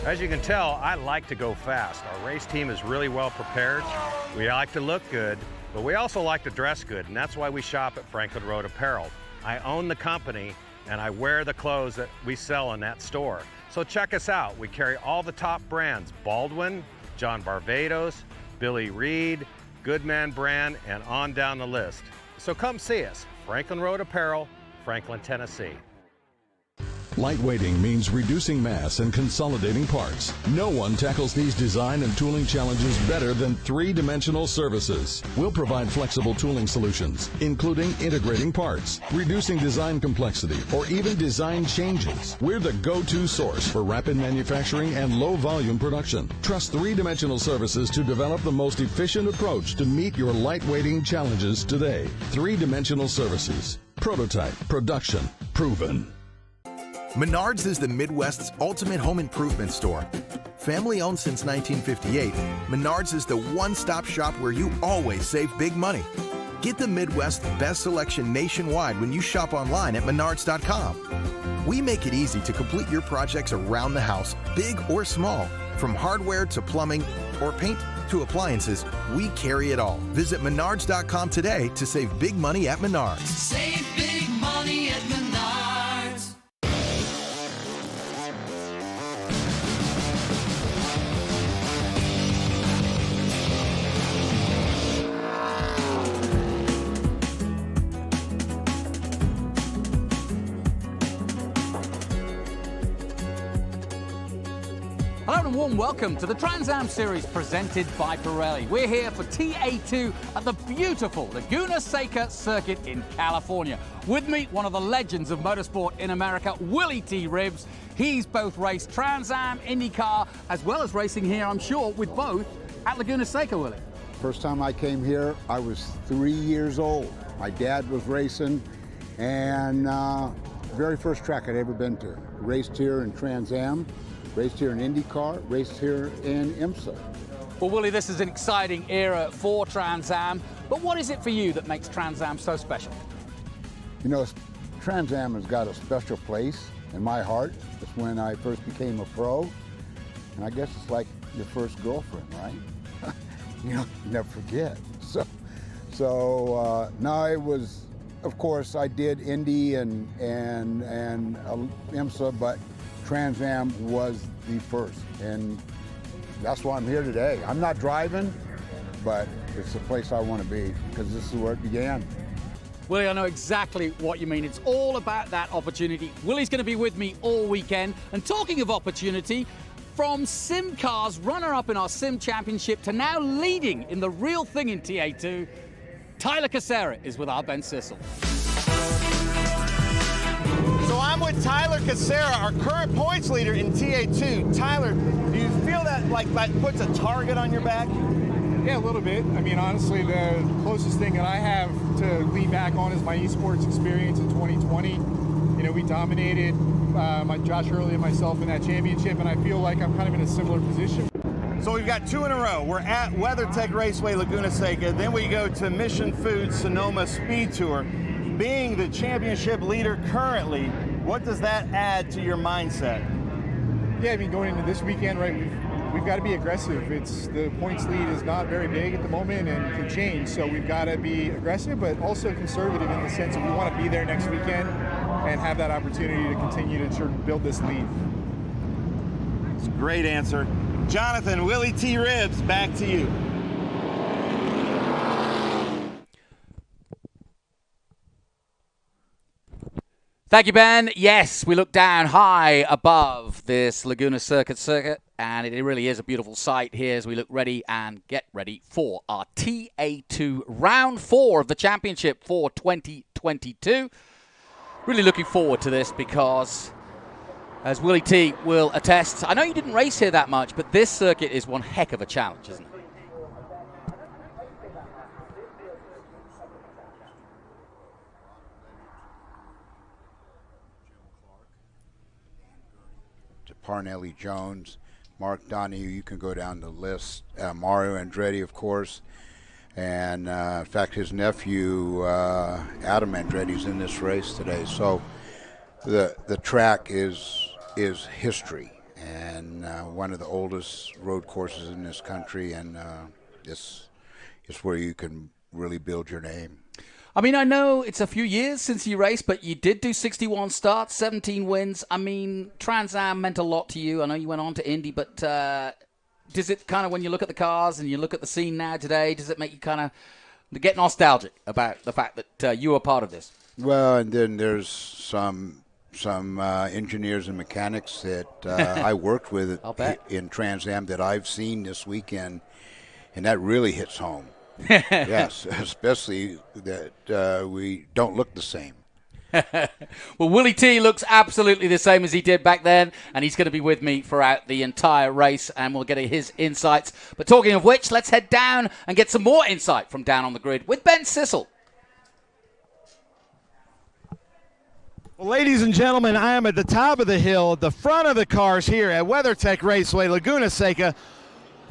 As you can tell, I like to go fast. Our race team is really well prepared. We like to look good, but we also like to dress good, and that's why we shop at Franklin Road Apparel. I own the company, and I wear the clothes that we sell in that store. So check us out. We carry all the top brands: Baldwin, John Barbados, Billy Reed, Goodman brand, and on down the list. So come see us, Franklin Road Apparel, Franklin, Tennessee. Lightweighting means reducing mass and consolidating parts. No one tackles these design and tooling challenges better than three-dimensional services. We'll provide flexible tooling solutions, including integrating parts, reducing design complexity, or even design changes. We're the go-to source for rapid manufacturing and low-volume production. Trust three-dimensional services to develop the most efficient approach to meet your lightweighting challenges today. Three-dimensional services. Prototype, production, proven. Menards is the Midwest's ultimate home improvement store. Family owned since 1958, Menards is the one-stop shop where you always save big money. Get the Midwest's best selection nationwide when you shop online at menards.com. We make it easy to complete your projects around the house, big or small. From hardware to plumbing or paint to appliances, we carry it all. Visit menards.com today to save big money at Menards. Save big money at Menards. Hello and warm welcome to the Trans Am Series presented by Pirelli. We're here for TA2 at the beautiful Laguna Seca circuit in California. With me, one of the legends of motorsport in America, Willie T. Ribbs. He's both raced Trans Am, IndyCar, as well as racing here, I'm sure, with both at Laguna Seca, Willie. First time I came here, I was 3 years old. My dad was racing, and very first track I'd ever been to. Raced here in Trans Am. Raced here in IndyCar, raced here in IMSA. Well, Willie, this is an exciting era for Trans Am, but what is it for you that makes Trans Am so special? You know, Trans Am has got a special place in my heart. It's when I first became a pro, and I guess it's like your first girlfriend, right? You know, you never forget. So no, it was, of course, I did Indy and IMSA, but Trans Am was the first, and that's why I'm here today. I'm not driving, but it's the place I want to be because this is where it began. Willie, I know exactly what you mean. It's all about that opportunity. Willie's going to be with me all weekend. And talking of opportunity, from Sim Cars runner-up in our Sim Championship to now leading in the real thing in TA2, Tyler Casera is with our Ben Sissel. So I'm with Tyler Casera, our current points leader in TA2. Tyler, do you feel that puts a target on your back? Yeah, a little bit. I mean, honestly, the closest thing that I have to lean back on is my esports experience in 2020. You know, we dominated Josh Hurley and myself in that championship, and I feel like I'm kind of in a similar position. So we've got two in a row. We're at WeatherTech Raceway Laguna Seca. Then we go to Mission Foods Sonoma Speed Tour. Being the championship leader currently, what does that add to your mindset? Yeah, I mean, going into this weekend, right, we've got to be aggressive. The points lead is not very big at the moment and can change, so we've got to be aggressive, but also conservative in the sense that we want to be there next weekend and have that opportunity to continue to sort of build this lead. It's a great answer. Jonathan, Willie T. Ribbs, back to you. Thank you, Ben. Yes, we look down high above this Laguna circuit, and it really is a beautiful sight here as we look ready and get ready for our TA2 round 4 of the championship for 2022. Really looking forward to this because, as Willie T will attest, I know you didn't race here that much, but this circuit is one heck of a challenge, isn't it? Parnelli Jones, Mark Donahue, you can go down the list. Mario Andretti, of course. And in fact, his nephew, Adam Andretti, is in this race today. So the track is history. and one of the oldest road courses in this country, and this is where you can really build your name. I mean, I know it's a few years since you raced, but you did do 61 starts, 17 wins. I mean, Trans Am meant a lot to you. I know you went on to Indy, but does it kind of, when you look at the cars and you look at the scene now today, does it make you kind of get nostalgic about the fact that you were part of this? Well, and then there's some engineers and mechanics that I worked with in Trans Am that I've seen this weekend, and that really hits home. Yes, especially that we don't look the same. Well, Willie T looks absolutely the same as he did back then, and he's going to be with me throughout the entire race, and we'll get his insights. But talking of which, let's head down and get some more insight from down on the grid with Ben Sissel. Well, ladies and gentlemen, I am at the top of the hill, at the front of the cars here at WeatherTech Raceway Laguna Seca.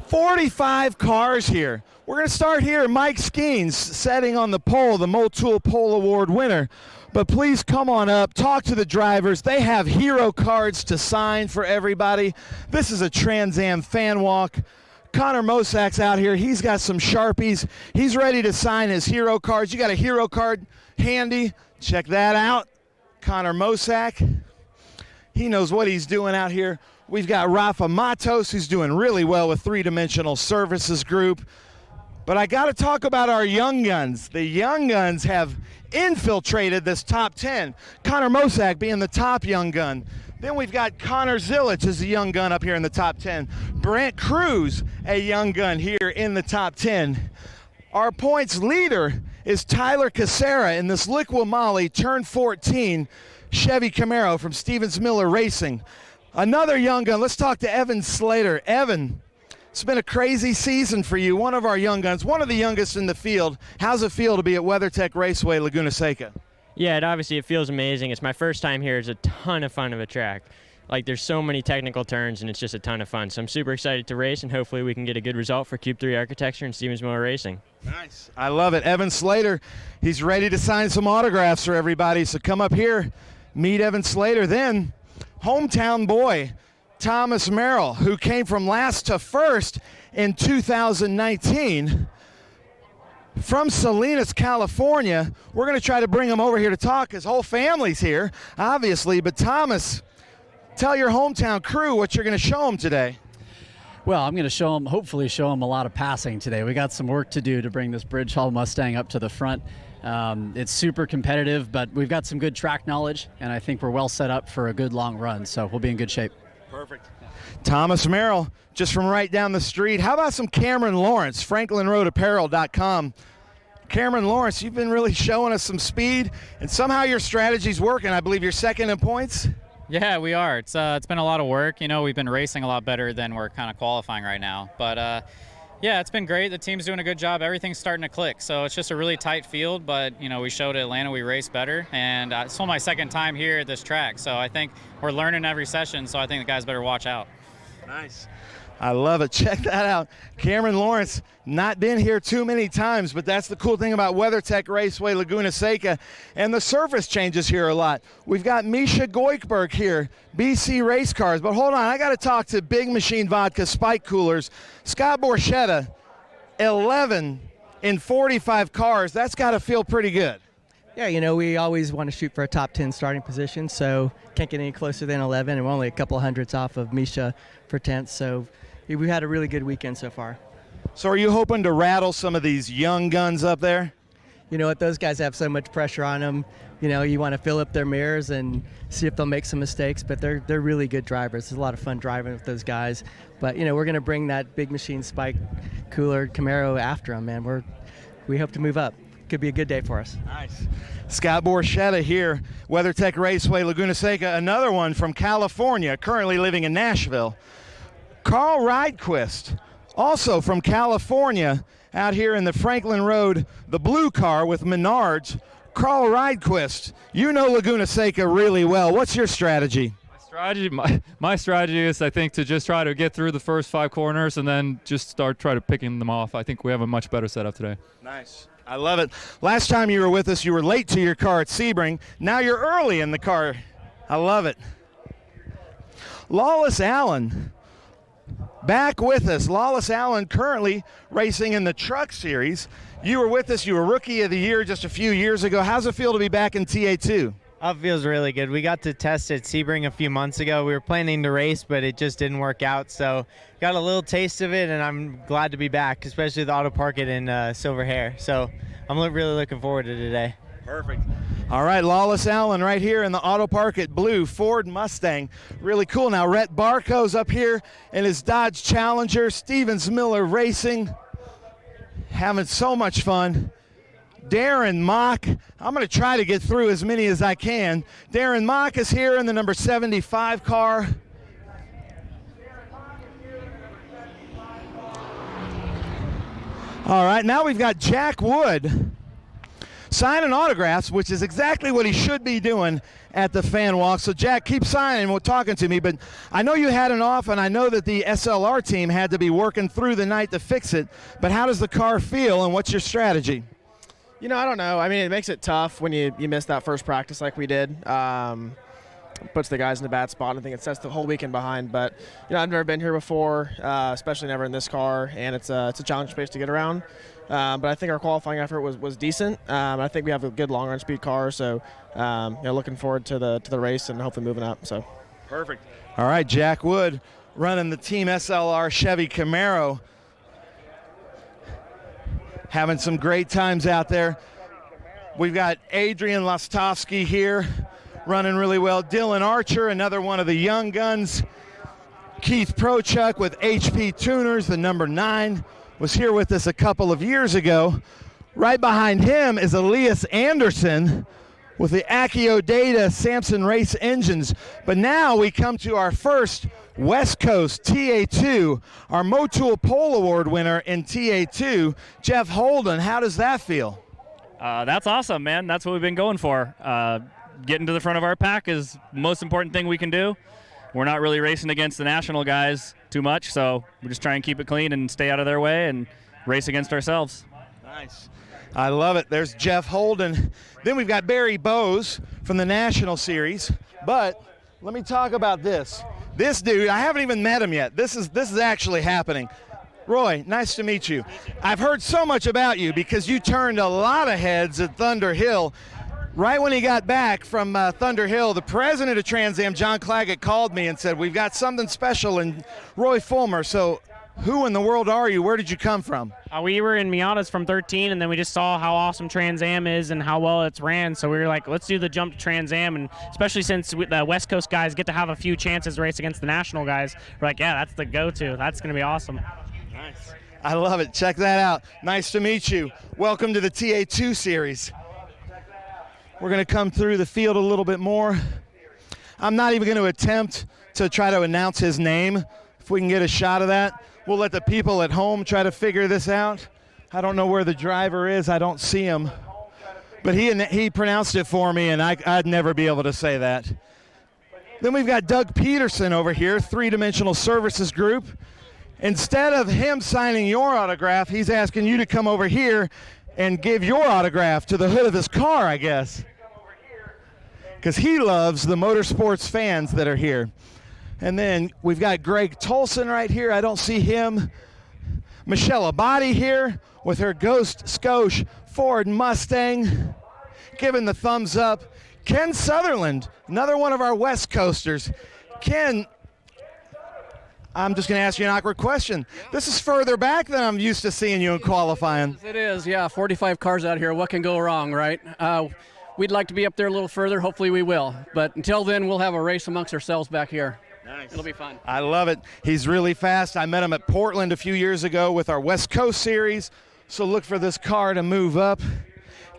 45 cars here. We're going to start here. Mike Skeens setting on the pole, the Motul Pole Award winner. But please come on up, talk to the drivers. They have hero cards to sign for everybody. This is a Trans Am fan walk. Connor Mosak's out here. He's got some Sharpies. He's ready to sign his hero cards. You got a hero card handy? Check that out. Connor Mosak. He knows what he's doing out here. We've got Rafa Matos, who's doing really well with Three Dimensional Services Group. But I got to talk about our young guns. The young guns have infiltrated this top 10. Connor Mosak being the top young gun. Then we've got Connor Zilich as a young gun up here in the top 10. Brant Cruz, a young gun here in the top 10. Our points leader is Tyler Casera in this Liqui Moly Turn 14 Chevy Camaro from Stevens Miller Racing. Another young gun. Let's talk to Evan Slater. Evan, it's been a crazy season for you. One of our young guns, one of the youngest in the field. How's it feel to be at WeatherTech Raceway Laguna Seca? Yeah, it feels amazing. It's my first time here. It's a ton of fun of a track. Like, there's so many technical turns, and it's just a ton of fun. So I'm super excited to race, and hopefully we can get a good result for Cube 3 Architecture and Stevens Miller Racing. Nice. I love it. Evan Slater, he's ready to sign some autographs for everybody. So come up here, meet Evan Slater. Then hometown boy Thomas Merrill, who came from last to first in 2019 from Salinas, California. We're going to try to bring him over here to talk. His whole family's here, obviously. But Thomas, tell your hometown crew what you're going to show them today. Well, I'm going to hopefully show them a lot of passing today. We got some work to do to bring this Bridge Hall Mustang up to the front. It's super competitive, but we've got some good track knowledge, and I think we're well set up for a good long run, so we'll be in good shape. Perfect. Thomas Merrill, just from right down the street. How about some Cameron Lawrence, FranklinRoadApparel.com. Cameron Lawrence, you've been really showing us some speed, and somehow your strategy's working. I believe you're second in points. Yeah, we are. It's been a lot of work. You know, we've been racing a lot better than we're kind of qualifying right now. But yeah, it's been great. The team's doing a good job. Everything's starting to click. So it's just a really tight field, but, you know, we showed at Atlanta we raced better. And it's only my second time here at this track. So I think we're learning every session, so I think the guys better watch out. Nice. I love it. Check that out. Cameron Lawrence, not been here too many times, but that's the cool thing about WeatherTech Raceway Laguna Seca. And the surface changes here a lot. We've got Misha Goikberg here, BC Race Cars. But hold on, I got to talk to Big Machine Vodka Spike Coolers. Scott Borchetta, 11 in 45 cars. That's got to feel pretty good. Yeah, you know, we always want to shoot for a top 10 starting position, so can't get any closer than 11, and we're only a couple hundredths off of Misha for 10th, so we've had a really good weekend so far. So are you hoping to rattle some of these young guns up there? You know what, those guys have so much pressure on them. You know, you want to fill up their mirrors and see if they'll make some mistakes, but they're really good drivers. It's a lot of fun driving with those guys. But, you know, we're going to bring that Big Machine Spike Cooler Camaro after them, man. We hope to move up. Could be a good day for us. Nice. Scott Borchetta here, WeatherTech Raceway Laguna Seca, another one from California, currently living in Nashville. Carl Rydquist, also from California, out here in the Franklin Road, the blue car with Menards. Carl Rydquist, you know Laguna Seca really well. What's your strategy? My strategy is, I think, to just try to get through the first 5 corners and then just try to picking them off. I think we have a much better setup today. Nice. I love it. Last time you were with us, you were late to your car at Sebring. Now you're early in the car. I love it. Lawless Allen back with us. Lawless Allen currently racing in the Truck Series. You were with us. You were Rookie of the Year just a few years ago. How's it feel to be back in TA2? It feels really good. We got to test at Sebring a few months ago. We were planning to race, but it just didn't work out. So got a little taste of it, and I'm glad to be back, especially the auto park it in Silver Hair. So I'm really looking forward to today. Perfect. All right, Lawless Allen right here in the auto park at Blue Ford Mustang. Really cool. Now, Rhett Barco's up here in his Dodge Challenger. Stevens Miller Racing. Having so much fun. Darren Mock. I'm going to try to get through as many as I can. Darren Mock is here in the number 75 car. All right, now we've got Jack Wood signing autographs, which is exactly what he should be doing at the fan walk. So, Jack, keep signing and talking to me. But I know you had an off, and I know that the SLR team had to be working through the night to fix it. But how does the car feel, and what's your strategy? You know, I don't know. I mean, it makes it tough when you miss that first practice like we did. Puts the guys in a bad spot. I think it sets the whole weekend behind. But, you know, I've never been here before, especially never in this car, and it's a challenge space to get around. But I think our qualifying effort was decent. I think we have a good long-run speed car, so you know, looking forward to the race and hopefully moving up. So perfect. All right, Jack Wood running the Team SLR Chevy Camaro, having some great times out there. We've got Adrian Lostovsky here running really well. Dylan Archer, another one of the young guns. Keith Prochuk with HP Tuners, the number 9. Was here with us a couple of years ago. Right behind him is Elias Anderson with the Accio Data Samson Race engines. But now we come to our first West Coast TA2, our Motul Pole Award winner in TA2, Jeff Holden. How does that feel? That's awesome, man. That's what we've been going for. Getting to the front of our pack is the most important thing we can do. We're not really racing against the national guys too much, so we just try and keep it clean and stay out of their way and race against ourselves. Nice. I love it. There's Jeff Holden. Then we've got Barry Bowes from the National Series. But let me talk about this. This dude, I haven't even met him yet. This is actually happening. Roy, nice to meet you. I've heard so much about you because you turned a lot of heads at Thunder Hill. Right when he got back from Thunder Hill, the president of Trans Am, John Claggett, called me and said, we've got something special in Roy Fulmer. So who in the world are you? Where did you come from? We were in Miatas from 13, and then we just saw how awesome Trans Am is and how well it's ran. So we were like, let's do the jump to Trans Am. And especially since the West Coast guys get to have a few chances to race against the national guys, we're like, yeah, that's the go-to. That's going to be awesome. Nice. I love it. Check that out. Nice to meet you. Welcome to the TA2 series. We're going to come through the field a little bit more. I'm not even going to attempt to try to announce his name. If we can get a shot of that, we'll let the people at home try to figure this out. I don't know where the driver is. I don't see him. But he pronounced it for me, and I'd never be able to say that. Then we've got Doug Peterson over here, 3-Dimensional Services Group. Instead of him signing your autograph, he's asking you to come over here and give your autograph to the hood of his car, I guess. Because he loves the motorsports fans that are here. And then we've got Greg Tolson right here. I don't see him. Michelle Abadi here with her Ghost Scotia Ford Mustang, giving the thumbs up. Ken Sutherland, another one of our West Coasters. Ken, I'm just going to ask you an awkward question. This is further back than I'm used to seeing you in qualifying. It is, yeah. 45 cars out here. What can go wrong, right? We'd like to be up there a little further. Hopefully we will. But until then, we'll have a race amongst ourselves back here. Nice. It'll be fun. I love it. He's really fast. I met him at Portland a few years ago with our West Coast series. So look for this car to move up.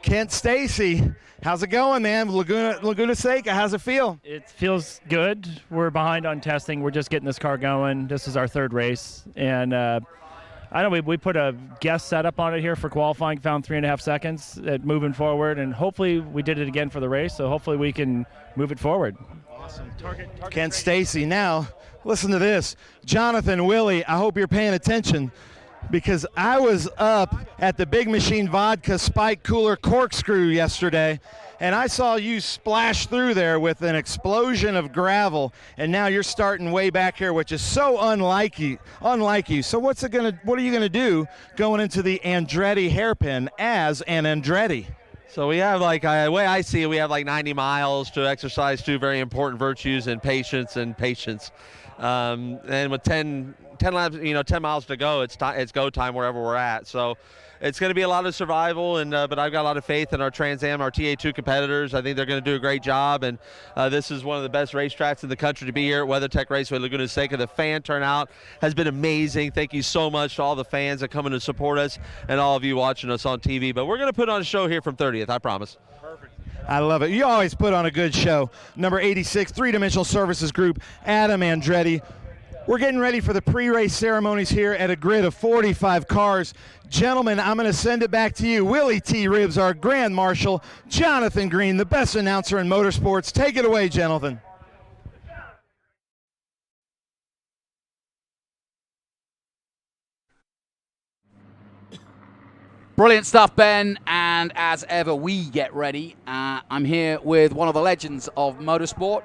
Kent Stacy, how's it going, man? Laguna Seca, how's it feel? It feels good. We're behind on testing. We're just getting this car going. This is our third race. And I know we put a guest setup on it here for qualifying, found 3.5 seconds at moving forward. And hopefully we did it again for the race. So hopefully we can move it forward. Awesome. Target Kent Stacy. Now, listen to this. Jonathan Willie, I hope you're paying attention. because I was up at the Big Machine Vodka Spike Cooler Corkscrew yesterday, and I saw you splash through there with an explosion of gravel, and now you're starting way back here, which is so unlike you. So what are you gonna do going into the Andretti hairpin as an Andretti? So we have the way I see it, we have 90 miles to exercise 2 very important virtues in patience and patience. And with 10 laps, 10 miles to go, it's go time wherever we're at. So it's going to be a lot of survival, but I've got a lot of faith in our Trans Am, our TA2 competitors. I think they're going to do a great job, and this is one of the best racetracks in the country to be here at WeatherTech Raceway Laguna Seca. The fan turnout has been amazing. Thank you so much to all the fans that come in to support us and all of you watching us on TV. But we're going to put on a show here from 30th, I promise. I love it. You always put on a good show. Number 86, Three-Dimensional Services Group, Adam Andretti. We're getting ready for the pre-race ceremonies here at a grid of 45 cars. Gentlemen, I'm going to send it back to you. Willie T. Ribbs, our Grand Marshal, Jonathan Green, the best announcer in motorsports. Take it away, gentlemen. Brilliant stuff, Ben, and as ever, we get ready. I'm here with one of the legends of motorsport,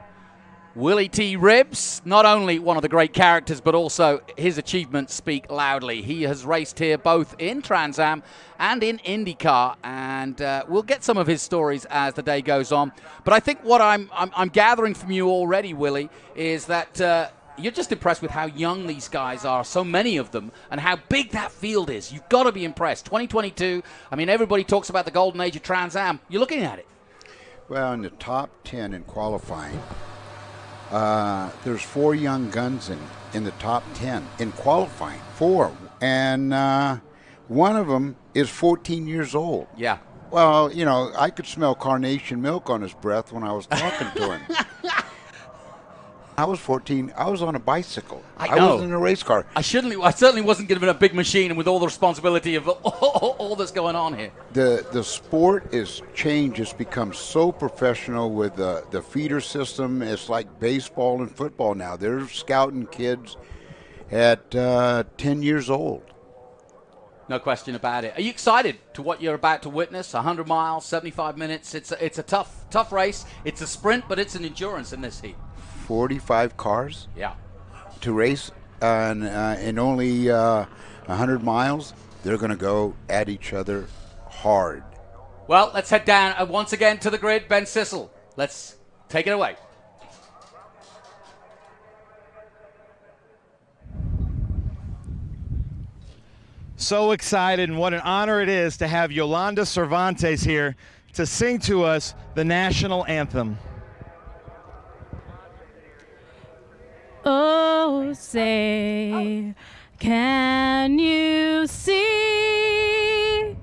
Willie T. Ribbs. Not only one of the great characters, but also his achievements speak loudly. He has raced here both in Trans Am and in IndyCar, and we'll get some of his stories as the day goes on. But I think what I'm gathering from you already, Willie, is that you're just impressed with how young these guys are, so many of them, and how big that field is. You've got to be impressed. 2022, I mean, everybody talks about the golden age of Trans Am. You're looking at it. Well, in the top 10 in qualifying, there's 4 young guns in the top 10 in qualifying. 4. And one of them is 14 years old. Yeah. Well, I could smell carnation milk on his breath when I was talking to him. I was 14. I was on a bicycle. I was in a race car. I certainly wasn't given a big machine, and with all the responsibility of all that's going on here. The sport is changed. It's become so professional with the feeder system. It's like baseball and football now. They're scouting kids at 10 years old. No question about it. Are you excited to what you're about to witness? 100 miles, 75 minutes. It's a tough race. It's a sprint, but it's an endurance in this heat. 45 cars to race in only 100 miles. They're going to go at each other hard. Well, let's head down once again to the grid. Ben Sissel, let's take it away. So excited, and what an honor it is to have Yolanda Cervantes here to sing to us the national anthem. Oh, say, can you see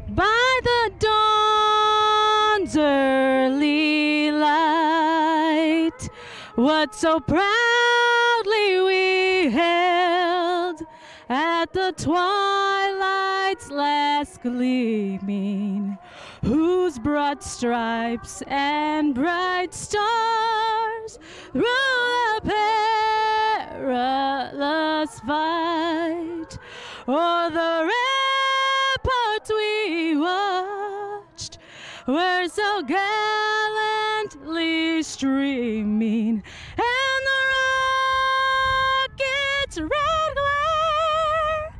by the dawn's early light what so proudly we held at the twilight's last gleaming, whose broad stripes and bright stars through the perilous fight o'er the ramparts we watched were so gallantly streaming, and the rocket's red glare,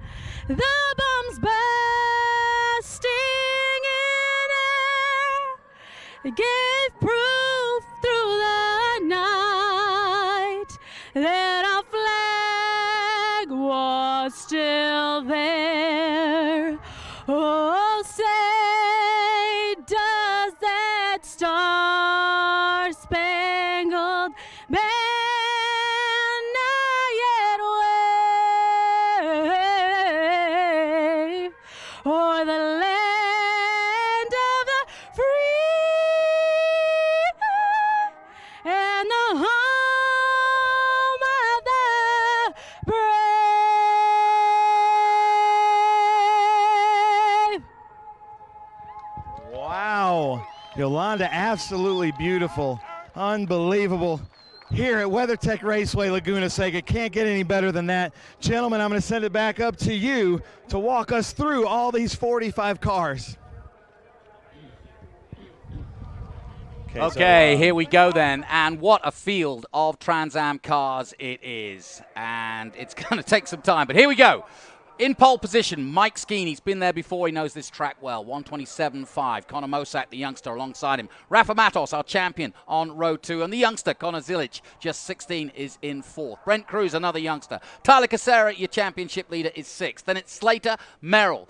the bombs bursting in air, gave proof through the night that our flag was still there. Oh, say, does that star-spangled banner yet wave o'er the land of the free and the home of the brave? Wow, Yolanda, absolutely beautiful, unbelievable. here at WeatherTech Raceway Laguna Seca. Can't get any better than that. Gentlemen, I'm going to send it back up to you to walk us through all these 45 cars. Okay, here we go then, and what a field of Trans Am cars it is, and it's going to take some time, but here we go. In pole position, Mike Skeen, he's been there before, he knows this track well, 127.5. Connor Mosak, the youngster, alongside him. Rafa Matos, our champion on row 2, and the youngster, Connor Zilic, just 16, is in 4th. Brent Cruz, another youngster. Tyler Casera, your championship leader, is 6th. Then it's Slater, Merrill.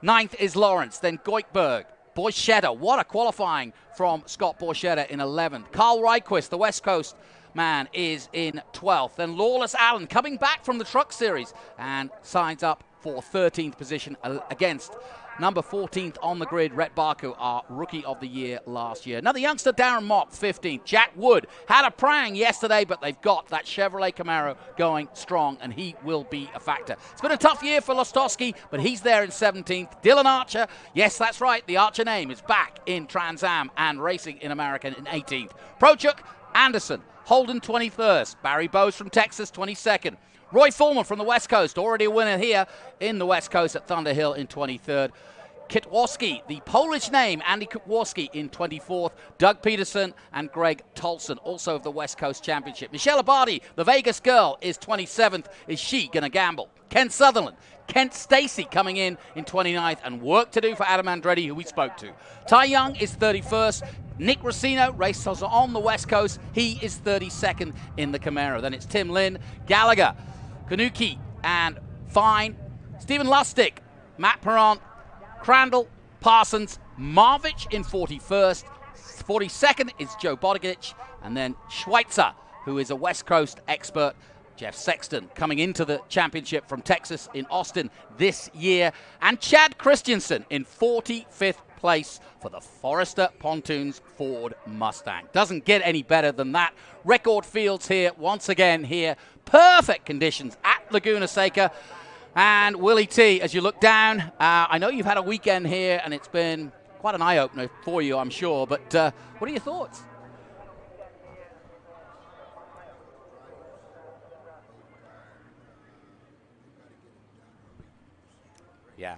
9th is Lawrence, then Goikberg. Borchetta, what a qualifying from Scott Borchetta in 11th. Carl Reichquist, the West Coast man, is in 12th. Then Lawless Allen coming back from the Truck Series and signs up for 13th position against number 14th on the grid, Rhett Baku, our Rookie of the Year last year. Another youngster, Darren Mock, 15th. Jack Wood had a prang yesterday, but they've got that Chevrolet Camaro going strong, and he will be a factor. It's been a tough year for Lostowski, but he's there in 17th. Dylan Archer, yes, that's right, the Archer name is back in Trans Am and racing in America in 18th. Prochuk, Anderson, Holden 21st. Barry Bowes from Texas, 22nd. Roy Fullman from the West Coast, already a winner here in the West Coast at Thunder Hill in 23rd. Kitwarski, the Polish name, Andy Kitwarski in 24th. Doug Peterson and Greg Tolson, also of the West Coast Championship. Michelle Abadi, the Vegas girl, is 27th. Is she going to gamble? Ken Sutherland, Kent Stacy coming in 29th, and work to do for Adam Andretti, who we spoke to. Ty Young is 31st. Nick Racino races on the West Coast. He is 32nd in the Camaro. Then it's Tim Lynn, Gallagher, Kanuki, and Fine. Stephen Lustig, Matt Perrant, Crandall, Parsons, Marvich in 41st. 42nd is Joe Bodegich, and then Schweitzer, who is a West Coast expert. Jeff Sexton coming into the championship from Texas in Austin this year. And Chad Christensen in 45th place for the Forester Pontoons Ford Mustang. Doesn't get any better than that. Record fields here, once again here. Perfect conditions at Laguna Seca. And Willie T, as you look down, I know you've had a weekend here and it's been quite an eye-opener for you, I'm sure, but what are your thoughts? Yeah.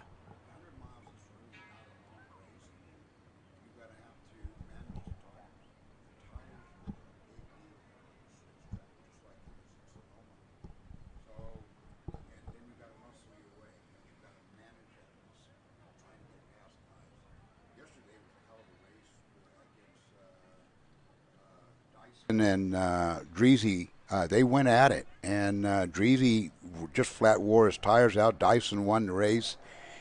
And Dreezy, they went at it, and Dreezy just flat wore his tires out. Dyson won the race,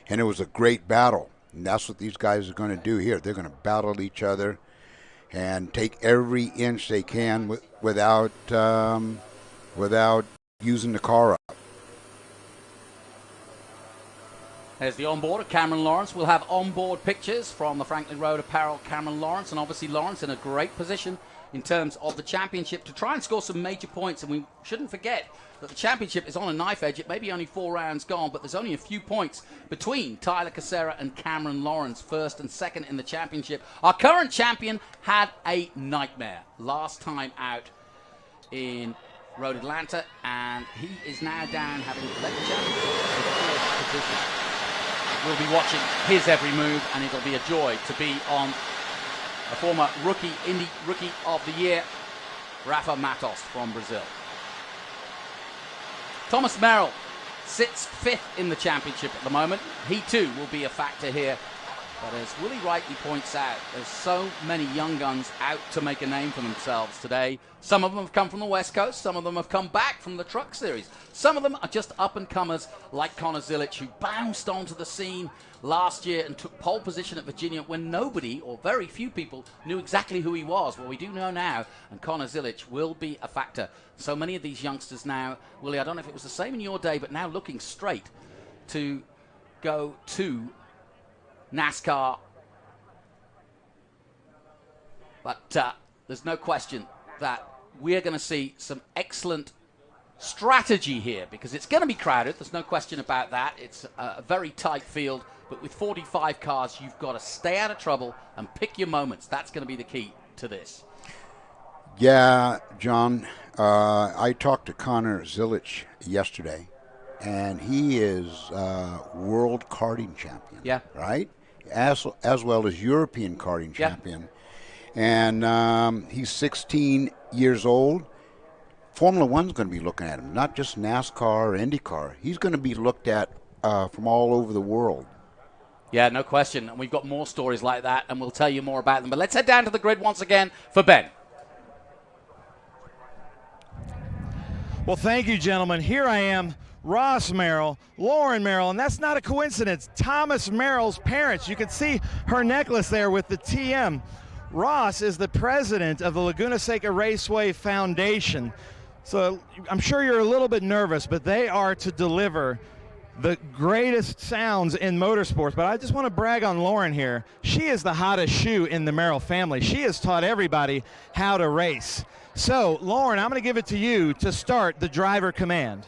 and it was a great battle. And that's what these guys are going to do here. They're going to battle each other and take every inch they can without using the car up. There's the onboard of Cameron Lawrence. We'll have onboard pictures from the Franklin Road Apparel Cameron Lawrence, and obviously Lawrence in a great position in terms of the championship to try and score some major points. And we shouldn't forget that the championship is on a knife edge. It may be only 4 rounds gone, but there's only a few points between Tyler Casera and Cameron Lawrence, first and second in the championship. Our current champion had a nightmare last time out in Road Atlanta, and he is now down, having led the championship in 4th position. We'll be watching his every move, and it'll be a joy to be on a former Indy Rookie of the Year, Rafa Matos from Brazil. Thomas Merrill sits 5th in the championship at the moment. He too will be a factor here. But as Willie rightly points out, there's so many young guns out to make a name for themselves today. Some of them have come from the West Coast. Some of them have come back from the Truck Series. Some of them are just up-and-comers like Connor Zilic, who bounced onto the scene last year and took pole position at Virginia when nobody, or very few people, knew exactly who he was. Well, we do know now, and Connor Zilic will be a factor. So many of these youngsters now, Willie, I don't know if it was the same in your day, but now looking straight to go to NASCAR. But there's no question that we're going to see some excellent strategy here, because it's going to be crowded. There's no question about that. It's a very tight field, but with 45 cars, you've got to stay out of trouble and pick your moments. That's going to be the key to this. Yeah, John. I talked to Connor Zilich yesterday, and he is world karting champion. Yeah. Right? As well as European karting champion. And he's 16 years old. Formula One's going to be looking at him, not just NASCAR or IndyCar. He's going to be looked at from all over the world. Yeah, no question. And we've got more stories like that, and we'll tell you more about them. But let's head down to the grid once again for Ben. Well, thank you, gentlemen. Here I am, Ross Merrill, Lauren Merrill, and that's not a coincidence. Thomas Merrill's parents. You can see her necklace there with the TM. Ross is the president of the Laguna Seca Raceway Foundation. So I'm sure you're a little bit nervous, but they are to deliver the greatest sounds in motorsports. But I just want to brag on Lauren here. She is the hottest shoe in the Merrill family. She has taught everybody how to race. So, Lauren, I'm going to give it to you to start the driver command.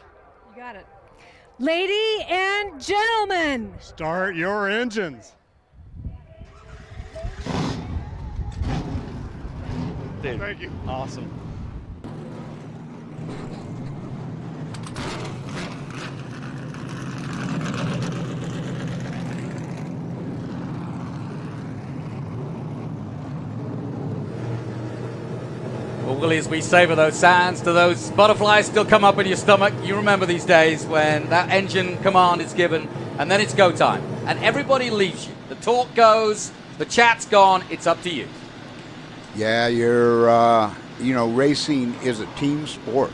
You got it. Ladies and gentlemen, start your engines. Dude, thank you. Awesome. Well, Willie, as we savor those sounds, do those butterflies still come up in your stomach? You remember these days when that engine command is given, and then it's go time, and everybody leaves you. The talk goes, the chat's gone, it's up to you. Yeah, you're, racing is a team sport.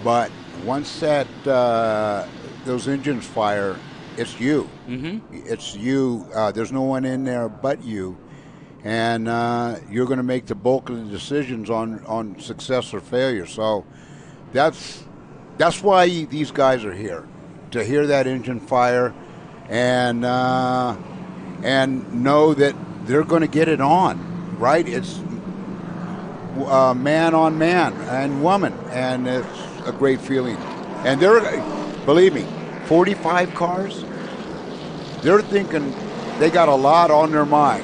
But once those engines fire, it's you. Mm-hmm. It's you. There's no one in there but you. And you're going to make the bulk of the decisions on success or failure. So that's why these guys are here, to hear that engine fire and know that they're going to get it on. Right? It's man on man and woman, and it's a great feeling. And believe me, 45 cars, they're thinking they got a lot on their mind,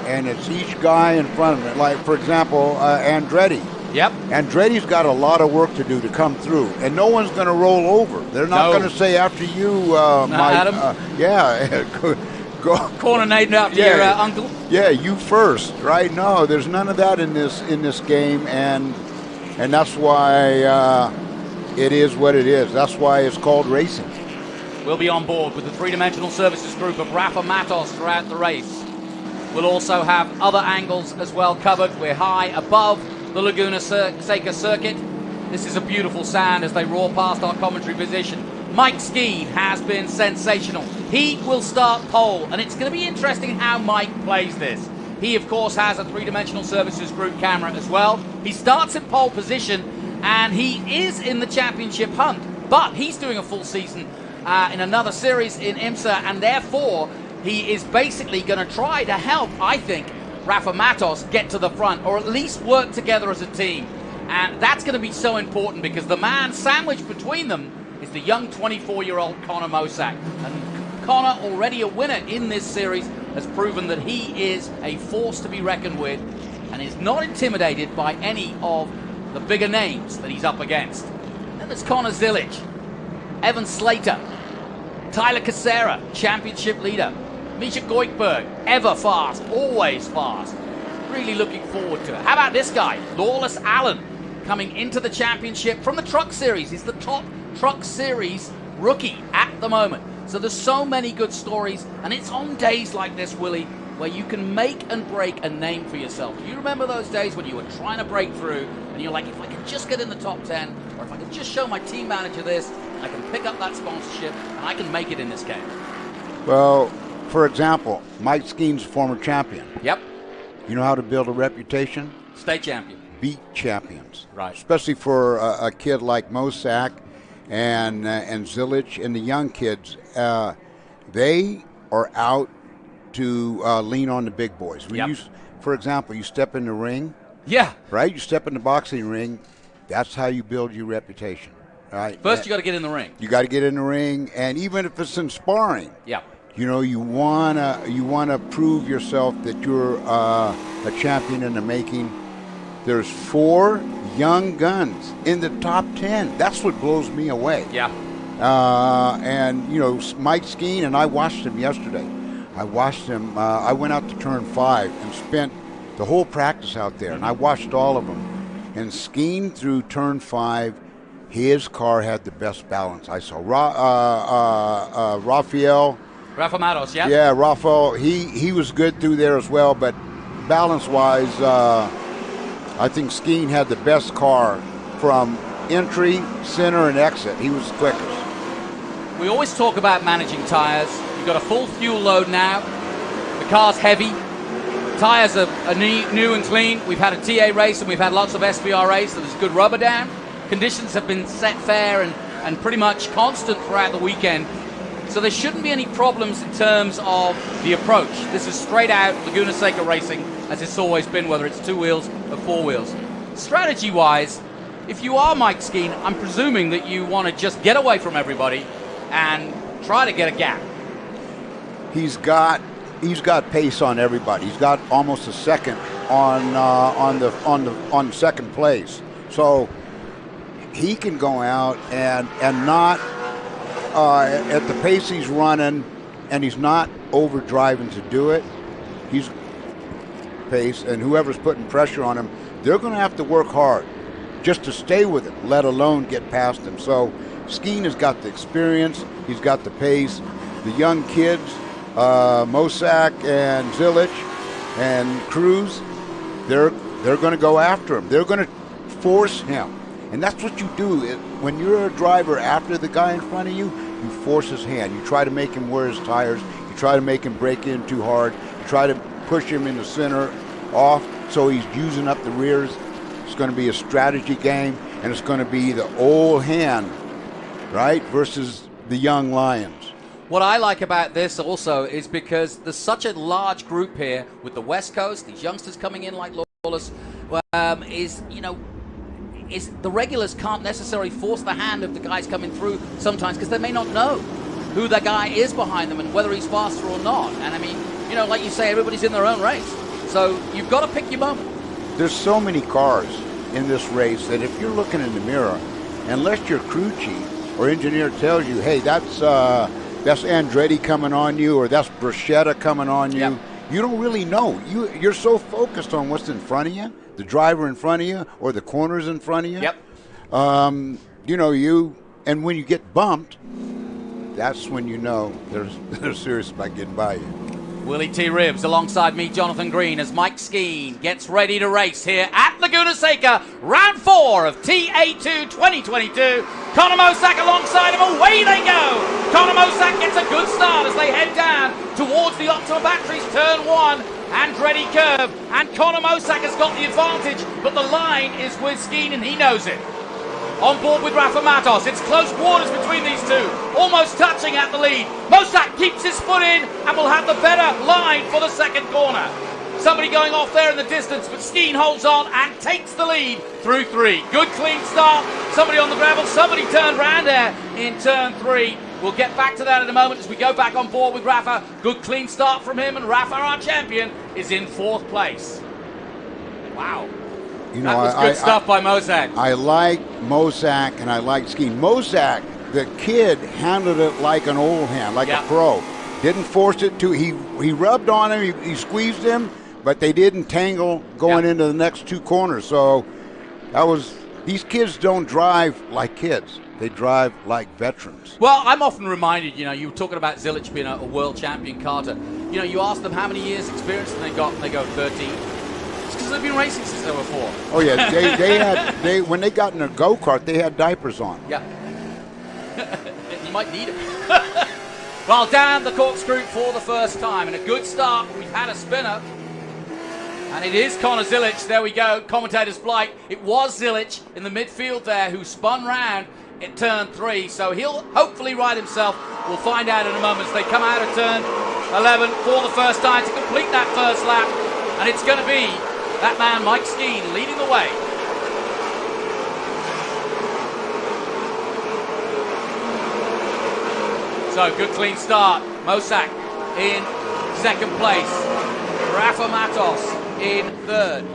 and it's each guy in front of them. Like, for example, Andretti. Yep. Andretti's got a lot of work to do to come through, and no one's going to roll over. They're not going to say after you, Adam. Corner named after your uncle. Yeah, you first, right? No, there's none of that in this game, and that's why it is what it is. That's why it's called racing. We'll be on board with the three-dimensional services group of Rafa Matos throughout the race. We'll also have other angles as well covered. We're high above the Laguna Seca circuit. This is a beautiful sound as they roar past our commentary position. Mike Skeen has been sensational. He will start pole, and it's going to be interesting how Mike plays this. He, of course, has a three-dimensional services group camera as well. He starts in pole position, and he is in the championship hunt, but he's doing a full season in another series in IMSA, and therefore he is basically going to try to help, I think, Rafa Matos get to the front, or at least work together as a team. And that's going to be so important because the man sandwiched between them is the young 24-year-old Connor Mosack. And Connor, already a winner in this series, has proven that he is a force to be reckoned with and is not intimidated by any of the bigger names that he's up against. Then there's Connor Zilich, Evan Slater, Tyler Casera, championship leader, Misha Goikberg, ever fast, always fast. Really looking forward to it. How about this guy, Lawless Allen, coming into the championship from the Truck Series. He's the top Truck Series rookie at the moment. So there's so many good stories, and it's on days like this, Willie, where you can make and break a name for yourself. Do you remember those days when you were trying to break through, and you're like, if I could just get in the top 10, or if I could just show my team manager this, I can pick up that sponsorship, and I can make it in this game? Well, for example, Mike Skeen's former champion. Yep. You know how to build a reputation? State champion. Beat champions. Right. Especially for a kid like Mosack and Zilich and the young kids. They are out to lean on the big boys. When you, for example, you step in the ring. Yeah. Right? You step in the boxing ring. That's how you build your reputation. Right? First, you got to get in the ring. You got to get in the ring, and even if it's in sparring. Yeah. You know, you wanna prove yourself that you're a champion in the making, there's 4 young guns in the top 10. That's what blows me away. Yeah. And, you know, Mike Skeen, and I watched him yesterday. I watched him. I went out to turn 5 and spent the whole practice out there, and I watched all of them. And Skeen through turn 5, his car had the best balance I saw. Rafael Matos, yeah? Yeah, Rafael, he was good through there as well, but balance-wise, I think Skeen had the best car from entry, center, and exit. He was the quickest. We always talk about managing tires. You've got a full fuel load now. The car's heavy. Tires are new and clean. We've had a TA race and we've had lots of SVRA, so there's good rubber down. Conditions have been set fair and pretty much constant throughout the weekend. So there shouldn't be any problems in terms of the approach. This is straight out Laguna Seca racing, as it's always been, whether it's 2 wheels or 4 wheels. Strategy-wise, if you are Mike Skeen, I'm presuming that you want to just get away from everybody and try to get a gap. He's got pace on everybody. He's got almost a second on second place. So he can go out and not at the pace he's running, and he's not overdriving to do it. He's pace, and whoever's putting pressure on him, they're going to have to work hard just to stay with him, let alone get past him. So Skeen has got the experience, he's got the pace. The young kids, Mosak and Zilich and Cruz, they're going to go after him. They're going to force him. And that's what you do. When you're a driver after the guy in front of you, you force his hand. You try to make him wear his tires. You try to make him break in too hard. You try to push him in the center off so he's using up the rears. It's going to be a strategy game, and it's going to be the old hand, right, versus the young lions. What I like about this also is because there's such a large group here with the West Coast, these youngsters coming in like Lawless, is the regulars can't necessarily force the hand of the guys coming through sometimes because they may not know who the guy is behind them and whether he's faster or not. And I mean, you know, like you say, everybody's in their own race. So you've got to pick your moment. There's so many cars in this race that if you're looking in the mirror, unless your crew chief or engineer tells you, hey, that's Andretti coming on you, or that's Bruschetta coming on you, yep, you don't really know. You're so focused on what's in front of you, the driver in front of you, or the corners in front of you. Yep. And when you get bumped, that's when you know they're serious about getting by you. Willie T. Ribbs alongside me, Jonathan Green, as Mike Skeen gets ready to race here at Laguna Seca, round 4 of TA2 2022. Conor Mosak alongside him, away they go. Conor Mosak gets a good start as they head down towards the Optima Batteries, turn 1, Andretti curve, and Conor Mosak has got the advantage, but the line is with Skeen and he knows it. On board with Rafa Matos, it's close quarters between these two, almost touching at the lead. Mosak keeps his foot in and will have the better line for the second corner. Somebody going off there in the distance, but Skeen holds on and takes the lead through 3. Good clean start, somebody on the gravel, somebody turned round there in turn 3. We'll get back to that in a moment as we go back on board with Rafa. Good clean start from him, and Rafa, our champion, is in 4th place. Wow. That was good stuff by Mosak. I like Mosak and I like Skeen. Mosak, the kid, handled it like an old hand, like a pro. Didn't force it to. He rubbed on him, he squeezed him, but they didn't tangle going into the next 2 corners. So these kids don't drive like kids. They drive like veterans. Well, I'm often reminded, you were talking about Zilich being a world champion karter. You ask them how many years experience and they go 13. Because they've been racing since they were 4. Oh yeah, they when they got in a go-kart, they had diapers on. Yeah. You might need it. Well, down the corkscrew for the first time, and a good start. We've had a spinner, and it is Conor Zilich. There we go. Commentator's blight. It was Zilich in the midfield there who spun round in turn 3, so he'll hopefully ride himself. We'll find out in a moment as they come out of turn 11 for the first time to complete that first lap, and it's going to be that man, Mike Skeen, leading the way. So, good clean start. Mosak in 2nd place. Rafa Matos in 3rd.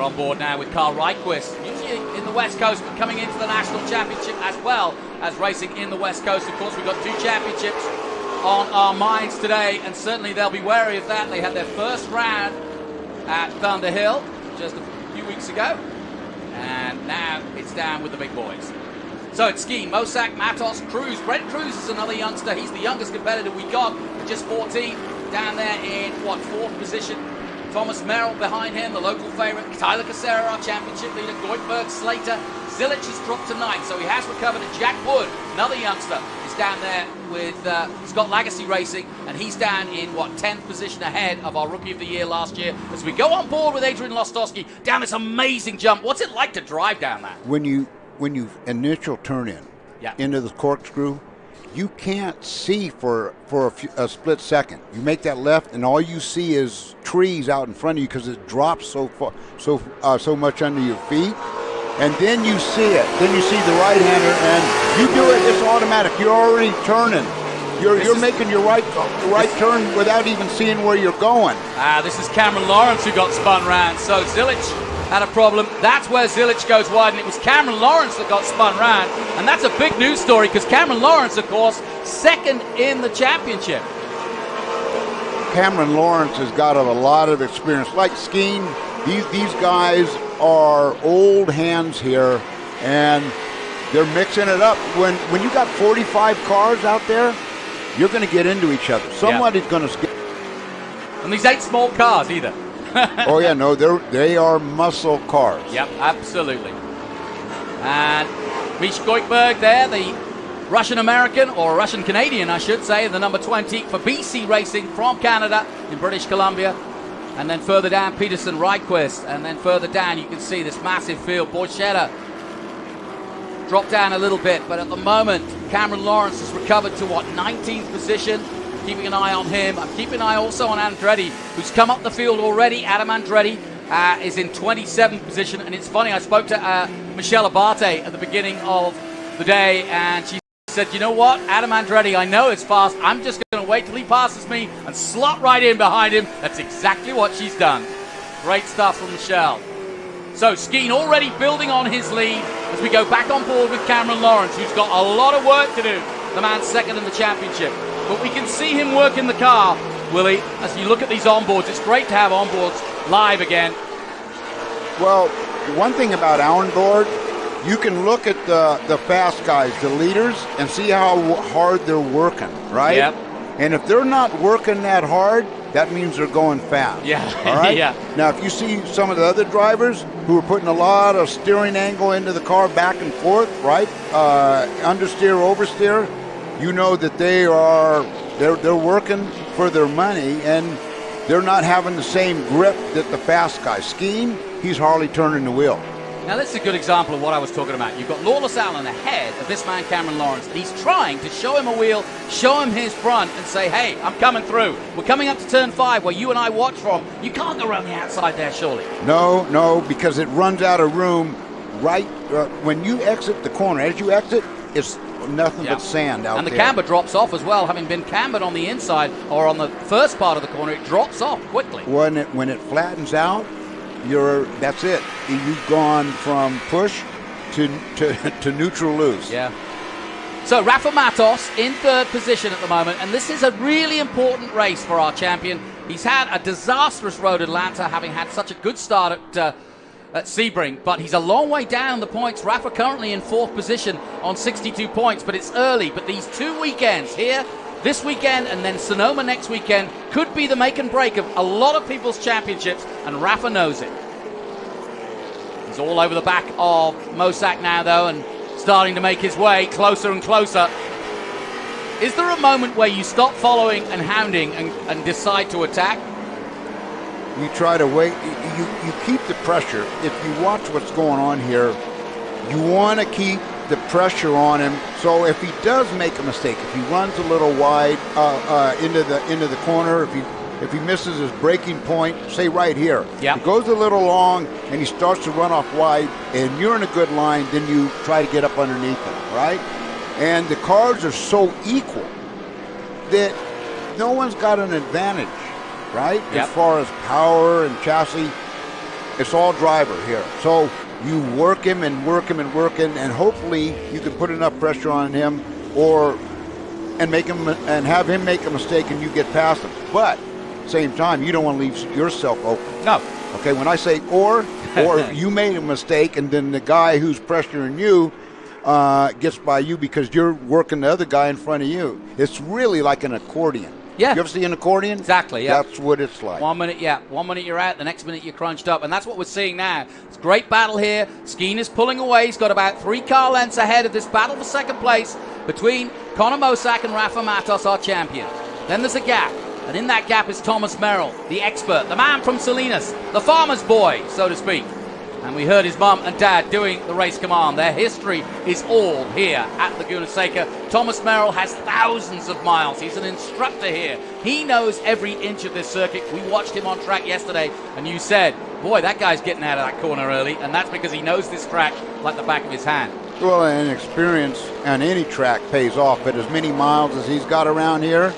We're on board now with Carl Reicquist, usually in the West Coast, but coming into the National Championship as well as racing in the West Coast. Of course, we've got 2 championships on our minds today, and certainly they'll be wary of that. They had their first round at Thunder Hill just a few weeks ago, and now it's down with the big boys. So it's Skeen, Mosak, Matos, Cruz. Brent Cruz is another youngster. He's the youngest competitor we got, just 14, down there in, 4th position. Thomas Merrill behind him, the local favourite. Tyler Casera, our championship leader. Goitberg, Slater. Zilic has dropped to 9th, so he has recovered. And Jack Wood, another youngster, is down there with Scott Lagacy Racing, and he's down in, 10th position ahead of our Rookie of the Year last year. As we go on board with Adrian Lostowski down this amazing jump. What's it like to drive down that? When you initial turn in into the corkscrew, you can't see for a split second. You make that left, and all you see is trees out in front of you because it drops so far, so much under your feet. And then you see it. Then you see the right-hander, and you do it. It's automatic. You're already turning. You're making your right turn without even seeing where you're going. This is Cameron Lawrence who got spun round. So Zilic had a problem. That's where Zilic goes wide, and it was Cameron Lawrence that got spun round. And that's a big news story because Cameron Lawrence, of course, 2nd in the championship. Cameron Lawrence has got a lot of experience. Like Skeen, these guys are old hands here, and they're mixing it up. When you got 45 cars out there, you're going to get into each other. Somebody's going to skip. And these ain't small cars either. Oh yeah, no, they are muscle cars. Yep, absolutely. And Mish Goitberg there, the Russian-American, or Russian-Canadian, I should say, the number 20 for BC Racing from Canada in British Columbia. And then further down, Peterson, Reicquist. And then further down, you can see this massive field. Borchetta dropped down a little bit, but at the moment, Cameron Lawrence has recovered to, 19th position. Keeping an eye on him. I'm keeping an eye also on Andretti, who's come up the field already. Adam Andretti is in 27th position. And it's funny, I spoke to Michelle Abate at the beginning of the day, and she said, you know what, Adam Andretti, I know it's fast. I'm just going to wait till he passes me and slot right in behind him. That's exactly what she's done. Great stuff from Michelle. So Skeen already building on his lead as we go back on board with Cameron Lawrence, who's got a lot of work to do. The man's 2nd in the championship. But we can see him work in the car, Willie, as you look at these onboards. It's great to have onboards live again. Well, one thing about onboard, you can look at the fast guys, the leaders, and see how hard they're working, right? Yep. And if they're not working that hard, that means they're going fast. Yeah. All right? Yeah. Now, if you see some of the other drivers who are putting a lot of steering angle into the car back and forth, right? Understeer, oversteer, you know that they're working for their money, and they're not having the same grip that the fast guy. Skeen, he's hardly turning the wheel. Now, this is a good example of what I was talking about. You've got Lawless Allen ahead of this man, Cameron Lawrence, and he's trying to show him a wheel, show him his front, and say, hey, I'm coming through. We're coming up to turn 5 where you and I watch from. You can't go around the outside there, surely. No, because it runs out of room right when you exit the corner. As you exit, it's nothing but sand out there. And the camber drops off as well. Having been cambered on the inside or on the first part of the corner, it drops off quickly. When it flattens out, that's it. You've gone from push to neutral loose. Yeah. So Rafa Matos in 3rd position at the moment, and this is a really important race for our champion. He's had a disastrous road at Atlanta, having had such a good start at Sebring, but he's a long way down the points. Rafa currently in 4th position on 62 points, but it's early. But these 2 weekends here, this weekend and then Sonoma next weekend, could be the make and break of a lot of people's championships, and Rafa knows it. He's all over the back of Mosak now, though, and starting to make his way closer and closer. Is there a moment where you stop following and hounding and decide to attack? You try to wait. You keep the pressure. If you watch what's going on here, you want to keep the pressure on him. So if he does make a mistake, if he runs a little wide into the corner, if he misses his braking point, say right here, yep. He goes a little long and he starts to run off wide, and you're in a good line, then you try to get up underneath him, right? And the cars are so equal that no one's got an advantage, right? Yep. As far as power and chassis. It's all driver here. So you work him and work him and work him, and hopefully you can put enough pressure on him, and make him and have him make a mistake, and you get past him. But same time, you don't want to leave yourself open. No. Okay. When I say or you made a mistake, and then the guy who's pressuring you gets by you because you're working the other guy in front of you. It's really like an accordion. Yeah. You ever see an accordion? Exactly, yeah. That's what it's like. 1 minute, yeah. 1 minute you're out, the next minute you're crunched up. And that's what we're seeing now. It's a great battle here. Skeen is pulling away. He's got about 3 car lengths ahead of this battle for second place between Conor Mosak and Rafa Matos, our champion. Then there's a gap. And in that gap is Thomas Merrill, the expert, the man from Salinas, the farmer's boy, so to speak. And we heard his mum and dad doing the race command. Their history is all here at Laguna Seca. Thomas Merrill has thousands of miles. He's an instructor here. He knows every inch of this circuit. We watched him on track yesterday, and you said, boy, that guy's getting out of that corner early, and that's because he knows this track like the back of his hand. Well, and experience on any track pays off, but as many miles as he's got around here,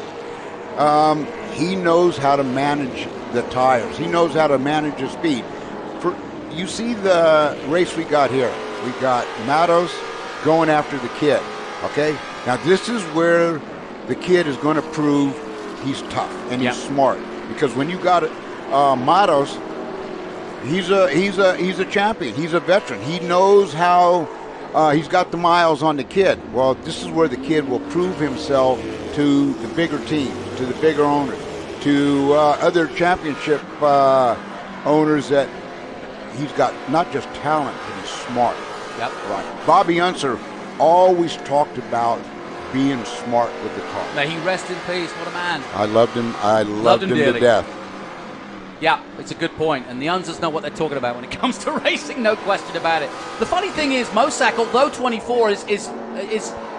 he knows how to manage the tires. He knows how to manage the speed. You see the race we got here. We got Matos going after the kid, okay? Now, this is where the kid is going to prove he's tough and he's smart. Because when you got Matos, he's a champion. He's a veteran. He knows how he's got the miles on the kid. Well, this is where the kid will prove himself to the bigger teams, to the bigger owners, to other championship owners that he's got not just talent, but he's smart. Yep. Right. Bobby Unser always talked about being smart with the car. May he rest in peace. What a man. I loved him. I loved him to death. Yeah, it's a good point, and the Unsers know what they're talking about when it comes to racing, no question about it. The funny thing is, Mosak, although 24, is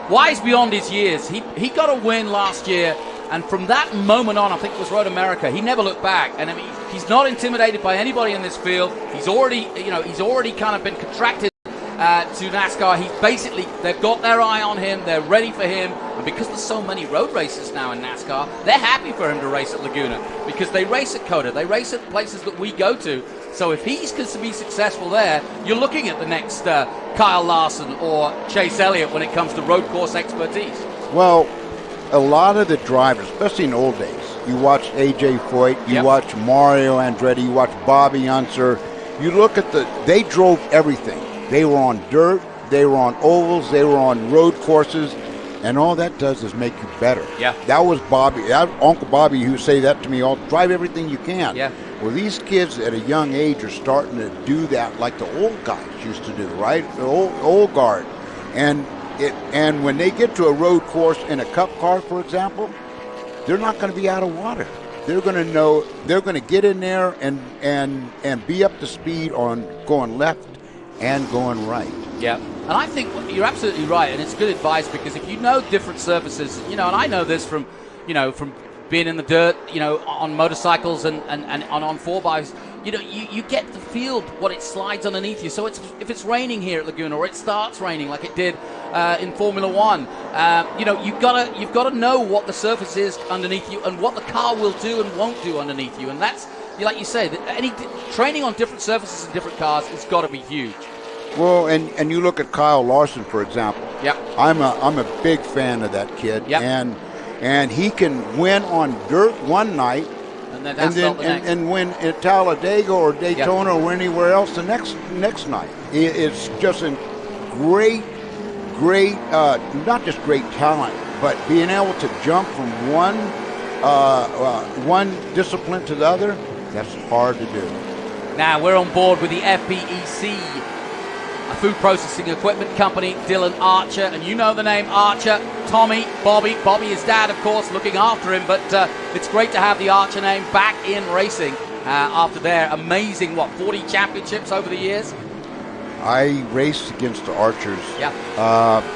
wise beyond his years. He got a win last year, and from that moment on, I think it was Road America, he never looked back. And I mean, he's not intimidated by anybody in this field. He's already kind of been contracted to NASCAR. They've got their eye on him. They're ready for him. And because there's so many road races now in NASCAR, they're happy for him to race at Laguna because they race at COTA. They race at places that we go to. So if he's going to be successful there, you're looking at the next Kyle Larson or Chase Elliott when it comes to road course expertise. Well, a lot of the drivers, especially in old days, you watch A.J. Foyt, you watch Mario Andretti, you watch Bobby Unser, you look at they drove everything. They were on dirt, they were on ovals, they were on road courses, and all that does is make you better. Yeah. That was Uncle Bobby who say that to me all, drive everything you can. Yeah. Well, these kids at a young age are starting to do that like the old guys used to do, right? The old guard. And when they get to a road course in a cup car, for example, they're not going to be out of water. They're going to know, they're going to get in there and be up to speed on going left and going right. Yeah, and I think you're absolutely right, and it's good advice because if you know different surfaces, and I know this from being in the dirt, on motorcycles and on 4x, you get the field what it slides underneath you. So if it's raining here at Laguna or it starts raining like it did in Formula One, you've got to know what the surface is underneath you and what the car will do and won't do underneath you, and that's like you say, any training on different surfaces and different cars has got to be huge. Well, and you look at Kyle Larson, for example. Yep. I'm a big fan of that kid. Yep. And he can win on dirt one night, and win at Talladega or Daytona or anywhere else the next night. It's just a great, not just great talent, but being able to jump from one discipline to the other. That's hard to do. Now we're on board with the FPEC, a food processing equipment company, Dylan Archer, and you know the name Archer, Tommy, Bobby, his dad, of course, looking after him, but it's great to have the Archer name back in racing after their amazing, 40 championships over the years? I raced against the Archers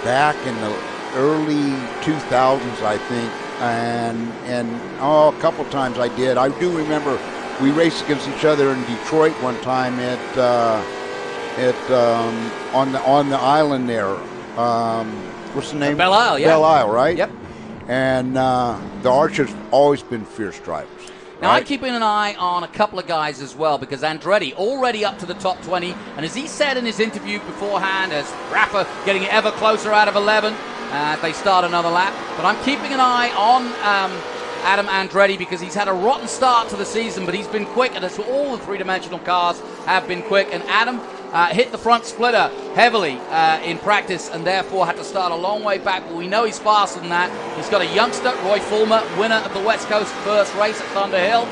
back in the early 2000s, I think, and a couple times I did. I do remember we raced against each other in Detroit one time on the island there. What's the name? Belle Isle, yeah. Belle Isle, right? Yep. And the Archers always been fierce drivers. Now, I'm right? keeping an eye on a couple of guys as well, because Andretti already up to the top 20, and as he said in his interview beforehand, as Rafa getting ever closer out of 11, they start another lap. But I'm keeping an eye on Adam Andretti, because he's had a rotten start to the season, but he's been quick, and that's all the three-dimensional cars have been quick. And Adam hit the front splitter heavily in practice, and therefore had to start a long way back, but we know he's faster than that. He's got a youngster, Roy Fulmer, winner of the West Coast first race at Thunder Hill.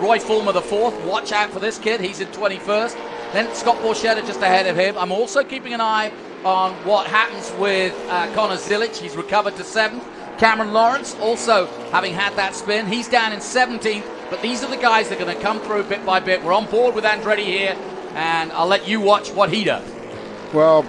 Roy Fulmer the fourth. Watch out for this kid. He's in 21st. Then Scott Borchetta just ahead of him. I'm also keeping an eye on what happens with Connor Zilic. He's recovered to 7th. Cameron Lawrence also having had that spin. He's down in 17th, but these are the guys that are going to come through bit by bit. We're on board with Andretti here, and I'll let you watch what he does. Well,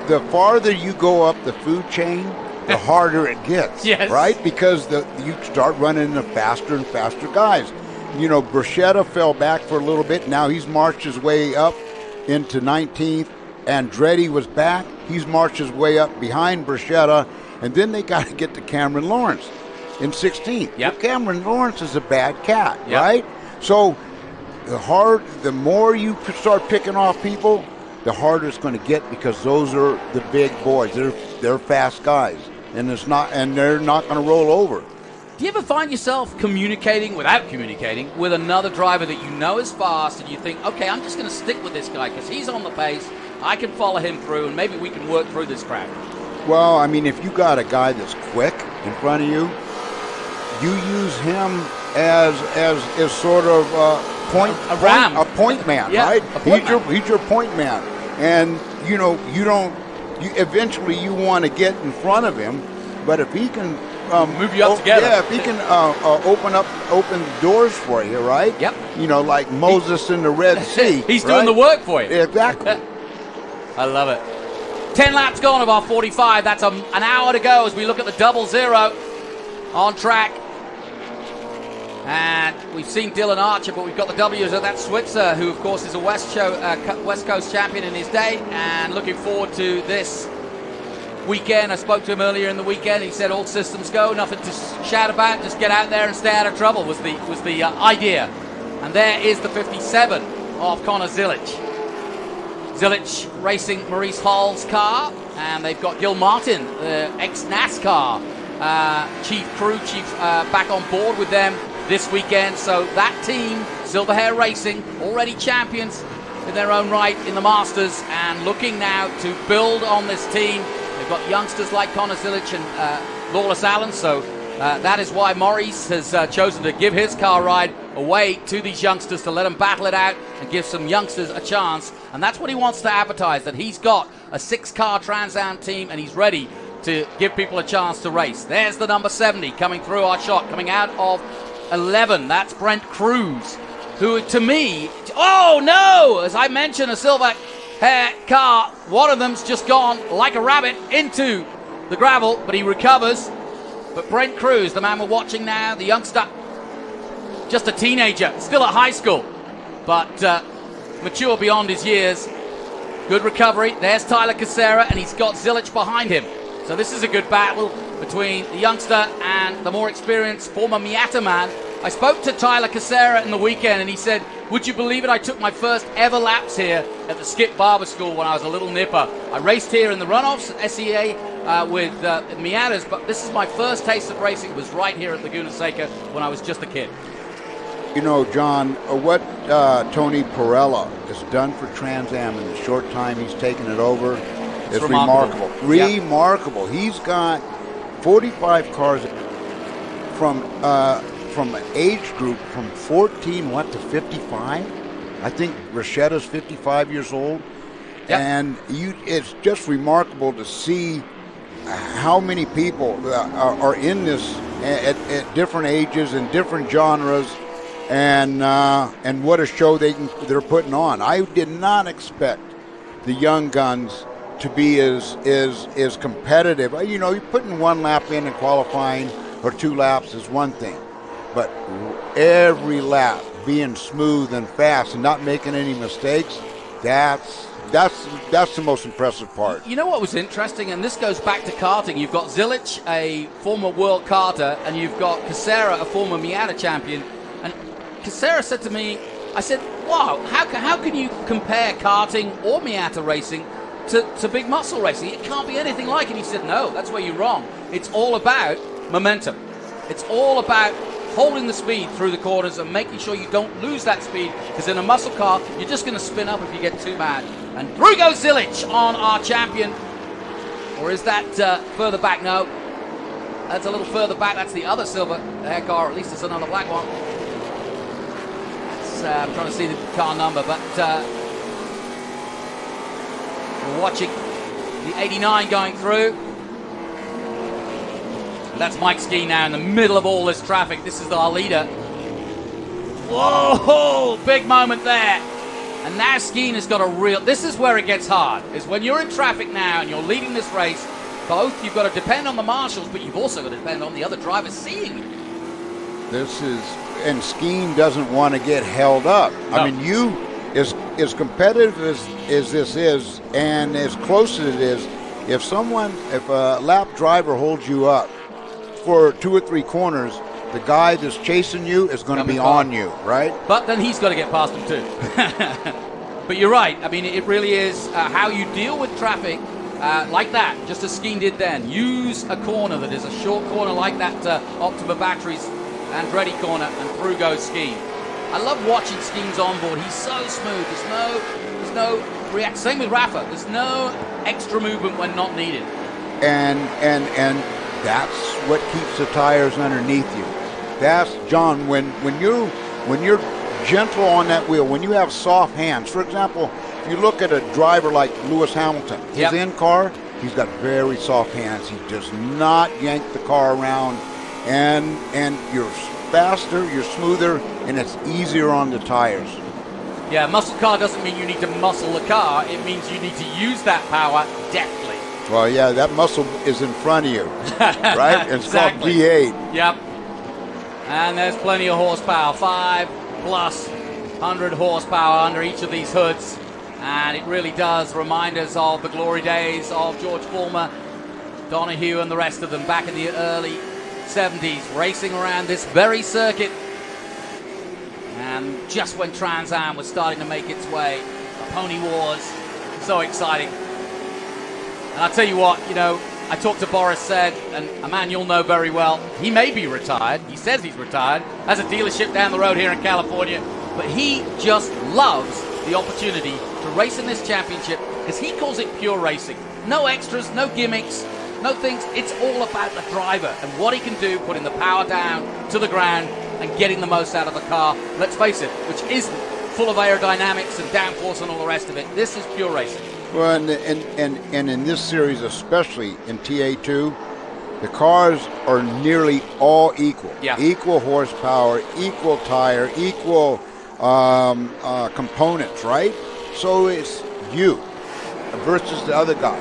the farther you go up the food chain, the harder it gets, Yes. right? Because you start running into faster and faster guys. You know, Borchetta fell back for a little bit. Now he's marched his way up into 19th. Andretti was back. He's marched his way up behind Borchetta. And then they got to get to Cameron Lawrence in 16th. Yep. Well, Cameron Lawrence is a bad cat, right? So the more you start picking off people, the harder it's going to get, because those are the big boys. They're fast guys, and they're not going to roll over. Do you ever find yourself communicating without communicating with another driver that you know is fast, and you think, okay, I'm just going to stick with this guy because he's on the pace, I can follow him through, and maybe we can work through this crowd? Well, I mean, if you got a guy that's quick in front of you, you use him as sort of a point man, Yeah, right? a point man. He's your point man, and eventually you want to get in front of him, but if he can move you up together, yeah, if he can open doors for you, right? Yep. You know, like Moses in the Red Sea. He's right? doing the work for you. Exactly. I love it. 10 laps gone of our 45. That's an hour to go as we look at the 00 on track. And we've seen Dylan Archer, but we've got the W's of that Switzer, who, of course, is a West Coast champion in his day, and looking forward to this weekend. I spoke to him earlier in the weekend. He said all systems go, nothing to shout about, just get out there and stay out of trouble was the idea. And there is the 57 of Connor Zilic. Zilic racing Maurice Hall's car, and they've got Gil Martin, the ex-NASCAR chief back on board with them this weekend. So that team, Silver Hair Racing, already champions in their own right in the Masters, and looking now to build on this team. They've got youngsters like Connor Zilic and Lawless Allen, so that is why Maurice has chosen to give his car ride away to these youngsters to let them battle it out and give some youngsters a chance. And that's what he wants to advertise, that he's got a 6-car Trans Am team and he's ready to give people a chance to race. There's the number 70 coming through our shot, coming out of 11. That's Brent Cruz, who to me, oh no, as I mentioned, a silver hair car, one of them's just gone like a rabbit into the gravel, but he recovers. But Brent Cruz, the man we're watching now, the youngster, just a teenager, still at high school, but mature beyond his years. Good recovery. There's Tyler Casera, and he's got Zilic behind him. So this is a good battle between the youngster and the more experienced former Miata man. I spoke to Tyler Casera in the weekend, and he said, would you believe it, I took my first ever laps here at the Skip Barber School when I was a little nipper. I raced here in the runoffs at SEA with Miatas, but this is my first taste of racing. It was right here at Laguna Seca when I was just a kid. You know, John, what Tony Pirelli has done for Trans Am in the short time he's taken it over is remarkable. Remarkable. Yep. He's got 45 cars from an age group from 14 to 55. I think Rochetta's 55 years old. Yep. And it's just remarkable to see how many people are in this at different ages and different genres. And what a show they're putting on. I did not expect the young guns to be as competitive. You know, you're putting one lap in and qualifying or 2 laps is one thing, but every lap being smooth and fast and not making any mistakes, that's that's the most impressive part. You know what was interesting, and this goes back to karting. You've got Zilic, a former world karter, and you've got Casera, a former Miata champion. And Casera said to me, I said, wow, how can you compare karting or Miata racing to big muscle racing? It can't be anything like it. He said, no, that's where you're wrong. It's all about momentum. It's all about holding the speed through the corners and making sure you don't lose that speed, because in a muscle car, you're just going to spin up if you get too mad. And through goes Zilic on our champion. Or is that further back? No. That's a little further back. That's the other silver air car, or at least it's another black one. I'm trying to see the car number, but we're watching the 89 going through. That's Mike Skeen now in the middle of all this traffic. This is our leader. Whoa, big moment there. And now Skeen has got a real... This is where it gets hard, is when you're in traffic now and you're leading this race, both you've got to depend on the marshals, but you've also got to depend on the other drivers seeing you. This is... And Skeen doesn't want to get held up. No. I mean, you, as competitive as this is, and as close as it is, if a lap driver holds you up for 2 or 3 corners, the guy that's chasing you is going to be on you, right? But then he's got to get past him too. But you're right. I mean, it really is how you deal with traffic like that, just as Skeen did then. Use a corner that is a short corner like that Optima Batteries Andretti corner, and through goes Skeen. I love watching Skeen's onboard. He's so smooth. There's no react. Same with Rafa. There's no extra movement when not needed. And that's what keeps the tires underneath you. That's, John, when you're gentle on that wheel, when you have soft hands. For example, if you look at a driver like Lewis Hamilton, his in-car, he's got very soft hands. He does not yank the car around, and you're faster, you're smoother, and it's easier on the tires. Yeah, muscle car doesn't mean you need to muscle the car. It means you need to use that power deftly. Well, yeah, that muscle is in front of you, right? It's exactly. called V8. Yep. And there's plenty of horsepower, 500+ horsepower under each of these hoods. And it really does remind us of the glory days of George Foreman, Donahue, and the rest of them back in the early 70s, racing around this very circuit. And just when Trans Am was starting to make its way, the Pony Wars, so exciting. And I'll tell you what, I talked to Boris Said, and a man you'll know very well. He may be retired. He says he's retired. Has a dealership down the road here in California. But he just loves the opportunity to race in this championship, because he calls it pure racing. No extras, no gimmicks, no things. It's all about the driver and what he can do, putting the power down to the ground and getting the most out of the car. Let's face it, which isn't full of aerodynamics and downforce and all the rest of it. This is pure racing. Well, and in this series, especially in TA2, the cars are nearly all equal. Yeah. Equal horsepower, equal tire, equal components, right? So it's you versus the other guy,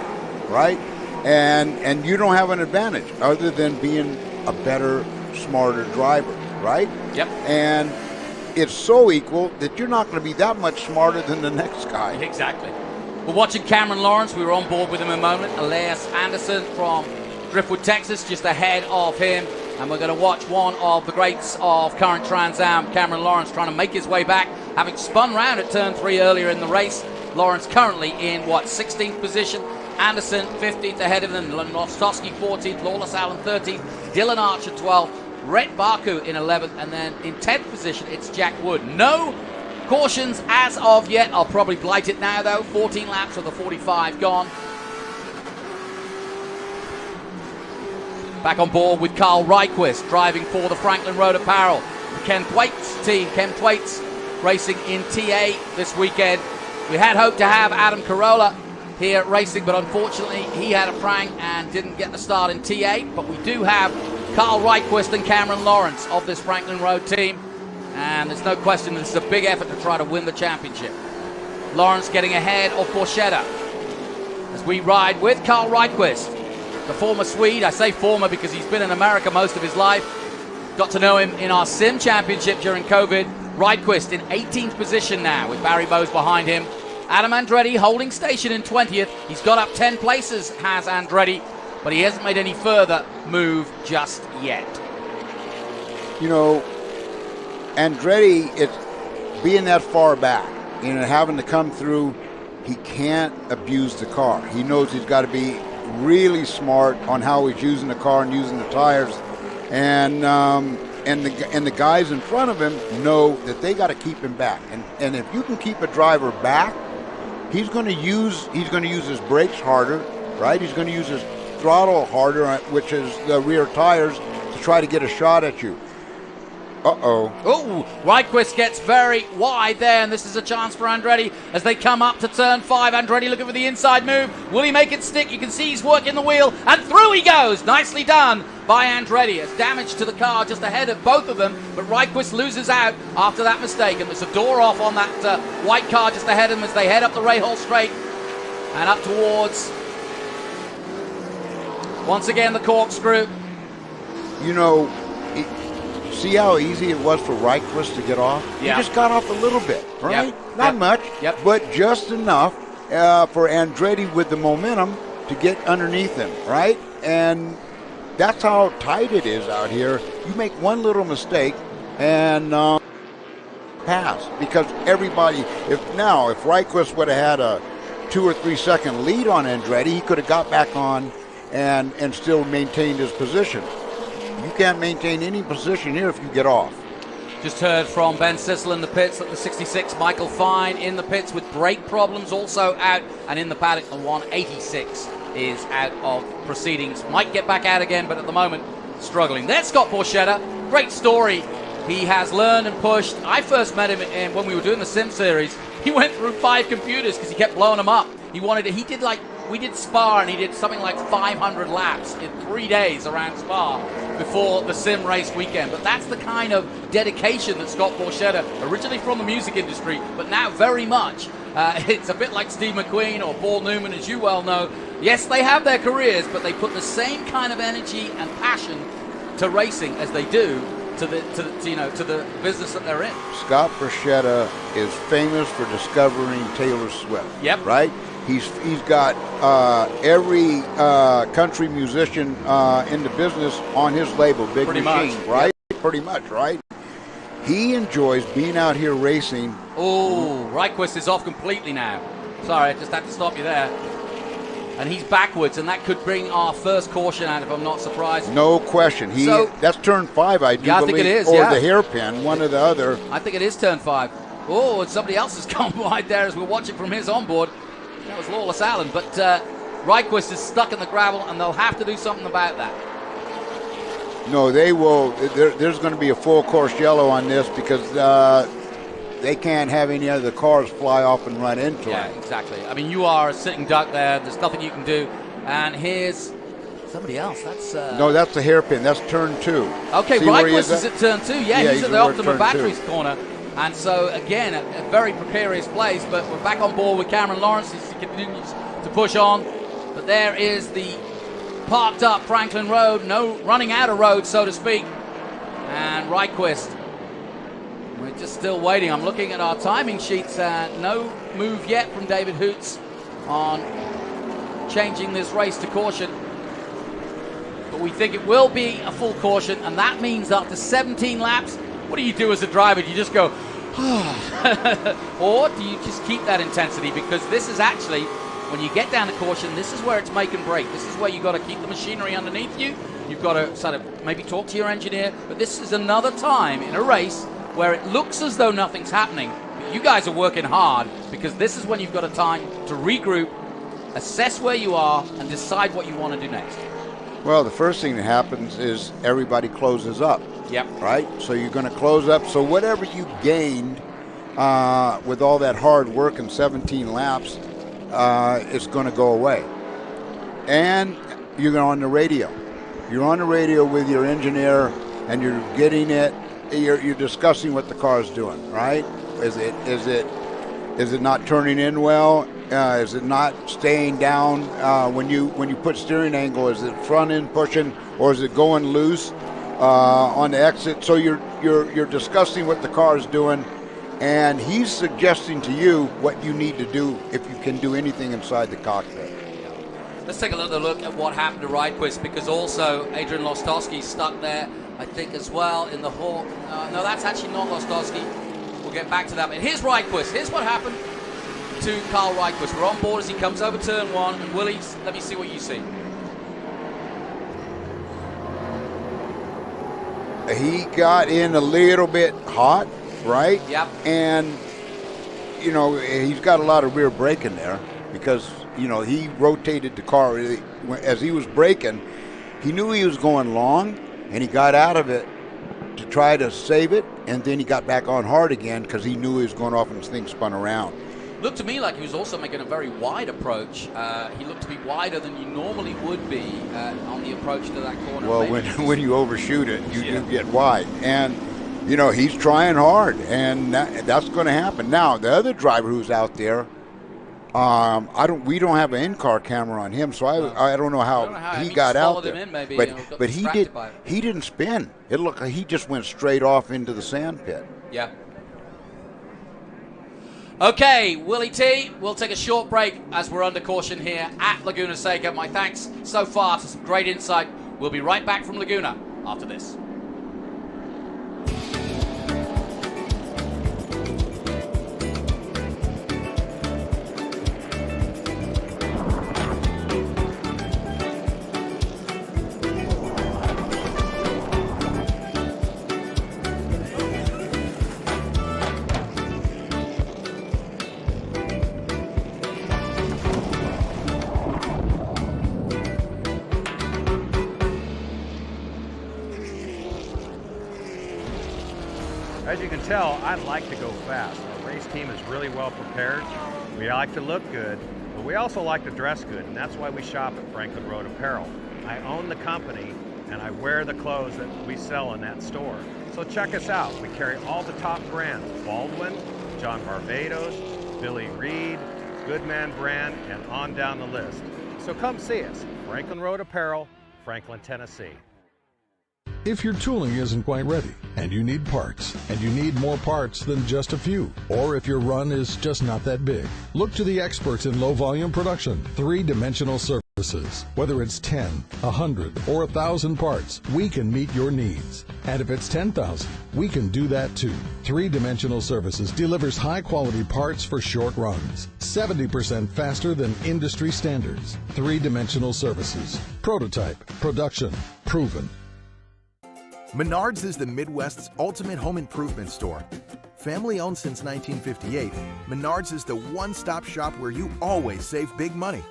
right? And you don't have an advantage other than being a better, smarter driver, right? Yep. And it's so equal that you're not going to be that much smarter than the next guy. Exactly. We're watching Cameron Lawrence. We were on board with him a moment. Elias Anderson from Driftwood, Texas, just ahead of him. And we're going to watch one of the greats of current Trans Am, Cameron Lawrence, trying to make his way back, having spun round at turn 3 earlier in the race. Lawrence currently in, 16th position. Anderson 15th ahead of them. Nostosky 14th. Lawless Allen 13th. Dylan Archer 12th. Rhett Baku in 11th. And then in 10th position, it's Jack Wood. No cautions as of yet. I'll probably blight it now, though. 14 laps of the 45 gone. Back on board with Carl Reichquist, driving for the Franklin Road Apparel. Ken Thwaites' team. Ken Thwaites racing in TA this weekend. We had hoped to have Adam Carolla here racing, but unfortunately he had a prank and didn't get the start in TA. But we do have Carl Reichquist and Cameron Lawrence of this Franklin Road team. And there's no question this is a big effort to try to win the championship. Lawrence getting ahead of Borchetta as we ride with Carl Reichquist, the former Swede. I say former because he's been in America most of his life. Got to know him in our Sim Championship during COVID. Reichquist in 18th position now with Barry Bowes behind him. Adam Andretti holding station in 20th. He's got up 10 places, has Andretti, but he hasn't made any further move just yet. You know, Andretti, it's being that far back, you know, having to come through, he can't abuse the car. He knows he's got to be really smart on how he's using the car and using the tires. And the guys in front of him know that they got to keep him back. And if you can keep a driver back, he's going to use his brakes harder, right? He's going to use his throttle harder, which is the rear tires, to try to get a shot at you. Oh, Ryquist gets very wide there, and this is a chance for Andretti as they come up to turn 5. Andretti looking for the inside move. Will he make it stick? You can see he's working the wheel, and through he goes. Nicely done by Andretti. It's damage to the car just ahead of both of them, but Ryquist loses out after that mistake, and there's a door off on that white car just ahead of them as they head up the Rahal Straight and up towards, once again, the corkscrew. You know, see how easy it was for Ryquist to get off? Yeah. He just got off a little bit, right? Yep. Not much, Yep. but just enough for Andretti with the momentum to get underneath him, right? And that's how tight it is out here. You make one little mistake and pass, because everybody, if Ryquist would have had a 2 or 3 second lead on Andretti, he could have got back on and still maintained his position. You can't maintain any position here if you get off. Just heard from Ben Sissel in the pits at the 66. Michael Fine in the pits with brake problems, also out. And in the paddock, the 186 is out of proceedings. Might get back out again, but at the moment, struggling. There's Scott Borchetta. Great story. He has learned and pushed. I first met him when we were doing the Sim Series. He went through 5 computers because he kept blowing them up. We did Spa, and he did something like 500 laps in 3 days around Spa before the sim race weekend. But that's the kind of dedication that Scott Borchetta, originally from the music industry, but now very much, it's a bit like Steve McQueen or Paul Newman, as you well know. Yes, they have their careers, but they put the same kind of energy and passion to racing as they do to the business that they're in. Scott Borchetta is famous for discovering Taylor Swift. Yep. Right? He's got every country musician in the business on his label, Big Pretty Machine, much. right? Yep. Pretty much, right? He enjoys being out here racing. Oh, Ryquist is off completely now. Sorry, I just had to stop you there. And he's backwards, and that could bring our first caution out, if I'm not surprised. No question. That's turn 5, I do believe. I think it is, or the hairpin, one or the other. I think it is turn 5. Oh, and somebody else has gone wide there as we're watching from his onboard. That was Lawless Allen, but Ryquist is stuck in the gravel, and they'll have to do something about that. No, they will. There's going to be a full course yellow on this because they can't have any other cars fly off and run into it. Yeah, exactly. I mean, you are a sitting duck there. There's nothing you can do. And here's somebody else. That's no, that's the hairpin. That's turn 2. Okay, Ryquist is at turn 2. Yeah, he's at the Optima Batteries 2. corner. And so, again, a very precarious place, but we're back on board with Cameron Lawrence as he continues to push on. But there is the parked up Franklin Road, no running out of road, so to speak. And Ryquist, we're just still waiting. I'm looking at our timing sheets, and no move yet from David Hoots on changing this race to caution. But we think it will be a full caution, and that means after 17 laps, what do you do as a driver? Do you just go, or do you just keep that intensity? Because this is actually, when you get down to caution, this is where it's make and break. This is where you've got to keep the machinery underneath you. You've got to sort of maybe talk to your engineer. But this is another time in a race where it looks as though nothing's happening. But you guys are working hard, because this is when you've got a time to regroup, assess where you are, and decide what you want to do next. Well, the first thing that happens is everybody closes up. Yep. Right? So you're going to close up. So whatever you gained with all that hard work and 17 laps, it's going to go away. And you're on the radio. You're on the radio with your engineer, and you're getting it. You're discussing what the car's doing, right? Is it not turning in well? Is it not staying down when you put steering angle? Is it front end pushing, or is it going loose on the exit? So you're discussing what the car is doing, and he's suggesting to you what you need to do if you can do anything inside the cockpit. Let's take another look at what happened to Rydquist, because also Adrian Lostowski stuck there, I think, as well in the Hawk. No, that's actually not Lostowski. We'll get back to that. But here's Rydquist. Here's what happened to Carl Rydquist. We're on board as he comes over turn one. And Willie, let me see what you see. He got in a little bit hot, right? Yep. And, you know, he's got a lot of rear braking there because, you know, he rotated the car. As he was braking, he knew he was going long, and he got out of it to try to save it, and then he got back on hard again because he knew he was going off and his thing spun around. Looked to me like he was also making a very wide approach. He looked to be wider than you normally would be on the approach to that corner. Well, when you overshoot it, you get wide. And, you know, he's trying hard, and that's going to happen. Now, the other driver who's out there, we don't have an in-car camera on him, so I don't know how he got out there. But he didn't spin. It looked like he just went straight off into the sand pit. Yeah. Okay, Willie T, we'll take a short break as we're under caution here at Laguna Seca. My thanks so far to some great insight. We'll be right back from Laguna after this. As you can tell, I like to go fast. Our race team is really well prepared. We like to look good, but we also like to dress good, and that's why we shop at Franklin Road Apparel. I own the company, and I wear the clothes that we sell in that store. So check us out. We carry all the top brands: Baldwin, John Barbados, Billy Reed, Goodman Brand, and on down the list. So come see us. Franklin Road Apparel, Franklin, Tennessee. If your tooling isn't quite ready, and you need parts, and you need more parts than just a few, or if your run is just not that big, look to the experts in low-volume production, three-dimensional services. Whether it's 10, 100, or 1,000 parts, we can meet your needs. And if it's 10,000, we can do that too. Three-dimensional services delivers high-quality parts for short runs, 70% faster than industry standards. Three-dimensional services. Prototype, production, proven. Menards is the Midwest's ultimate home improvement store. Family owned since 1958, Menards is the one-stop shop where you always save big money.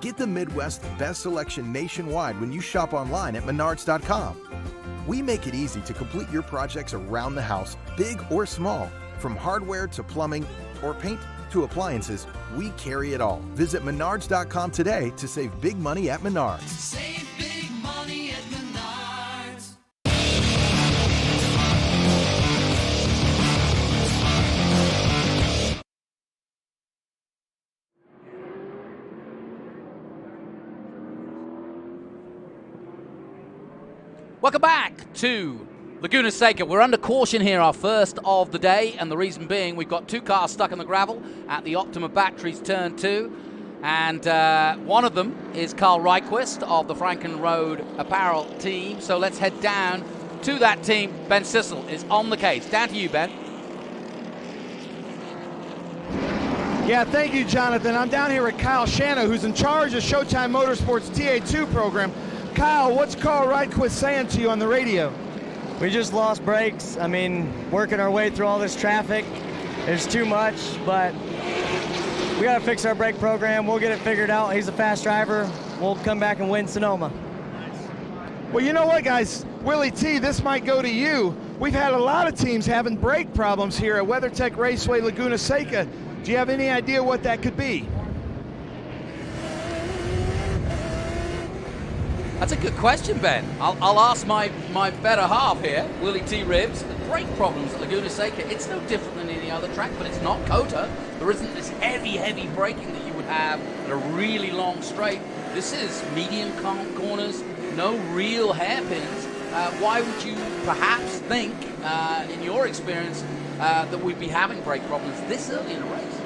Get the Midwest's best selection nationwide when you shop online at menards.com. We make it easy to complete your projects around the house, big or small. From hardware to plumbing or paint to appliances, we carry it all. Visit menards.com today to save big money at Menards. Save big money at Menards. Welcome back to Laguna Seca. We're under caution here, our first of the day, and the reason being we've got two cars stuck in the gravel at the Optima Batteries Turn 2, and one of them is Carl Rydquist of the Franklin Road Apparel team. So let's head down to that team. Ben Sissel is on the case. Down to you, Ben. Yeah, thank you, Jonathan. I'm down here with Kyle Shano, who's in charge of Showtime Motorsports TA2 program. Kyle, what's Carl Rydquist saying to you on the radio? We just lost brakes. I mean, working our way through all this traffic, it's too much, but we got to fix our brake program. We'll get it figured out. He's a fast driver. We'll come back and win Sonoma. Well, you know what, guys? Willie T, this might go to you. We've had a lot of teams having brake problems here at WeatherTech Raceway Laguna Seca. Do you have any idea what that could be? That's a good question, Ben. I'll ask my better half here, Willie T. Ribbs. The brake problems at Laguna Seca, it's no different than any other track, but it's not COTA. There isn't this heavy braking that you would have at a really long straight. This is medium corners, no real hairpins. Why would you perhaps think, in your experience, that we'd be having brake problems this early in a race.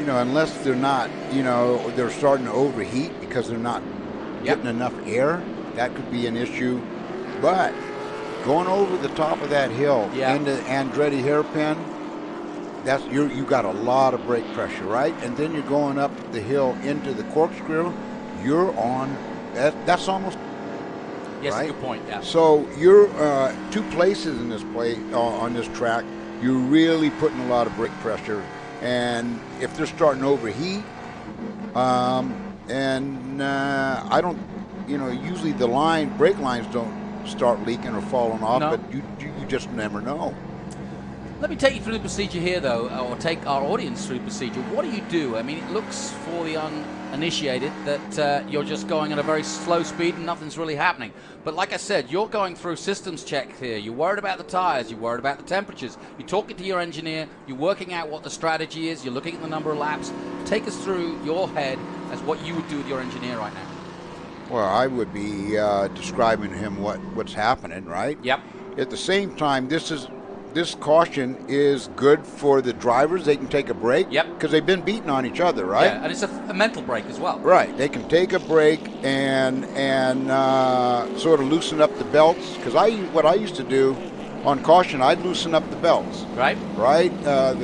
Unless they're not, they're starting to overheat because they're not getting enough air. That could be an issue. But going over the top of that hill into Andretti hairpin, that's you got a lot of brake pressure, right? And then you're going up the hill into the corkscrew. You're on. That's almost. Yes, right? Good point. Yeah. So you're 2 places in this on this track. You're really putting a lot of brake pressure, and if they're starting to overheat, I don't, usually the brake lines don't start leaking or falling off, but you just never know. Let me take you through the procedure here, though, or take our audience through the procedure. What do? I mean, it looks for the uninitiated that you're just going at a very slow speed and nothing's really happening. But like I said, you're going through systems check here. You're worried about the tires. You're worried about the temperatures. You're talking to your engineer. You're working out what the strategy is. You're looking at the number of laps. Take us through your head as what you would do with your engineer right now. Well, I would be describing to him what's happening, right? Yep. At the same time, this caution is good for the drivers. They can take a break. Yep. Because they've been beating on each other, right? Yeah, and it's a mental break as well. Right. They can take a break and sort of loosen up the belts. Because what I used to do on caution, I'd loosen up the belts. Right. Right. Just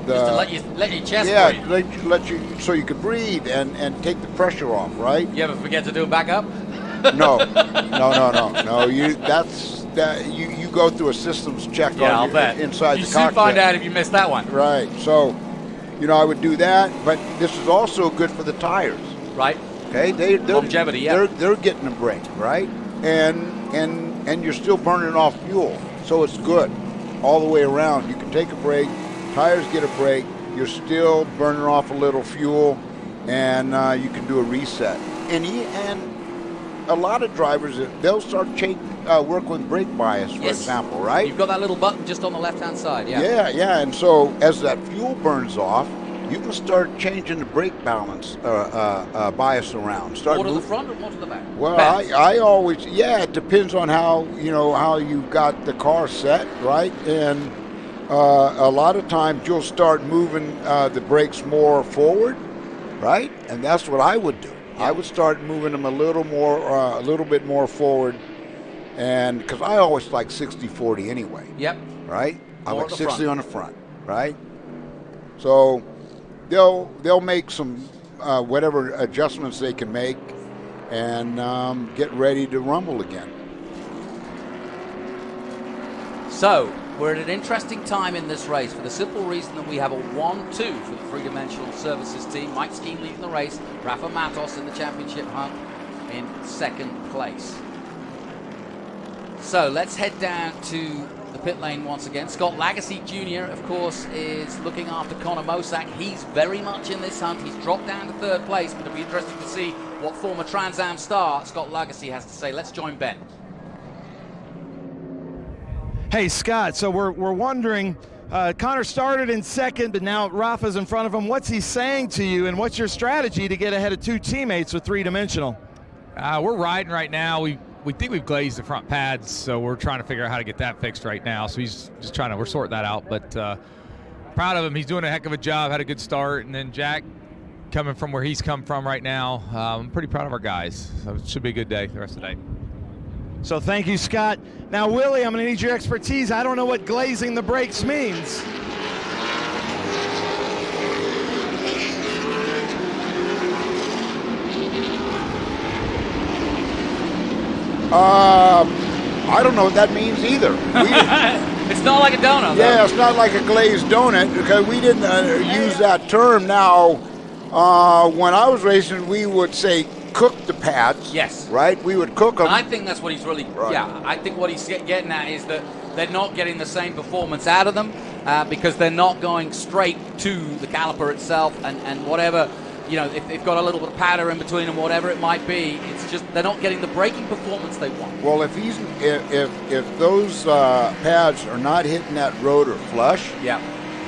to let your chest breathe. Yeah, let you so you could breathe and take the pressure off. Right. You ever forget to do it back up? No. You go through a systems check I'll bet. inside you the cockpit. soon find out if you missed that one. Right. So, I would do that, but this is also good for the tires. Right. Okay. They're longevity. Yeah. They're getting a break, right? And you're still burning off fuel, so it's good all the way around. You can take a break, tires get a break. You're still burning off a little fuel, and you can do a reset. And a lot of drivers, they'll start work with brake bias, for example, right? You've got that little button just on the left-hand side, Yeah. And so as that fuel burns off, you can start changing the brake balance bias around. More to the front or more to the back? Well, I always, it depends on how you've got the car set, right? And a lot of times you'll start moving the brakes more forward, right? And that's what I would do. I would start moving them a little bit more forward, and because I always like 60-40 anyway. Yep. Right. I More like at the 60 front. on the front. Right. So they'll make some whatever adjustments they can make, and get ready to rumble again. So we're at an interesting time in this race for the simple reason that we have a 1-2 for the three-dimensional services team. Mike Skeen leading the race, Rafa Matos in the championship hunt in second place. So let's head down to the pit lane once again. Scott Lagasse Jr., of course, is looking after Connor Mosack. He's very much in this hunt. He's dropped down to third place, but it'll be interesting to see what former Trans Am star Scott Lagasse has to say. Let's join Ben. Hey, Scott, so we're wondering, Connor started in second, but now Rafa's in front of him. What's he saying to you, and what's your strategy to get ahead of 2 teammates with three-dimensional? We're riding right now. We think we've glazed the front pads, so we're trying to figure out how to get that fixed right now. So he's just we're sorting that out, but proud of him. He's doing a heck of a job, had a good start. And then Jack coming from where he's come from right now. I'm pretty proud of our guys. So it should be a good day the rest of the day. So thank you, Scott. Now, Willie, I'm going to need your expertise. I don't know what glazing the brakes means. I don't know what that means either. It's not like a donut, though. Yeah, it's not like a glazed donut, because we didn't use that term. Now, when I was racing, we would say cook the pads. Yes. Right? We would cook them. And I think that's what he's really, I think what he's getting at is that they're not getting the same performance out of them because they're not going straight to the caliper itself, and whatever, if they've got a little bit of powder in between them, whatever it might be, it's just they're not getting the braking performance they want. Well, if those pads are not hitting that rotor flush,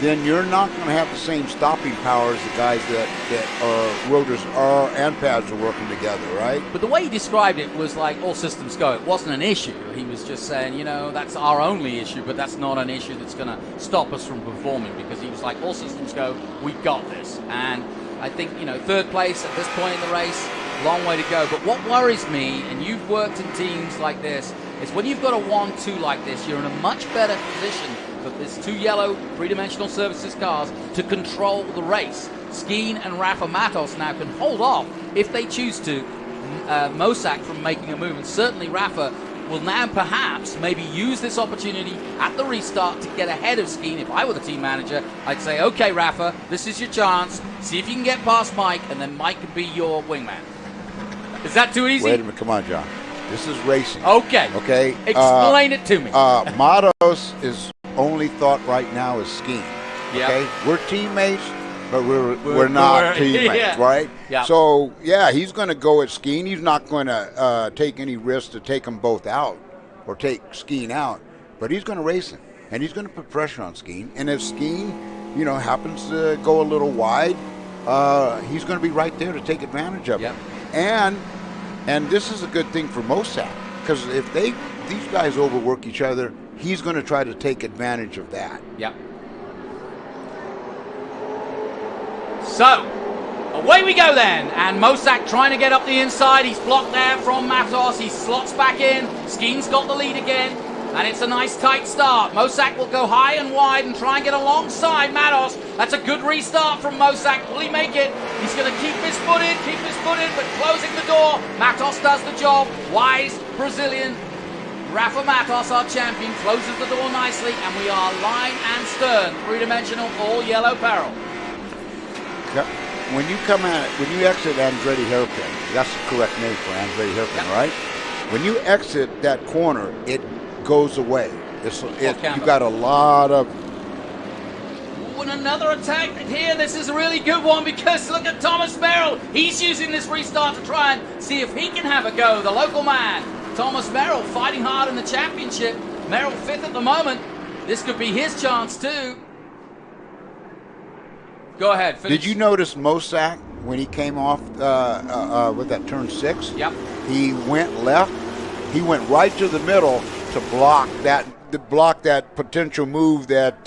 then you're not going to have the same stopping power as the guys that rotors are and pads are working together, right? But the way he described it was like all systems go. It wasn't an issue. He was just saying, you know, that's our only issue, but that's not an issue that's going to stop us from performing, because he was like, all systems go, we've got this. And I think, you know, third place at this point in the race, long way to go. But what worries me, and you've worked in teams like this, is when you've got a 1-2 like this, you're in a much better position for this 2 yellow three-dimensional services cars to control the race. Skeen and Rafa Matos now can hold off, if they choose to, Mosak from making a move. And certainly Rafa will now perhaps maybe use this opportunity at the restart to get ahead of Skeen. If I were the team manager, I'd say, okay, Rafa, this is your chance. See if you can get past Mike, and then Mike could be your wingman. Is that too easy? Wait a minute, come on, John. This is racing. Okay. Okay. Explain it to me. Matos is only thought right now is Skeen. Yep. Okay. We're teammates, but we're not teammates, yeah. right? Yep. So yeah, he's going to go at Skeen. He's not going to take any risks to take them both out or take Skeen out, but he's going to race him, and he's going to put pressure on Skeen. And if Skeen, you know, happens to go a little wide, he's going to be right there to take advantage of it. And this is a good thing for Mosak, because if these guys overwork each other, he's going to try to take advantage of that. Yep. So, away we go then. And Mosak trying to get up the inside. He's blocked there from Matos. He slots back in. Skeen's got the lead again. And it's a nice tight start. Mosak will go high and wide and try and get alongside Matos. That's a good restart from Mosak. Will he make it? He's going to keep his foot in, but closing the door. Matos does the job. Wise Brazilian Rafa Matos, our champion, closes the door nicely, and we are line and stern, three-dimensional, all yellow barrel. When you come at it, when you exit Andretti hairpin, that's the correct name for Andretti hairpin, right? When you exit that corner, it goes away. You got a lot of. And another attack here. This is a really good one, because look at Thomas Merrill. He's using this restart to try and see if he can have a go. The local man, Thomas Merrill, fighting hard in the championship. Merrill 5th at the moment. This could be his chance too. Go ahead. Finish. Did you notice Mosak when he came off with that turn 6? Yep. He went left. He went right to the middle to block that potential move that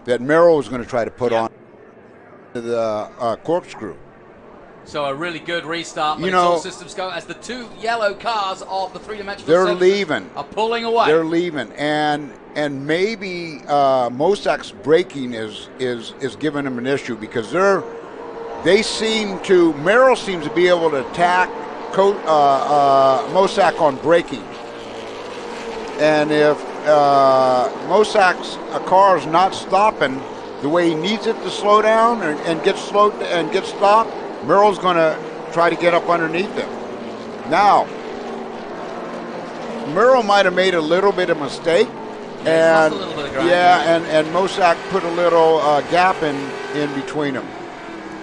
that Merrill was going to try to put on the corkscrew. So a really good restart, but all systems go as the 2 yellow cars of the three-dimensional they're leaving. Are pulling away. They're leaving, and maybe Mosak's braking is giving him an issue, because Merrill seems to be able to attack Mosak on braking. And if Mosak's car is not stopping the way he needs it to slow down and get stopped, Merrill's going to try to get up underneath him. Now, Merrill might have made a little bit of mistake, and and Mosak put a little gap in between them.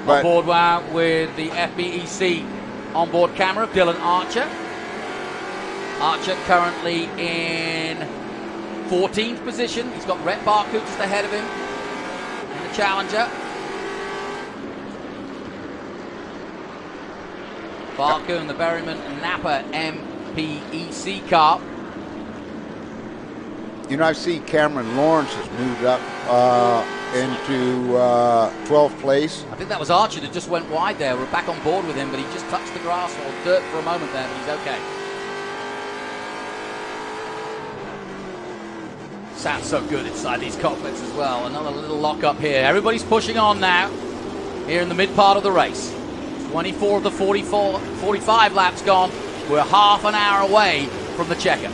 On board with the FBEC onboard camera, Dylan Archer. Archer currently in 14th position. He's got Rhett Barku just ahead of him in the Challenger. Barku and the Berryman Napa MPEC car. You know, I see Cameron Lawrence has moved up into 12th place. I think that was Archer that just went wide there. We're back on board with him, but he just touched the grass or dirt for a moment there, but he's okay. Sounds so good inside these cockpits as well. Another little lock up here. Everybody's pushing on now here in the mid part of the race. 24 of the 45 laps gone. We're half an hour away from the checker.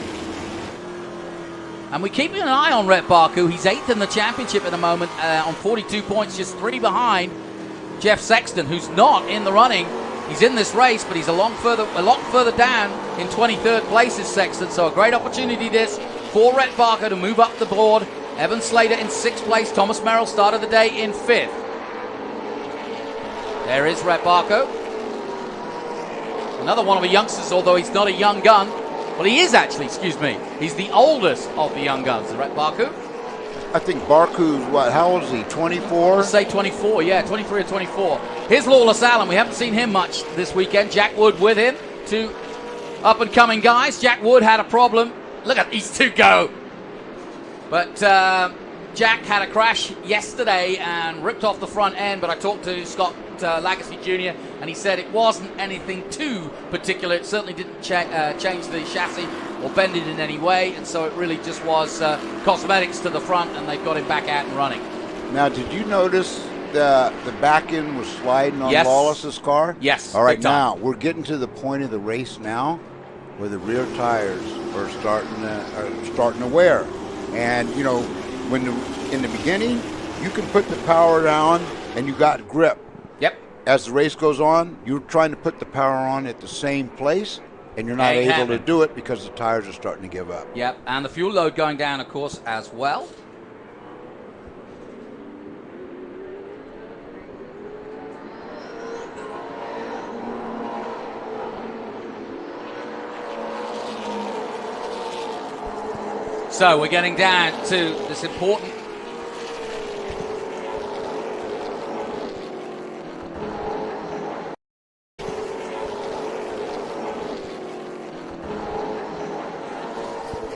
And we're keeping an eye on Rhett Barku. He's 8th in the championship at the moment on 42 points, just 3 behind Jeff Sexton, who's not in the running. He's in this race, but he's a lot further down in 23rd place is Sexton. So a great opportunity this for Rhett Barku to move up the board. Evan Slater in 6th place. Thomas Merrill started the day in 5th. There is Rhett Barku. Another one of the youngsters, although he's not a young gun. Well, he is actually, excuse me. He's the oldest of the young guns, Rhett Barku. I think Barku's what? How old is he? 24? Let's say 24. Yeah, 23 or 24. Here's Lawless Allen. We haven't seen him much this weekend. Jack Wood with him. Two up-and-coming guys. Jack Wood had a problem. Look at these two go. But Jack had a crash yesterday and ripped off the front end, but I talked to Scott Lagacy Jr., and he said it wasn't anything too particular. It certainly didn't change the chassis or bend it in any way, and so it really just was cosmetics to the front, and they've got him back out and running. Now, did you notice the back end was sliding on Lawless's car? Yes. All right, now we're getting to the point of the race now where the rear tires are starting to wear. And, you know, in the beginning, you can put the power down and you got grip. Yep. As the race goes on, you're trying to put the power on at the same place, and you're not able to do it because the tires are starting to give up. Yep, and the fuel load going down, of course, as well. So we're getting down to this important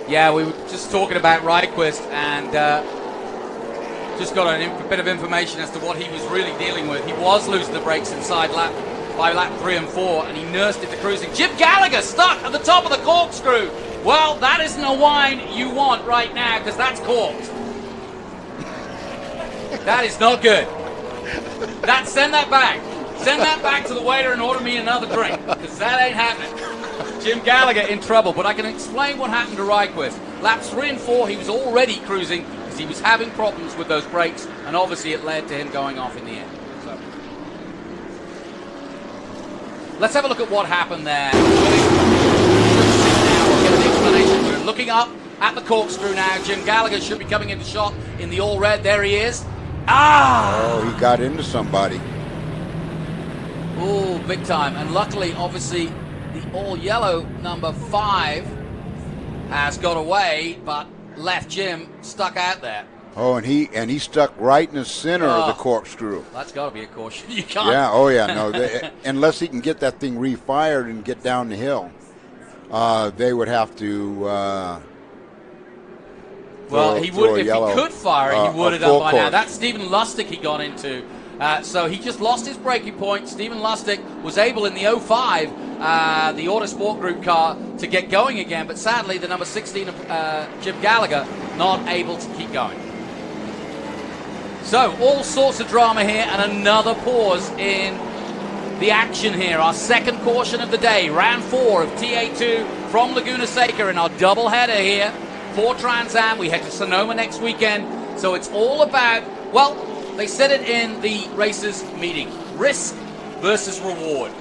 Yeah, we were just talking about Ryquist and just got a bit of information as to what he was really dealing with. He was losing the brakes inside by lap 3 and 4, and he nursed it to cruising. Jim Gallagher stuck at the top of the corkscrew. Well, that isn't a wine you want right now, because that's corked. That is not good. Send that back. Send that back to the waiter and order me another drink, because that ain't happening. Jim Gallagher in trouble, but I can explain what happened to Ryquist. Laps 3 and 4, he was already cruising because he was having problems with those brakes, and obviously it led to him going off in the end. So let's have a look at what happened there. We'll get an explanation. We're looking up at the corkscrew now. Jim Gallagher should be coming into shot in the all red. There he is. Oh, he got into somebody. Oh, big time. And luckily, obviously, the all yellow number 5 has got away, but left Jim stuck out there. Oh, and he stuck right in the center of the corkscrew. That's got to be a caution. You can't. Yeah. Oh, yeah. No, unless he can get that thing refired and get down the hill, they would have to. Well, he would if he could fire it. He would have done by now. That's Stephen Lustig he got into. So he just lost his braking point. Stephen Lustig was able in the 05, the Autosport Group car, to get going again, but sadly the number 16 of Jim Gallagher not able to keep going. So all sorts of drama here, and another pause in the action here. Our second caution of the day, round 4 of TA2 from Laguna Seca in our double header here for Trans Am. We head to Sonoma next weekend, so it's all about, well, they said it in the racers meeting, risk versus reward.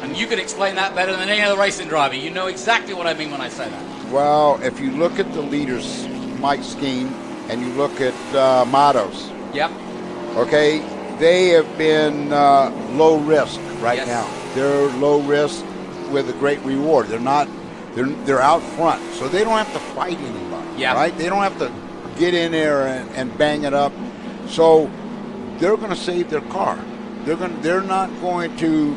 And you can explain that better than any other racing driver. You know exactly what I mean when I say that. Well, if you look at the leaders, Mike Skeen, and you look at Matos. Yep. Okay, they have been low risk right now. They're low risk with a great reward. They're out front, so they don't have to fight anybody. Yeah. Right? They don't have to get in there and bang it up. So they're going to save their car. They're not going to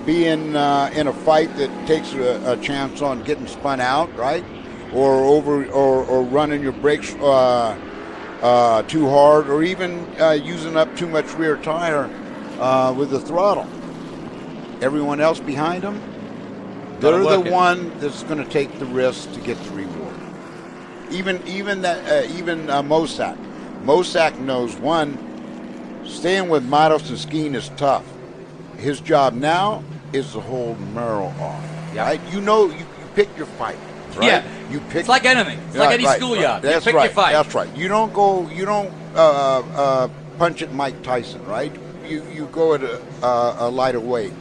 be in a fight that takes a chance on getting spun out, right? Or running your brakes too hard, or even using up too much rear tire with the throttle. Everyone else behind them, they're the one that's going to take the risk to get the reward. Even Mosak. Mosak knows, one, staying with Matos and Skeen is tough. His job now is to hold Merrill off. Right? You know, you pick your fight. Right? Yeah. You pick. It's like anything. It's like any schoolyard. That's you pick your fight. That's right. You don't punch at Mike Tyson, right? You go at a lighter weight.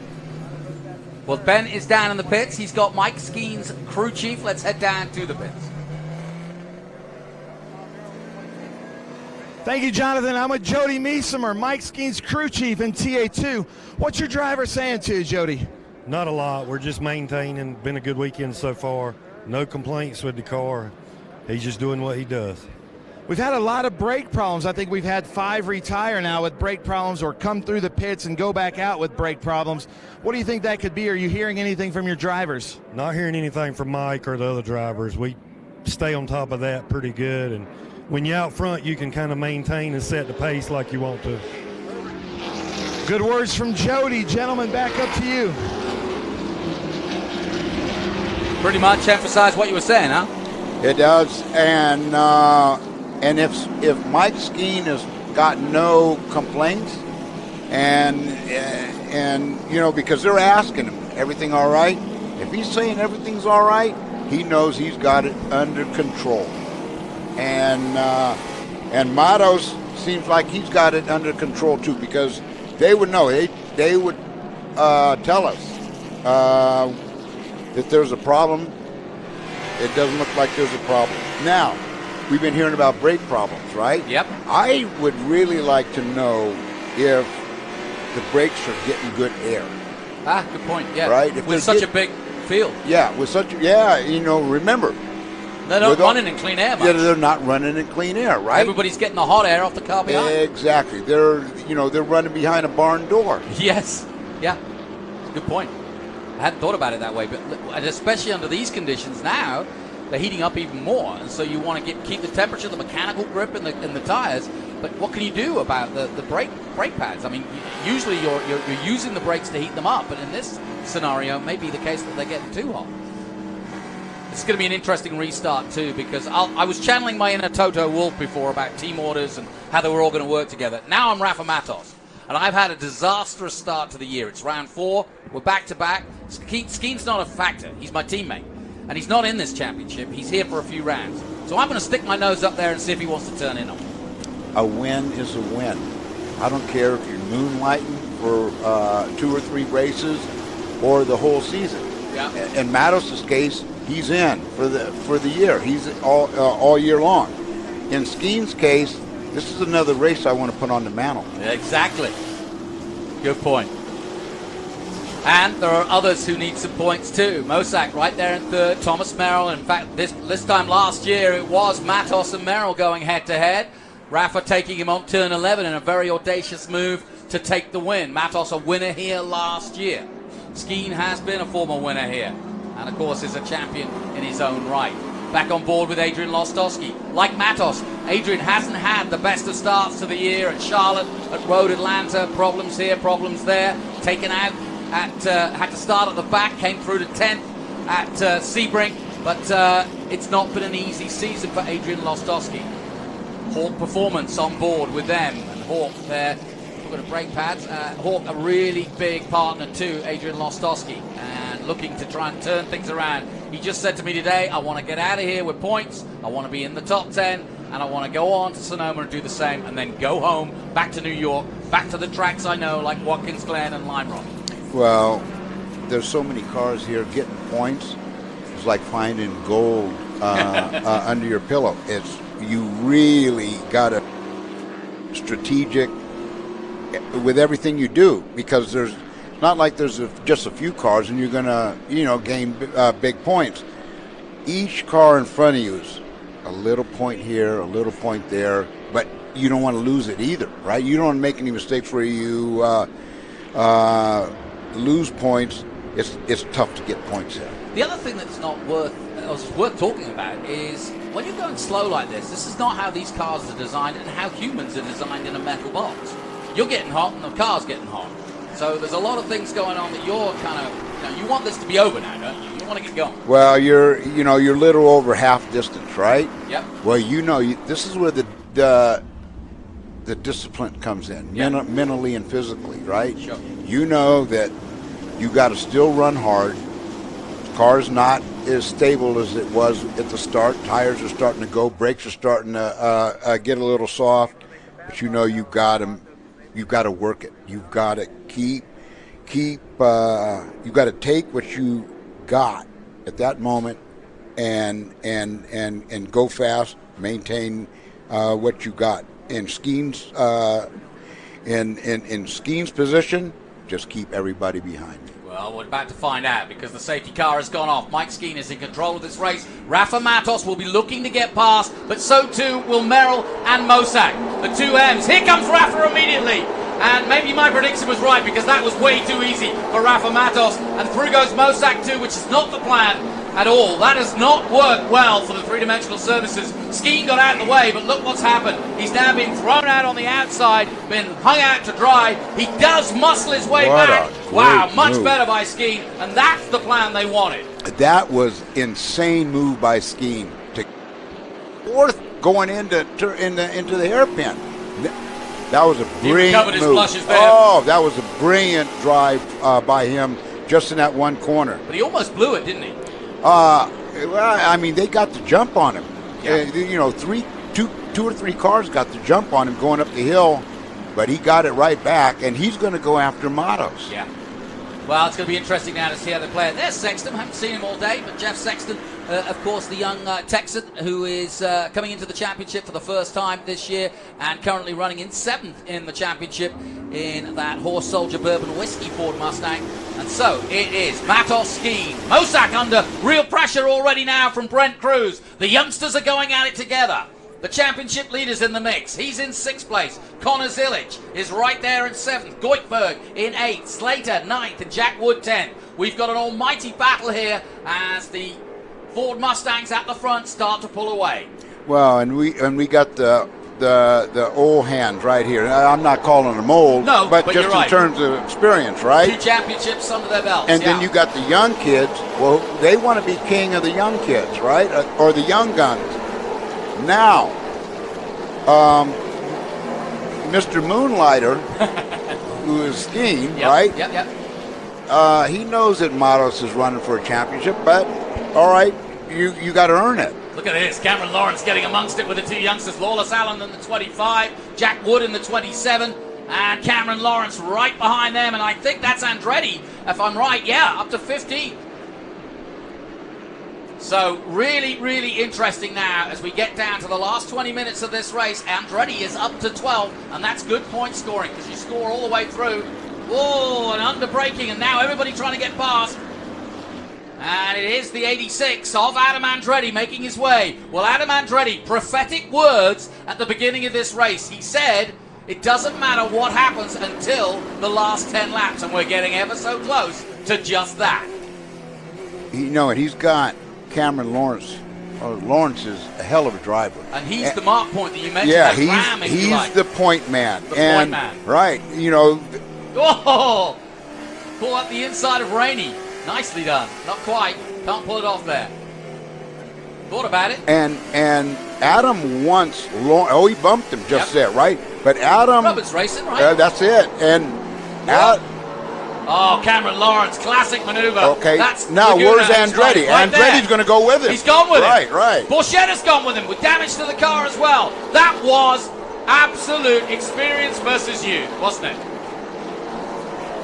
Well, Ben is down in the pits. He's got Mike Skeen's crew chief. Let's head down to the pits. Thank you, Jonathan. I'm with Jody Meesemer, Mike Skeen's crew chief in TA2. What's your driver saying to you, Jody? Not a lot. We're just maintaining. Been a good weekend so far. No complaints with the car. He's just doing what he does. We've had a lot of brake problems. I think we've had 5 retire now with brake problems or come through the pits and go back out with brake problems. What do you think that could be? Are you hearing anything from your drivers? Not hearing anything from Mike or the other drivers. We stay on top of that pretty good. And when you're out front, you can kind of maintain and set the pace like you want to. Good words from Jody. Gentlemen, back up to you. Pretty much emphasize what you were saying, huh? It does, and if Mike Skeen has got no complaints, and you know, because they're asking him, everything all right? If he's saying everything's all right, he knows he's got it under control. And Matos seems like he's got it under control too, because they would know. They would tell us if there's a problem. It doesn't look like there's a problem. Now, we've been hearing about brake problems, right? Yep. I would really like to know if the brakes are getting good air. Ah, good point. Yeah. Right? If with such a big field. Yeah, with such. Yeah, you know. Remember, they're not running in clean air much. Yeah, they're not running in clean air, right? Everybody's getting the hot air off the car behind. Exactly. They're running behind a barn door. Yes. Yeah. Good point. I hadn't thought about it that way, but especially under these conditions now, they're heating up even more, and so you want to keep the temperature, the mechanical grip, and the tires. But what can you do about the brake pads? I mean, usually you're using the brakes to heat them up, but in this scenario, it may be the case that they're getting too hot. It's going to be an interesting restart too, because I was channeling my inner Toto Wolff before about team orders and how they were all going to work together. Now I'm Rafa Matos. And I've had a disastrous start to the year. It's round 4. We're back-to-back. Skeen's not a factor. He's my teammate. And he's not in this championship. He's here for a few rounds. So I'm going to stick my nose up there and see if he wants to turn in on me. A win is a win. I don't care if you're moonlighting for 2 or 3 races or the whole season. Yeah. In Matos' case, he's in for the year. He's all year long. In Skeen's case, this is another race I want to put on the mantle. Exactly. Good point. And there are others who need some points too. Mosak right there in 3rd. Thomas Merrill. In fact, this time last year it was Matos and Merrill going head-to-head. Rafa taking him on turn 11 in a very audacious move to take the win. Matos a winner here last year. Skeen has been a former winner here. And of course is a champion in his own right. Back on board with Adrian Lostowski. Like Matos, Adrian hasn't had the best of starts to the year at Charlotte, at Road Atlanta. Problems here, problems there. Taken out, had to start at the back, came through to 10th at Sebring. But it's not been an easy season for Adrian Lostowski. Hawk Performance on board with them. And Hawk there, looking at brake pads. Hawk a really big partner to Adrian Lostowski. And looking to try and turn things around. He just said to me today, I want to get out of here with points, I want to be in the top 10, and I want to go on to Sonoma and do the same, and then go home, back to New York, back to the tracks I know, like Watkins Glen and Lime Rock. Well, there's so many cars here getting points. It's like finding gold under your pillow. You really got to strategic with everything you do, because there's not like there's just a few cars and you're going to, gain big points. Each car in front of you is a little point here, a little point there, but you don't want to lose it either, right? You don't want to make any mistakes where you lose points. It's tough to get points there. The other thing that's worth talking about is when you're going slow like this is not how these cars are designed and how humans are designed in a metal box. You're getting hot and the car's getting hot. So there's a lot of things going on that you're kind of, you want this to be over now, don't you? You want to get going. Well, you're a little over half distance, right? Yep. Well, this is where the discipline comes in, mentally and physically, right? Sure. You know that you got to still run hard. The car's not as stable as it was at the start. Tires are starting to go. Brakes are starting to get a little soft. But you've got to work it. You've got to keep. You've got to take what you got at that moment and go fast. Maintain what you got. In Skeen's in Skeen's position, just keep everybody behind me. Well, Well, we're about to find out because the safety car has gone off. Mike Skeen is in control of this race. Rafa Matos will be looking to get past, but so too will Merrill and Mosak. The two M's. Here comes Rafa immediately. And maybe my prediction was right because that was way too easy for Rafa Matos. And through goes Mosak too, which is not the plan at all. That has not worked well for the three-dimensional services. Skeen got out of the way, but look what's happened. He's now being thrown out on the outside, been hung out to dry. He does muscle his way back. Wow, much better by Skeen, and that's the plan they wanted. That was insane move by Skeen to fourth going into the hairpin. That was a brilliant move. Oh, that was a brilliant drive by him just in that one corner. But he almost blew it, didn't he? Well, I mean, they got the jump on him. Yeah. You know, two or three cars got the jump on him going up the hill, but he got it right back, and he's going to go after Matos. Yeah. Well, it's going to be interesting now to see how they play it. There's Sexton. I haven't seen him all day, but Jeff Sexton, of course, the young Texan who is coming into the championship for the first time this year and currently running in 7th in the championship in that Horse Soldier Bourbon Whiskey Ford Mustang. And so it is Matos, Skeen, Mosak under real pressure already now from Brent Cruz. The youngsters are going at it together. The championship leader's in the mix. He's in 6th place. Connor Zilic is right there in 7th. Goikhberg in 8th. Slater 9th and Jack Wood 10th. We've got an almighty battle here as the Ford Mustangs at the front start to pull away. Well, and we got the old hands right here. I'm not calling them old, but just in terms of experience, right? 2 championships under their belts. And then you got the young kids. Well, they want to be king of the young kids, right? Or the young guns. Now, Mr. Moonlighter, who is Skeen, right? Yep. He knows that Matos is running for a championship, but all right, you got to earn it. Look at this. Cameron Lawrence getting amongst it with the 2 youngsters. Lawless Allen in the 25, Jack Wood in the 27, and Cameron Lawrence right behind them. And I think that's Andretti, if I'm right. Yeah, up to 15. So really, really interesting now as we get down to the last 20 minutes of this race. Andretti is up to 12, and that's good point scoring because you score all the way through. Whoa, and under braking, and now everybody trying to get past. And it is the 86 of Adam Andretti making his way. Well, Adam Andretti, prophetic words at the beginning of this race. He said, it doesn't matter what happens until the last 10 laps, and we're getting ever so close to just that. You know, and he's got Cameron Lawrence. Lawrence is a hell of a driver. And he's the mark point that you mentioned. Yeah, he's the point man. The point man. Right, you know. Oh! Pull up the inside of Rainey. Nicely done. Not quite. Can't pull it off there. Thought about it. And Adam wants he bumped him just there, right? But Adam. Roberts racing, right? That's it. And oh, Cameron Lawrence, classic maneuver. Okay. That's now where's Andretti? Right Andretti's going to go with him. He's gone with him. Right. Borchetta's gone with him with damage to the car as well. That was absolute experience versus youth, wasn't it?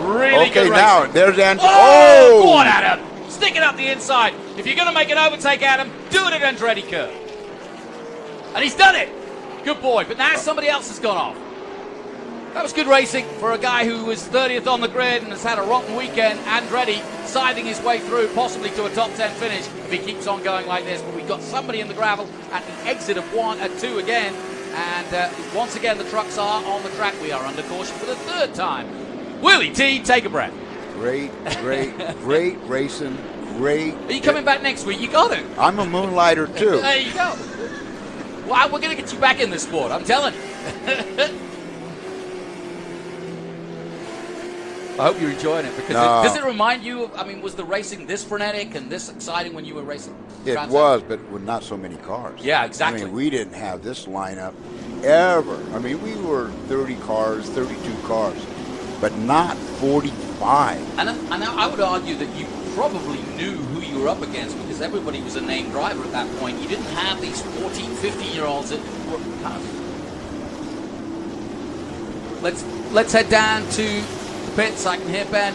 Really good racing. Now there's Andretti. Oh, go on, Adam. Stick it up the inside. If you're going to make an overtake, Adam, do it at Andretti curve. And he's done it. Good boy. But now somebody else has gone off. That was good racing for a guy who was 30th on the grid and has had a rotten weekend. Andretti scything his way through, possibly to a top 10 finish if he keeps on going like this. But we've got somebody in the gravel at the exit of 2 again. And once again, the trucks are on the track. We are under caution for the 3rd time. Willie T, take a breath. Great racing. Great. Are you coming back next week? You got it. I'm a moonlighter, too. There you go. Well, we're going to get you back in this sport, I'm telling you. I hope you're enjoying it because does it remind you of, I mean, was the racing this frenetic and this exciting when you were racing? It was, but with not so many cars. Yeah, exactly. I mean, we didn't have this lineup ever. I mean, we were 30 cars, 32 cars, but not 45. And I would argue that you probably knew who you were up against because everybody was a named driver at that point. You didn't have these 14, 15-year-olds that were kind of... Let's head down to the pits. I can hear Ben.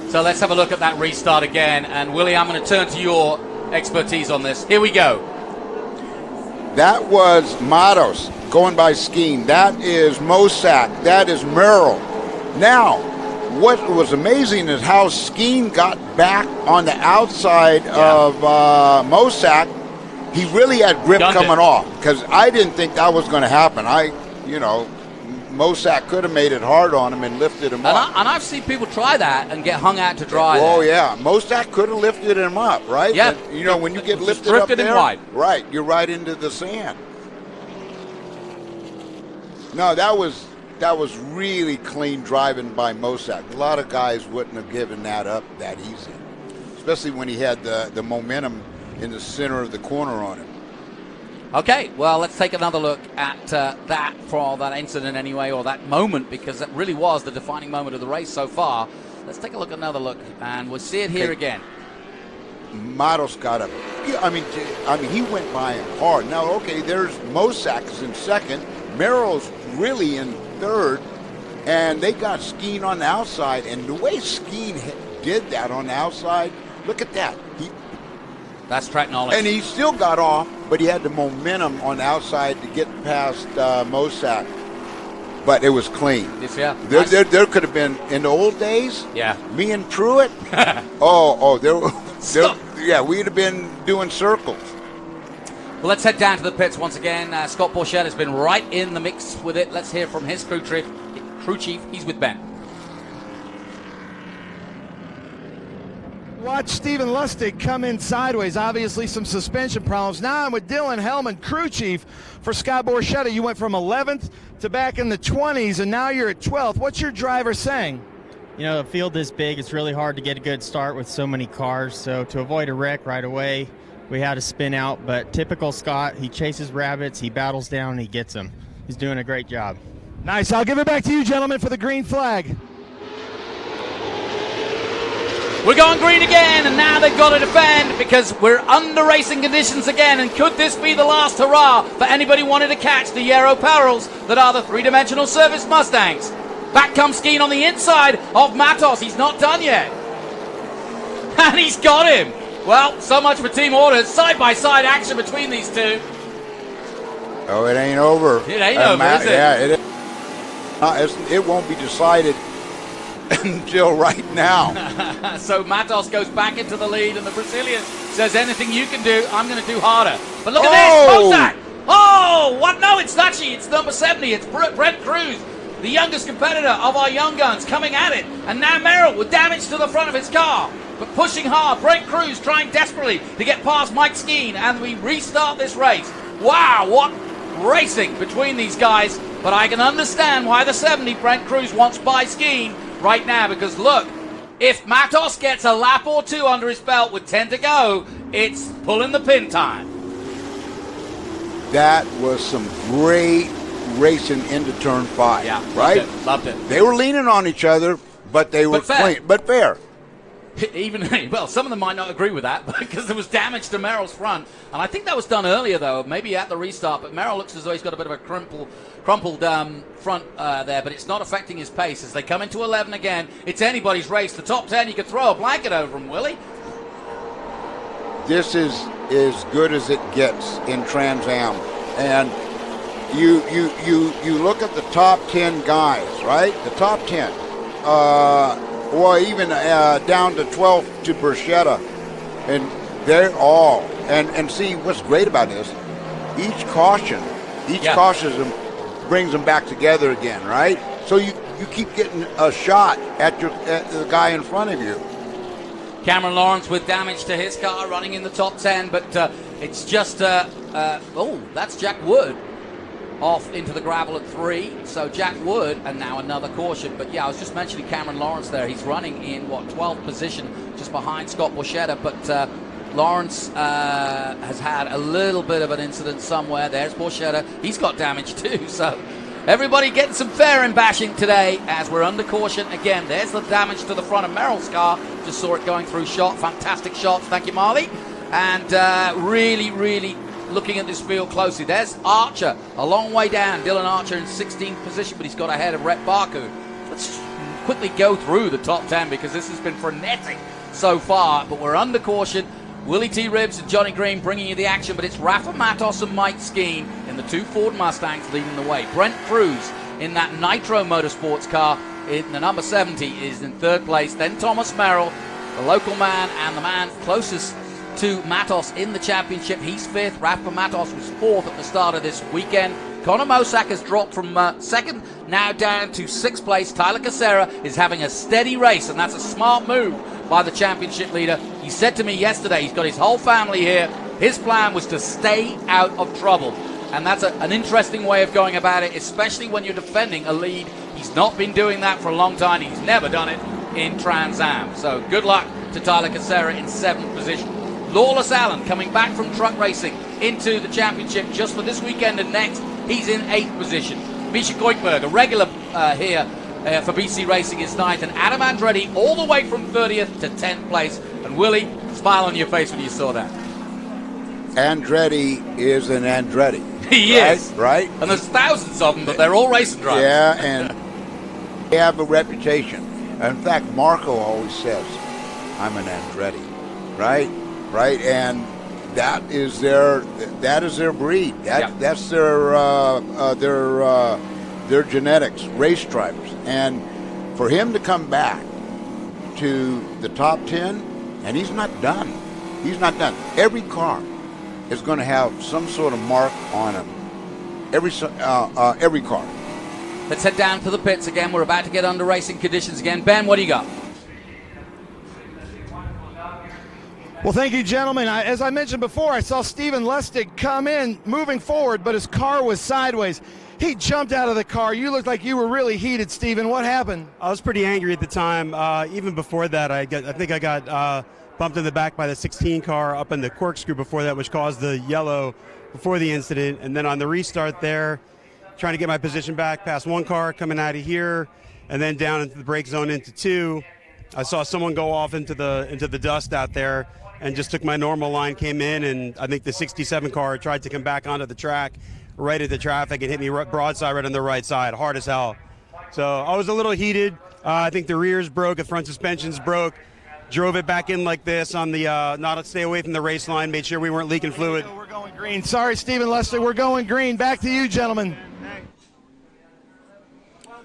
So let's have a look at that restart again. And Willie, I'm going to turn to your expertise on this. Here we go. That was Matos. going by Skeen. That is Mosak. That is Merrill. Now, what was amazing is how Skeen got back on the outside of Mosak. He really had grip coming off, because I didn't think that was going to happen. Mosak could have made it hard on him and lifted him up. And I've seen people try that and get hung out to dry. Oh, yeah. Mosak could have lifted him up, right? Yeah. And, when you get lifted up there, him wide. Right, you're right into the sand. No, that was really clean driving by Mosak. A lot of guys wouldn't have given that up that easy, especially when he had the momentum in the center of the corner on him. Okay, well, let's take another look at that for that incident anyway, or that moment, because that really was the defining moment of the race so far. Let's take a look, another look, and we'll see it here again. Matos got he went by him hard. Now, okay, there's Mosak is in second. Merrill's really in third, and they got Skeen on the outside, and the way Skeen did that on the outside, look at that. That's track knowledge. And he still got off, but he had the momentum on the outside to get past Mosak. But it was clean. Yeah. There could have been, in the old days, me and Truett, we'd have been doing circles. Well, let's head down to the pits once again. Scott Borchetta has been right in the mix with it. Let's hear from his crew chief. He's with Ben. Watch Stephen Lustig come in sideways. Obviously some suspension problems. Now I'm with Dylan Hellman, crew chief for Scott Borchetta. You went from 11th to back in the 20s, and now you're at 12th. What's your driver saying? A field this big, it's really hard to get a good start with so many cars. So to avoid a wreck right away, we had to spin out. But typical Scott, he chases rabbits, he battles down, and he gets them. He's doing a great job. Nice. I'll give it back to you, gentlemen, for the green flag. We're going green again, and now they've got to defend because we're under racing conditions again. And could this be the last hurrah for anybody wanting to catch the Yarrow Perils that are the three-dimensional service Mustangs? Back comes Skeen on the inside of Matos. He's not done yet. And he's got him. Well, so much for team orders. Side-by-side action between these two. Oh, it ain't over. It ain't over, is it? Yeah, it won't be decided until right now. So Matos goes back into the lead, and the Brazilian says, anything you can do, I'm going to do harder. But look at this, Mosak! Oh, what? No, it's Nachi. It's number 70. It's Brent Cruz, the youngest competitor of our young guns, coming at it. And now Merrill with damage to the front of his car, but pushing hard. Brent Cruz trying desperately to get past Mike Skeen, and we restart this race. Wow, what racing between these guys. But I can understand why the 70, Brent Cruz, wants by Skeen right now, because look, if Matos gets a lap or two under his belt with 10 to go, it's pulling the pin time. That was some great racing into turn 5. Yeah, right? Loved it. They were leaning on each other, but they were clean, but fair. Well, some of them might not agree with that because there was damage to Merrill's front, and I think that was done earlier though, maybe at the restart. But Merrill looks as though he's got a bit of a crumpled front there, but it's not affecting his pace as they come into 11 again. It's anybody's race. The top 10, you could throw a blanket over them, Willie. This is as good as it gets in Trans Am, and you look at the top 10 guys, right? The top 10. Or even down to 12 to Borchetta, and they're all and see what's great about this. Each caution brings them back together again, right? So you keep getting a shot at the guy in front of you. Cameron Lawrence with damage to his car running in the top 10, but it's just that's Jack Wood off into the gravel at 3. So Jack Wood, and now another caution. But yeah, I was just mentioning Cameron Lawrence there. He's running in 12th position, just behind Scott Borchetta. But Lawrence has had a little bit of an incident somewhere. There's Borchetta. He's got damage too. So everybody getting some fairing bashing today as we're under caution again. There's the damage to the front of Merrill's car. Just saw it going through shot. Fantastic shots. Thank you, Marley. And really looking at this field closely. There's Archer, a long way down. Dylan Archer in 16th position, but he's got ahead of Rhett Baku. Let's quickly go through the top 10 because this has been frenetic so far, but we're under caution. Willie T. Ribbs and Johnny Green bringing you the action, but it's Rafa Matos and Mike Skeen in the the two Ford Mustangs leading the way. Brent Cruz in that Nitro Motorsports car in the number 70 is in third place. Then Thomas Merrill, the local man and the man closest to Matos in the championship. He's fifth. Rafa Matos was fourth at the start of this weekend. Connor Mosack has dropped from second now down to sixth place. Tyler Casera is having a steady race, and that's a smart move by the championship leader. He said to me yesterday he's got his whole family here. His plan was to stay out of trouble, and that's an interesting way of going about it, especially when you're defending a lead. He's not been doing that for a long time. He's never done it in Trans Am. So good luck to Tyler Casera in seventh position. Lawless Allen coming back from truck racing into the championship just for this weekend and next. He's in eighth position. Misha Goikberg, a regular here for BC Racing, is ninth. And Adam Andretti all the way from 30th to 10th place. And Willie, smile on your face when you saw that. Andretti is an Andretti. He is. Right? And there's thousands of them, but they're all racing drivers. Yeah, and they have a reputation. In fact, Marco always says, I'm an Andretti. Right? Right, and that is their breed. That's their genetics, race drivers. And for him to come back to the top 10, and he's not done. He's not done. Every car is going to have some sort of mark on him. Every car. Let's head down to the pits again. We're about to get under racing conditions again. Ben, what do you got? Well, thank you, gentlemen. As I mentioned before, I saw Stephen Lustig come in moving forward, but his car was sideways. He jumped out of the car. You looked like you were really heated, Stephen. What happened? I was pretty angry at the time. Even before that, I think I got bumped in the back by the 16 car up in the corkscrew before that, which caused the yellow before the incident. And then on the restart there, trying to get my position back past one car coming out of here, and then down into the brake zone into two. I saw someone go off into the dust out there, and just took my normal line, came in, and I think the 67 car tried to come back onto the track right at the traffic and hit me broadside right on the right side, hard as hell. So I was a little heated. I think the rears broke, the front suspensions broke, drove it back in like this on the, not to stay away from the race line, made sure we weren't leaking fluid. We're going green. Sorry, Stephen Lustig, we're going green. Back to you, gentlemen.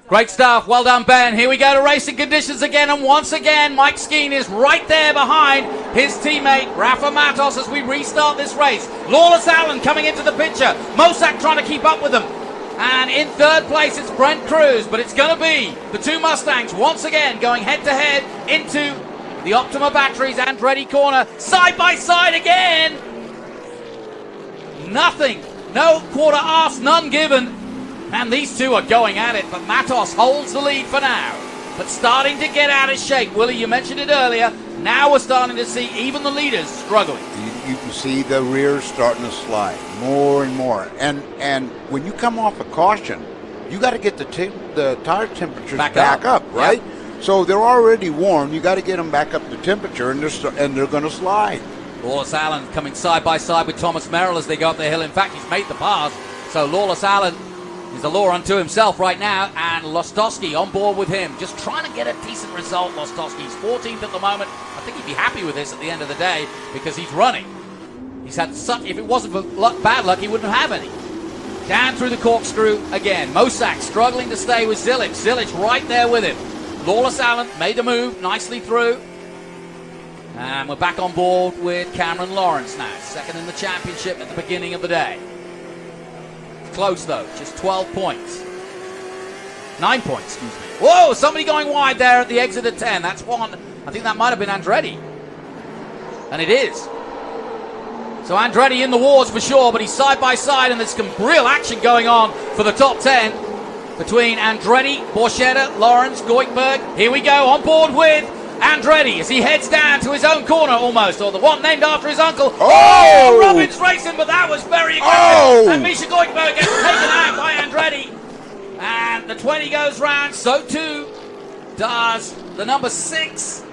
Great stuff. Well done, Ben. Here we go to racing conditions again. And once again, Mike Skeen is right there behind his teammate, Rafa Matos, as we restart this race. Lawless Allen coming into the picture. Mosack trying to keep up with them. And in third place, it's Brent Cruz. But it's going to be the two Mustangs once again going head-to-head into the Optima Batteries Andretti corner. Side by side again. Nothing. No quarter arse, none given. And these two are going at it, but Matos holds the lead for now. But starting to get out of shape. Willie, you mentioned it earlier. Now we're starting to see even the leaders struggling. You can see the rears starting to slide more and more. And when you come off a caution, you got to get the tire temperatures back up, right? Yep. So they're already warm. You got to get them back up to temperature, and they're going to slide. Lawless Allen coming side by side with Thomas Merrill as they go up the hill. In fact, he's made the pass. So Lawless Allen is a law unto himself right now, and Lostowski on board with him, just trying to get a decent result. Lostowski's 14th at the moment. I think he'd be happy with this at the end of the day because he's running. He's had such, if it wasn't for bad luck, he wouldn't have any. Down through the corkscrew again. Mosack struggling to stay with Zilic. Zilic right there with him. Lawless Allen made the move nicely through. And we're back on board with Cameron Lawrence now, second in the championship at the beginning of the day. Close though, just 12 points. 9 points, excuse me. Whoa, somebody going wide there at the exit of 10. That's one. I think that might have been Andretti. And it is. So Andretti in the wars for sure, but he's side by side, and there's some real action going on for the top 10 between Andretti, Borchetta, Lawrence, Goikberg. Here we go, on board with Andretti as he heads down to his own corner almost, or the one named after his uncle. Oh, Robbins racing, but that was very aggressive. And Misha Goikberg gets taken out by Andretti. And the 20 goes round, so too does the number 6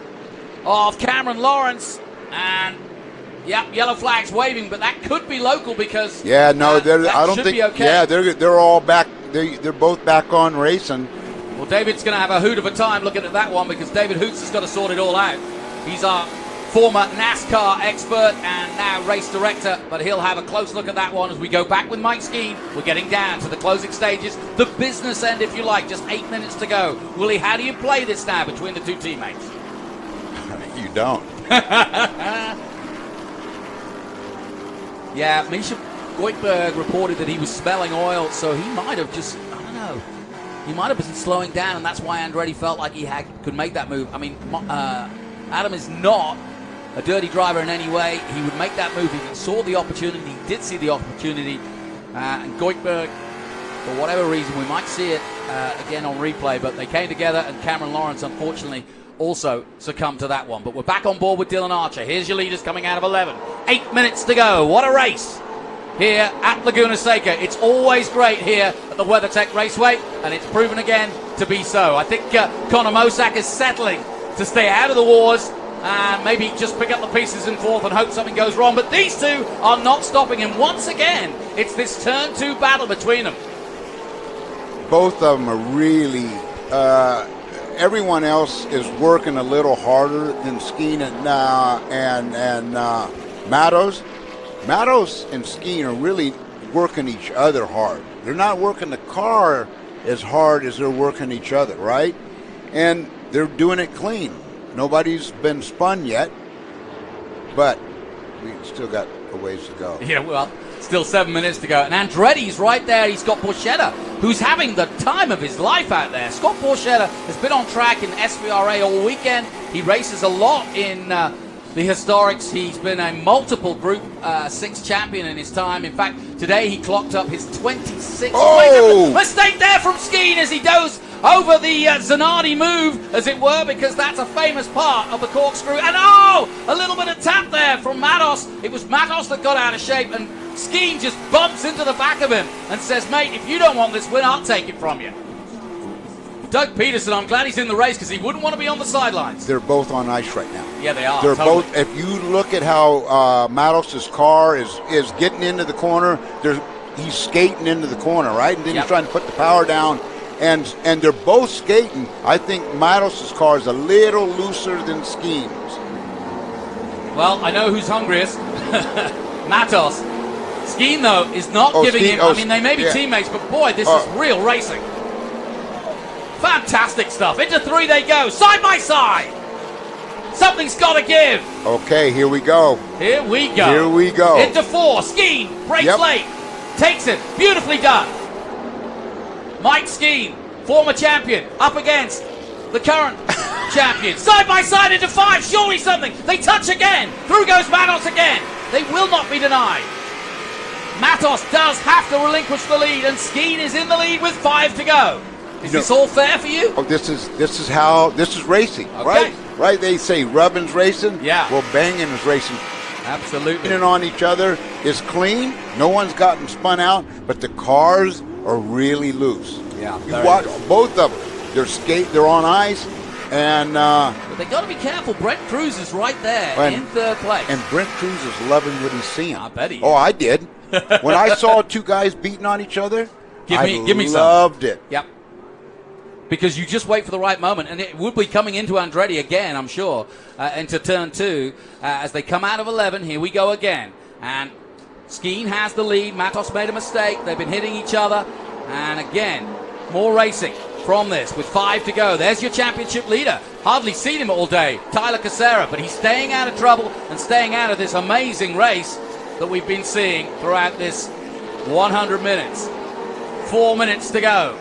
of Cameron Lawrence. And yep, yellow flag's waving, but that could be local because I don't think. Okay. Yeah, they're all back. They're both back on racing. Well, David's going to have a hoot of a time looking at that one because David Hoots has got to sort it all out. He's our former NASCAR expert and now race director, but he'll have a close look at that one as we go back with Mike Skeen. We're getting down to the closing stages, the business end, if you like. Just 8 minutes to go. Willie, how do you play this now between the two teammates? You don't. Yeah, Misha Goldberg reported that he was smelling oil, so he might have just, I don't know, he might have been slowing down, and that's why Andretti felt like he could make that move. I mean, Adam is not a dirty driver in any way. He would make that move if he saw the opportunity. He did see the opportunity, and Goldberg, for whatever reason, we might see it again on replay, but they came together, and Cameron Lawrence, unfortunately, also succumbed to that one. But we're back on board with Dylan Archer. Here's your leaders coming out of 11. 8 minutes to go. What a race here at Laguna Seca. It's always great here at the WeatherTech Raceway, and it's proven again to be so. I think Connor Mosack is settling to stay out of the wars and maybe just pick up the pieces in fourth and hope something goes wrong. But these two are not stopping him. Once again, it's this turn 2 battle between them. Both of them are really... everyone else is working a little harder than Skeen and Matos. Matos and Skeen are really working each other hard. They're not working the car as hard as they're working each other, right? And they're doing it clean. Nobody's been spun yet, but we still got a ways to go. Yeah, well, still 7 minutes to go. And Andretti's right there. He's got Borchetta, who's having the time of his life out there. Scott Borchetta has been on track in SVRA all weekend. He races a lot in the historics. He's been a multiple Group 6 champion in his time. In fact, today he clocked up his 26th. Oh! Mistake there from Skeen as he goes over the Zanardi move, as it were, because that's a famous part of the corkscrew. And a little bit of tap there from Matos. It was Matos that got out of shape, and Skeen just bumps into the back of him and says, mate, if you don't want this win, I'll take it from you. Doug Peterson, I'm glad he's in the race because he wouldn't want to be on the sidelines. They're both on ice right now. Yeah, they are. They're totally. both. If you look at how Matos' car is getting into the corner, he's skating into the corner, right? And then he's trying to put the power down, and they're both skating. I think Matos' car is a little looser than Skeen's. Well, I know who's hungriest. Matos. Skeen, though, is not giving him... I mean, they may be teammates, but boy, this is real racing. Fantastic stuff. Into 3 they go, side by side. Something's got to give. Okay, here we go. Here we go. Here we go. Into 4. Skeen breaks late. Takes it. Beautifully done. Mike Skeen, former champion, up against the current champion. Side by side into 5. Surely something. They touch again. Through goes Matos again. They will not be denied. Matos does have to relinquish the lead, and Skeen is in the lead with 5 to go. Is this all fair for you? Oh, this is racing, okay. Right? They say rubbing's racing. Yeah. Well, banging is racing. Absolutely. And on each other is clean. No one's gotten spun out, but the cars are really loose. Yeah. You watch both of them. They're on ice, and but they got to be careful. Brent Cruz is right there in 3rd place. And Brent Cruz is loving what he's seeing. I bet he is. Oh, I did. When I saw 2 guys beating on each other, give me some. Loved it. Yep. Because you just wait for the right moment, and it would be coming into Andretti again, I'm sure, into turn 2 as they come out of 11. Here we go again, and Skeen has the lead. Matos made a mistake. They've been hitting each other, and again, more racing from this with 5 to go. There's your championship leader. Hardly seen him all day, Tyler Casera, but he's staying out of trouble and staying out of this amazing race that we've been seeing throughout this 100 minutes. 4 minutes to go.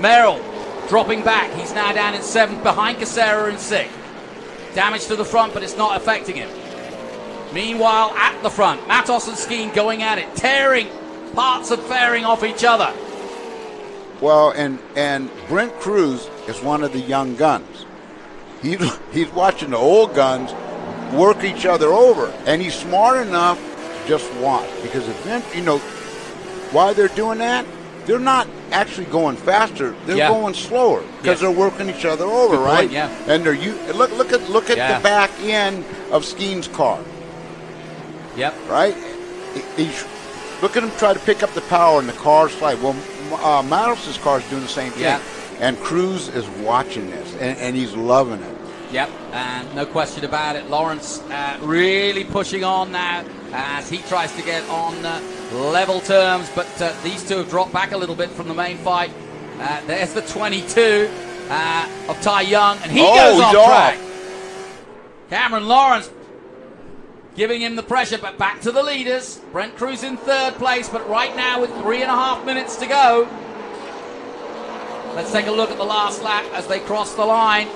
Merrill dropping back. He's now down in 7th, behind Casera in 6th. Damage to the front, but it's not affecting him. Meanwhile, at the front, Matos and Skeen going at it, tearing parts of fairing off each other. Well, and Brent Cruz is one of the young guns. He's watching the old guns work each other over, and he's smart enough to just watch, because why they're doing that, they're not actually going faster. They're going slower because they're working each other over, good right? point, yeah. And look at the back end of Skeen's car. Yep. Right. Look at him try to pick up the power, and the car slide. Well, Matos' car is doing the same thing, and Cruz is watching this, and he's loving it. Yep, and no question about it. Lawrence really pushing on now as he tries to get on level terms, but these two have dropped back a little bit from the main fight. There's the 22 of Ty Young, and he goes off track. Cameron Lawrence giving him the pressure, but back to the leaders. Brent Cruz in third place, but right now with 3.5 minutes to go. Let's take a look at the last lap as they cross the line.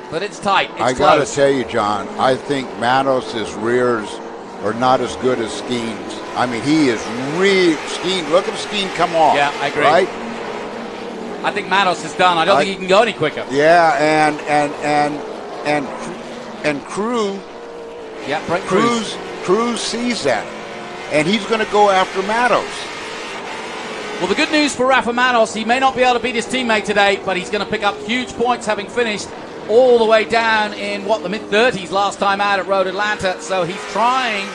But it's tight. It's I got to tell you, John, I think Matos' rears are not as good as Skeen's. I mean, he is Skeen. Look at Skeen come off. Yeah, I agree. Right? I think Matos is done. I don't think he can go any quicker. Yeah, and Cruz. Yeah, Brent Cruz sees that, and he's going to go after Matos. Well, the good news for Rafa Matos, he may not be able to beat his teammate today, but he's going to pick up huge points having finished all the way down in, the mid-30s last time out at Road Atlanta. So he's trying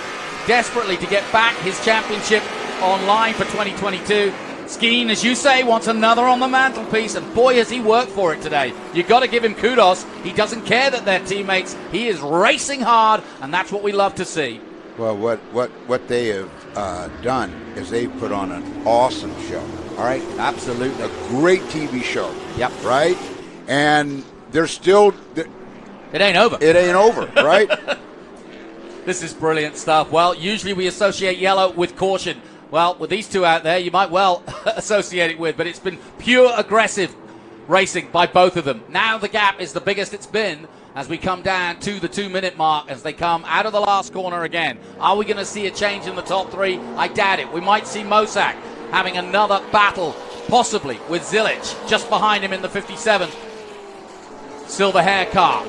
desperately to get back his championship online for 2022. Skeen, as you say, wants another on the mantelpiece, and boy, has he worked for it today. You've got to give him kudos. He doesn't care that they're teammates. He is racing hard, and that's what we love to see. Well, what they have done is they put on an awesome show. All right, absolutely, a great TV show. Yep, right, and they're still. It ain't over. It ain't over, right? This is brilliant stuff. Well, usually we associate yellow with caution. Well, with these two out there, you might well associate it with, but it's been pure aggressive racing by both of them. Now the gap is the biggest it's been as we come down to the 2-minute mark as they come out of the last corner again. Are we going to see a change in the top three? I doubt it. We might see Mosak having another battle, possibly with Zilic just behind him in the 57th silver hair car.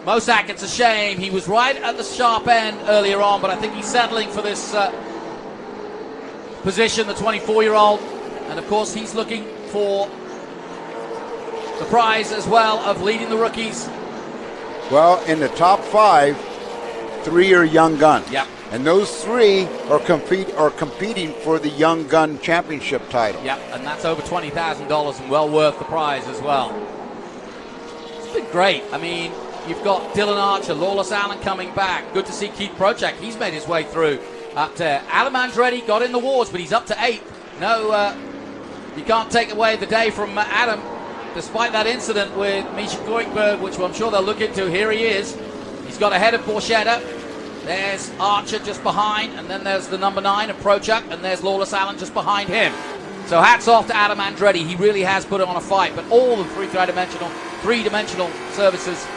Mosak, it's a shame. He was right at the sharp end earlier on, but I think he's settling for this position, the 24-year-old. And, of course, he's looking for the prize as well of leading the rookies. Well, in the top 5, 3 are young guns. Yep. And those 3 are competing for the Young Gun Championship title. Yep, and that's over $20,000 and well worth the prize as well. It's been great. I mean, you've got Dylan Archer, Lawless Allen coming back. Good to see Keith Project. He's made his way through up there. Adam Andretti got in the wars, but he's up to 8th. No, you can't take away the day from Adam, despite that incident with Misha Goikberg, which I'm sure they'll look into. Here he is. He's got ahead of Borchetta. There's Archer just behind, and then there's the number 9 of Prochuk, and there's Lawless Allen just behind him. So hats off to Adam Andretti. He really has put on a fight, but all the three-dimensional services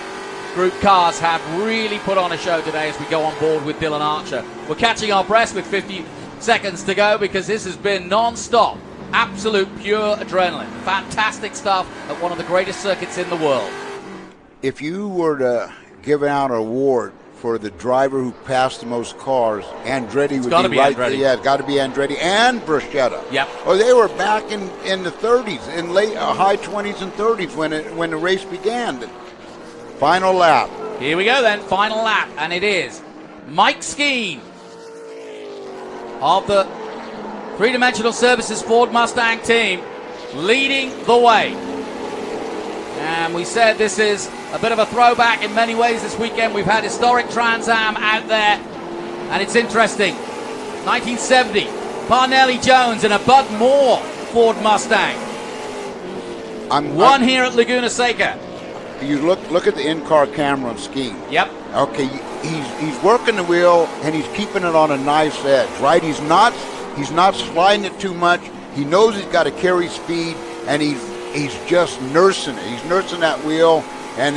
group cars have really put on a show today as we go on board with Dylan Archer. We're catching our breath with 50 seconds to go because this has been non-stop, absolute pure adrenaline. Fantastic stuff at one of the greatest circuits in the world. If you were to give out an award for the driver who passed the most cars, Andretti would be right there. Yeah, it's got to be Andretti and Borchetta. Yep. Oh, they were back in the 30s, in late high 20s and 30s when the race began. Final lap. Here we go then, final lap, and it is Mike Skeen of the three-dimensional services Ford Mustang team leading the way. And we said this is a bit of a throwback in many ways this weekend. We've had historic Trans Am out there, and it's interesting. 1970, Parnelli Jones and a Bud Moore Ford Mustang. One here at Laguna Seca. You look at the in-car camera on Skeen. Yep. Okay, he's working the wheel and he's keeping it on a nice edge, right? He's not sliding it too much. He knows he's got to carry speed, and he's just nursing it. He's nursing that wheel, and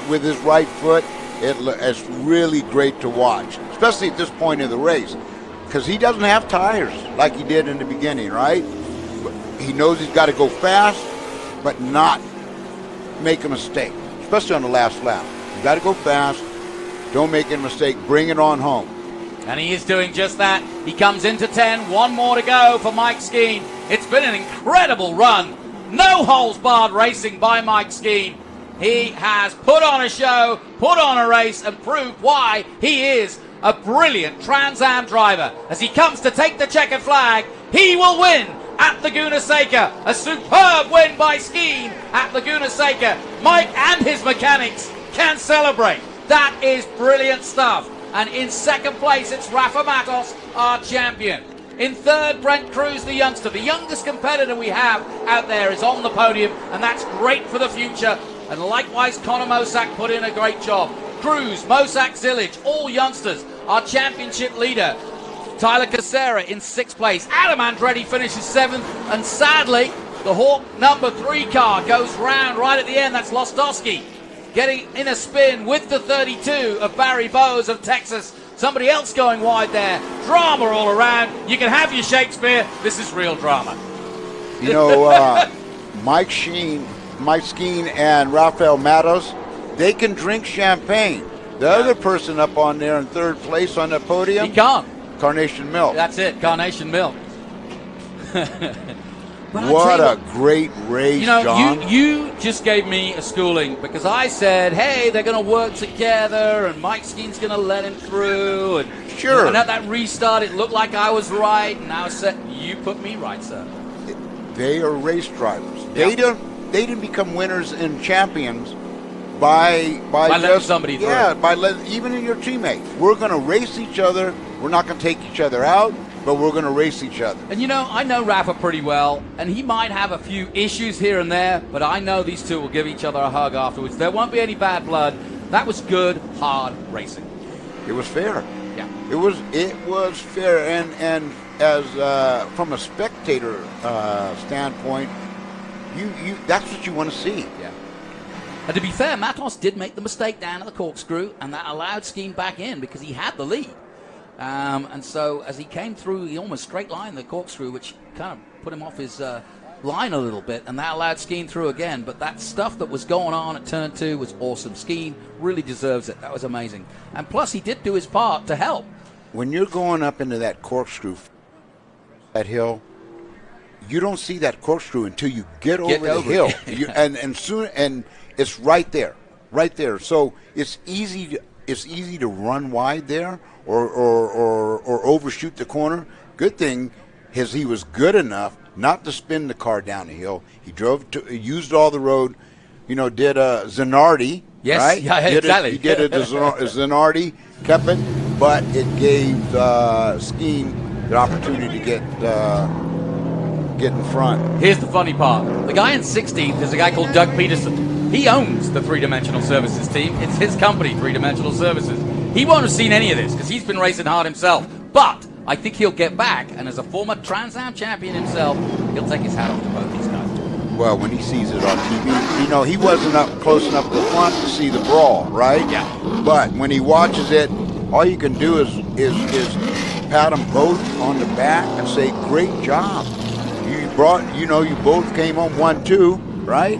with his right foot, it's really great to watch, especially at this point in the race, because he doesn't have tires like he did in the beginning, right? He knows he's got to go fast, but not make a mistake, especially on the last lap. You got to go fast, don't make a mistake, bring it on home. And he is doing just that. He comes into 10, one more to go for Mike Skeen. It's been an incredible run. No holes barred racing by Mike Skeen. He has put on a show, put on a race, and proved why he is a brilliant Trans Am driver. As he comes to take the checkered flag, he will win at Laguna Seca. A superb win by Skeen at Laguna Seca. Mike and his mechanics can celebrate. That is brilliant stuff. And in second place, it's Rafa Matos, our champion. In third, Brent Cruz, the youngster. The youngest competitor we have out there is on the podium, and that's great for the future. And likewise, Connor Mosak put in a great job. Cruz, Mosak, Zilic, all youngsters. Our championship leader, Tyler Casera, in sixth place. Adam Andretti finishes seventh, and sadly, the Hawk number 3 car goes round right at the end. That's Lostowski getting in a spin with the 32 of Barry Bowes of Texas. Somebody else going wide there. Drama all around. You can have your Shakespeare. This is real drama. You know, Mike Skeen and Rafael Matos, they can drink champagne. The other person up on there in third place on the podium, he can't. Carnation Milk. That's it, Carnation Milk. What a great race, you know, John. You just gave me a schooling because I said, hey, they're going to work together and Mike Skeen's going to let him through. And, sure. And at that restart, it looked like I was right, and I said, you put me right, sir. They are race drivers. They didn't become winners and champions by letting somebody through. Yeah, by even in your teammates. We're going to race each other. We're not going to take each other out, but we're going to race each other. And you know, I know Rafa pretty well, and he might have a few issues here and there, but I know these two will give each other a hug afterwards. There won't be any bad blood. That was good, hard racing. It was fair. Yeah. It was fair, and as from a spectator standpoint, you that's what you want to see. Yeah. And to be fair, Matos did make the mistake down at the corkscrew, and that allowed Skeen back in because he had the lead. And so as he came through, he almost straight lined the corkscrew, which kind of put him off his line a little bit, and that allowed Skeen through again. But that stuff that was going on at turn 2 was awesome. Skeen really deserves it. That was amazing. And plus, he did do his part to help. When you're going up into that corkscrew, that hill, you don't see that corkscrew until you get over the hill. and it's right there. So it's easy to run wide there or overshoot the corner. Good thing is he was good enough not to spin the car down the hill. He used all the road, did a Zanardi. Yes, right? yeah, exactly. He did a Zanardi, kept it, but it gave Skeen the opportunity to get in front. Here's the funny part. The guy in 16th is a guy called Doug Peterson. He owns the 3-Dimensional Services team. It's his company, 3-Dimensional Services. He won't have seen any of this because he's been racing hard himself. But I think he'll get back, and as a former Trans Am champion himself, he'll take his hat off to both these guys. Well, when he sees it on TV, he wasn't up close enough to the front to see the brawl, right? Yeah. But when he watches it, all you can do is pat them both on the back and say, "Great job! You both came home 1-2, right?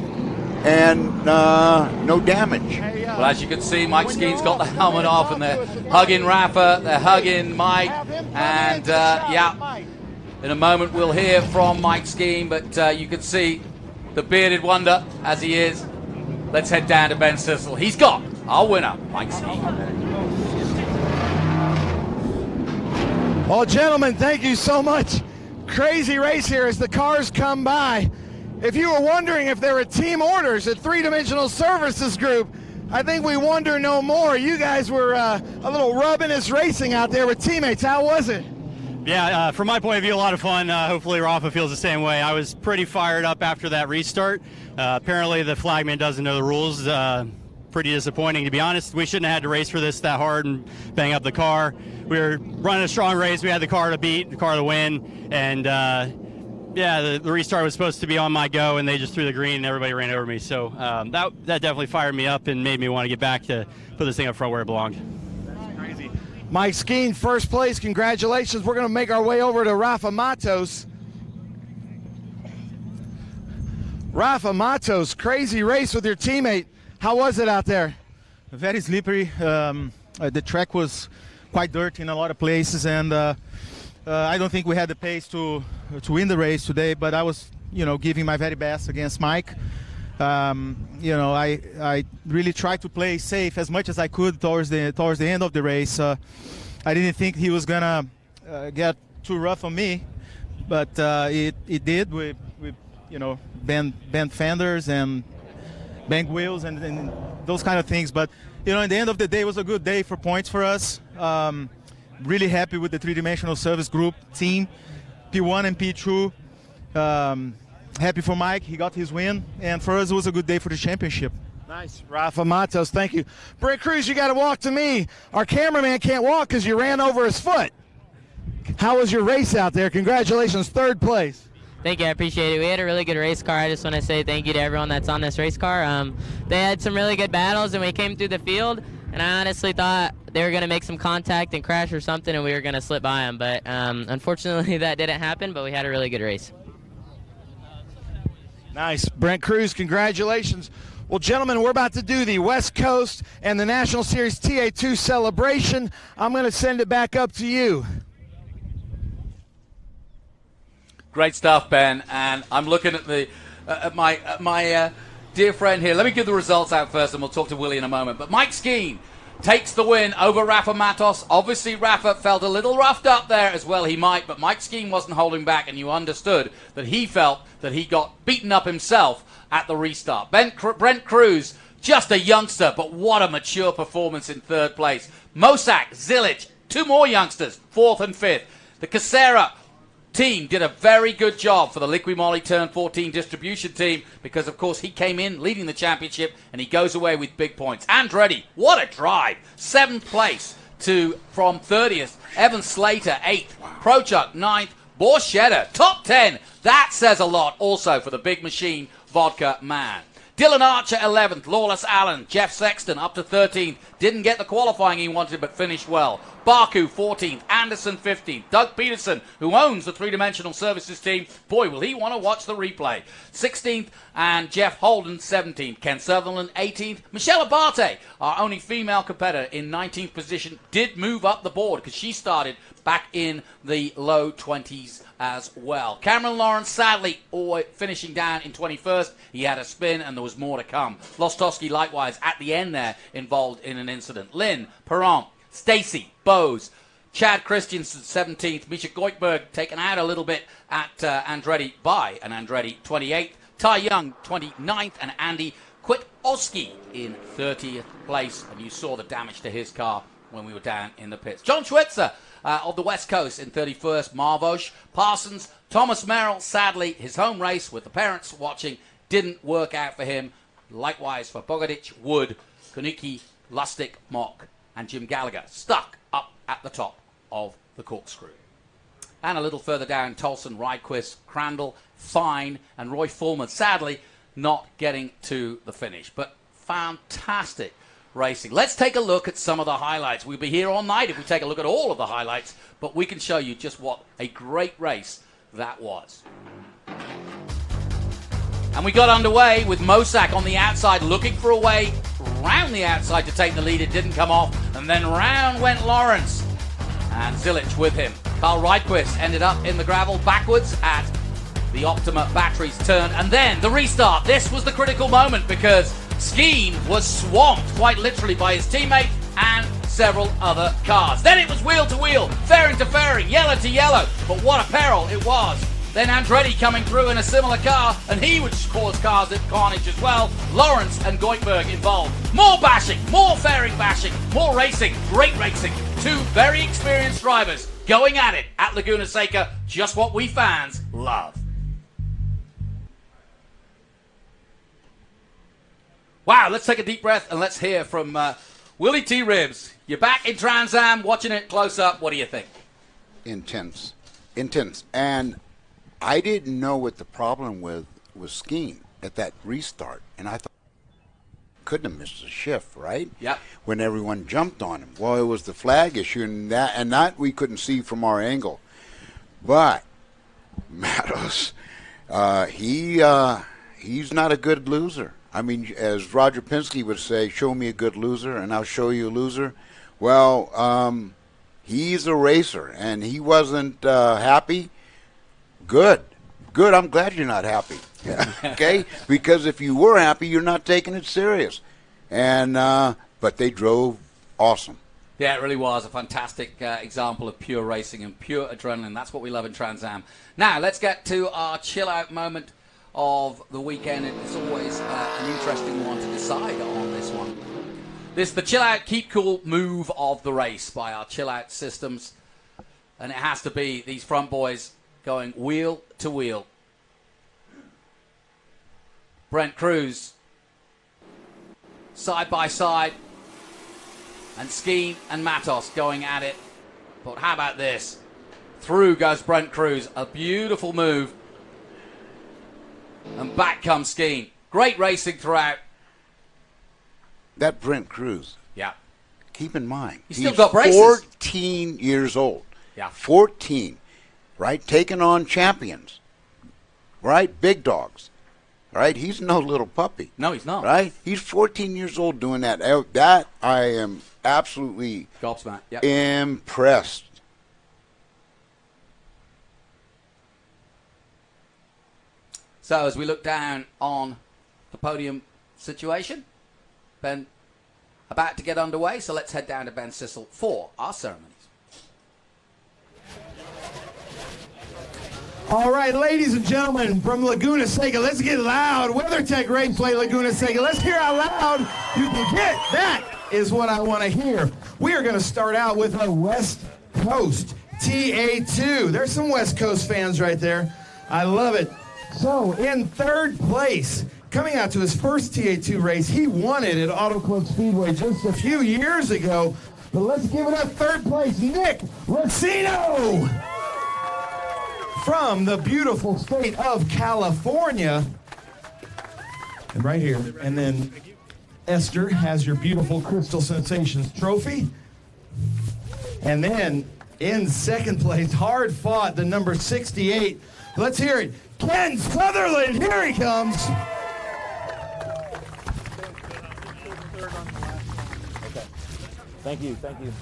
And no damage." Well, as you can see, Mike Skeen's got the helmet off, and they're hugging Rafa, they're hugging Mike, and in a moment we'll hear from Mike Skeen, but you can see the bearded wonder as he is. Let's head down to Ben Sissel. He's got our winner, Mike Skeen. Well, gentlemen, thank you so much. Crazy race here as the cars come by. If you were wondering if there were team orders at 3-Dimensional Services Group, I think we wonder no more. You guys were a little rubbinous racing out there with teammates. How was it? Yeah, from my point of view, a lot of fun. Hopefully Rafa feels the same way. I was pretty fired up after that restart. Apparently the flagman doesn't know the rules. Pretty disappointing, to be honest. We shouldn't have had to race for this that hard and bang up the car. We were running a strong race. We had the car to beat, the car to win, and the restart was supposed to be on my go, and they just threw the green, and everybody ran over me. So that definitely fired me up and made me want to get back to put this thing up front where it belonged. That's crazy. Mike Skeen, first place. Congratulations. We're going to make our way over to Rafa Matos. Rafa Matos, crazy race with your teammate. How was it out there? Very slippery. The track was quite dirty in a lot of places, and I don't think we had the pace to win the race today, but I was, giving my very best against Mike. I really tried to play safe as much as I could towards the end of the race. I didn't think he was gonna get too rough on me, but it did. We bent fenders and bank wheels and those kind of things. But in the end of the day, it was a good day for points for us. Really happy with the three-dimensional service group team, P1 and P2. Happy for Mike, he got his win, and for us it was a good day for the championship. Nice, Rafa Matos, thank you. Brent Cruz, you got to walk to me. Our cameraman can't walk because you ran over his foot. How was your race out there? Congratulations, third place. Thank you, I appreciate it. We had a really good race car. I just want to say thank you to everyone that's on this race car. They had some really good battles, and we came through the field, and I honestly thought they were going to make some contact and crash or something, and we were going to slip by them. But unfortunately, that didn't happen, but we had a really good race. Nice. Brent Cruz, congratulations. Well, gentlemen, we're about to do the West Coast and the National Series TA2 celebration. I'm going to send it back up to you. Great stuff, Ben. And I'm looking at the my dear friend here. Let me give the results out first, and we'll talk to Willie in a moment. But Mike Skeen takes the win over Rafa Matos. Obviously, Rafa felt a little roughed up there as well. He might, but Mike Skeen wasn't holding back, and you understood that he felt that he got beaten up himself at the restart. Brent Cruz, just a youngster, but what a mature performance in third place. Mosak, Zilic, two more youngsters, fourth and fifth. The Casera team did a very good job for the Liqui Moly Turn 14 distribution team because, of course, he came in leading the championship and he goes away with big points. Andretti, what a drive. 7th place from 30th. Evan Slater, 8th. Prochuk, 9th. Borchetta, top 10. That says a lot also for the big machine Vodka man. Dylan Archer, 11th. Lawless Allen. Jeff Sexton up to 13th. Didn't get the qualifying he wanted, but finished well. Baku, 14th. Anderson, 15th. Doug Peterson, who owns the three-dimensional services team. Boy, will he want to watch the replay. 16th. And Jeff Holden, 17th. Ken Sutherland, 18th. Michelle Abate, our only female competitor, in 19th position, did move up the board because she started back in the low 20s as well. Cameron Lawrence, sadly, finishing down in 21st. He had a spin and there was more to come. Lostowski, likewise, at the end there, involved in an incident. Lynn, Perron, Stacy, Bose, Chad Christensen, 17th. Misha Goikberg taken out a little bit at Andretti by an Andretti, 28th. Ty Young, 29th. And Andy Kwiatkowski in 30th place. And you saw the damage to his car when we were down in the pits. John Schweitzer of the West Coast in 31st. Marvosh, Parsons, Thomas Merrill. Sadly, his home race with the parents watching didn't work out for him. Likewise for Bogadic, Wood, Konicki, Lustig, Mock, and Jim Gallagher stuck up at the top of the corkscrew. And a little further down, Tolson, Rydquist, Crandall, Fine, and Roy Fullman, sadly, not getting to the finish. But fantastic racing. Let's take a look at some of the highlights. We'll be here all night if we take a look at all of the highlights, but we can show you just what a great race that was. And we got underway with Mosak on the outside, looking for a way round the outside to take the lead. It didn't come off, and then round went Lawrence, and Zilic with him. Carl Rydquist ended up in the gravel backwards at the Optima Batteries turn, and then the restart. This was the critical moment because Skeen was swamped quite literally by his teammate and several other cars. Then it was wheel to wheel, fairing to fairing, yellow to yellow, but what a peril it was. Then Andretti coming through in a similar car, and he would cause cars at carnage as well. Lawrence and Goikberg involved. More bashing, more fairing bashing, more racing, great racing. Two very experienced drivers going at it at Laguna Seca, just what we fans love. Wow, let's take a deep breath and let's hear from Willie T. Ribs. You're back in Trans Am, watching it close up. What do you think? Intense. And I didn't know what the problem was Skeen at that restart, and I thought couldn't have missed a shift, right? Yep. When everyone jumped on him. Well, it was the flag issue, and that we couldn't see from our angle. But Matos, he's not a good loser. I mean, as Roger Penske would say, show me a good loser, and I'll show you a loser. Well, he's a racer, and he wasn't happy. Good. I'm glad you're not happy. Okay? Because if you were happy, you're not taking it serious. And but they drove awesome. Yeah, it really was a fantastic example of pure racing and pure adrenaline. That's what we love in Trans Am. Now, let's get to our chill-out moment of the weekend. It's always an interesting one to decide on this one. This is the chill-out, keep cool move of the race by our chill-out systems. And it has to be these front boys going wheel to wheel. Brent Cruz, side by side. And Skeen and Matos going at it. But how about this? Through goes Brent Cruz. A beautiful move. And back comes Skeen. Great racing throughout. That Brent Cruz. Yeah. Keep in mind, He's still got braces. 14 years old. Yeah. 14. Right? Taking on champions. Right? Big dogs. Right? He's no little puppy. No, he's not. Right? He's 14 years old doing that. That I am absolutely gobsmacked. Yep. Impressed. So as we look down on the podium situation, Ben about to get underway. So let's head down to Ben Sissel for our ceremonies. All right, ladies and gentlemen, from Laguna Seca, let's get loud. WeatherTech Raceway Laguna Seca. Let's hear how loud you can get. That is what I want to hear. We are going to start out with a West Coast TA2. There's some West Coast fans right there. I love it. So, in third place, coming out to his first TA2 race, he won it at Auto Club Speedway just a few years ago. But let's give it up, third place, Nick Racino! From the beautiful state of California. And right here. And then Esther has your beautiful Crystal Sensations trophy. And then in second place, hard fought, the number 68. Let's hear it. Ken Sutherland, here he comes. Thank you, thank you.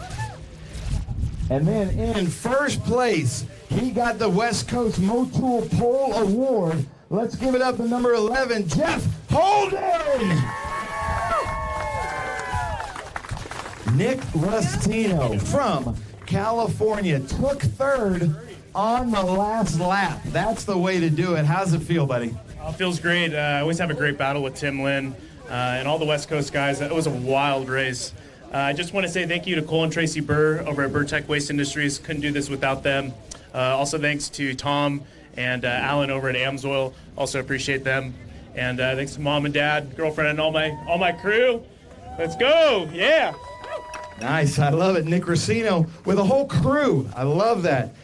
And then in first place, he got the West Coast Motul Pole Award. Let's give it up to number 11, Jeff Holden. Nick Rustino from California took third on the last lap. That's the way to do it. How's it feel, buddy? It feels great. I always have a great battle with Tim Lynn and all the West Coast guys. It was a wild race. I just want to say thank you to Cole and Tracy Burr over at WeatherTech Waste Industries. Couldn't do this without them. Also thanks to Tom and Alan over at Amsoil. Also appreciate them. And thanks to Mom and Dad, girlfriend, and all my crew. Let's go. Yeah. Nice. I love it. Nick Racino with a whole crew. I love that.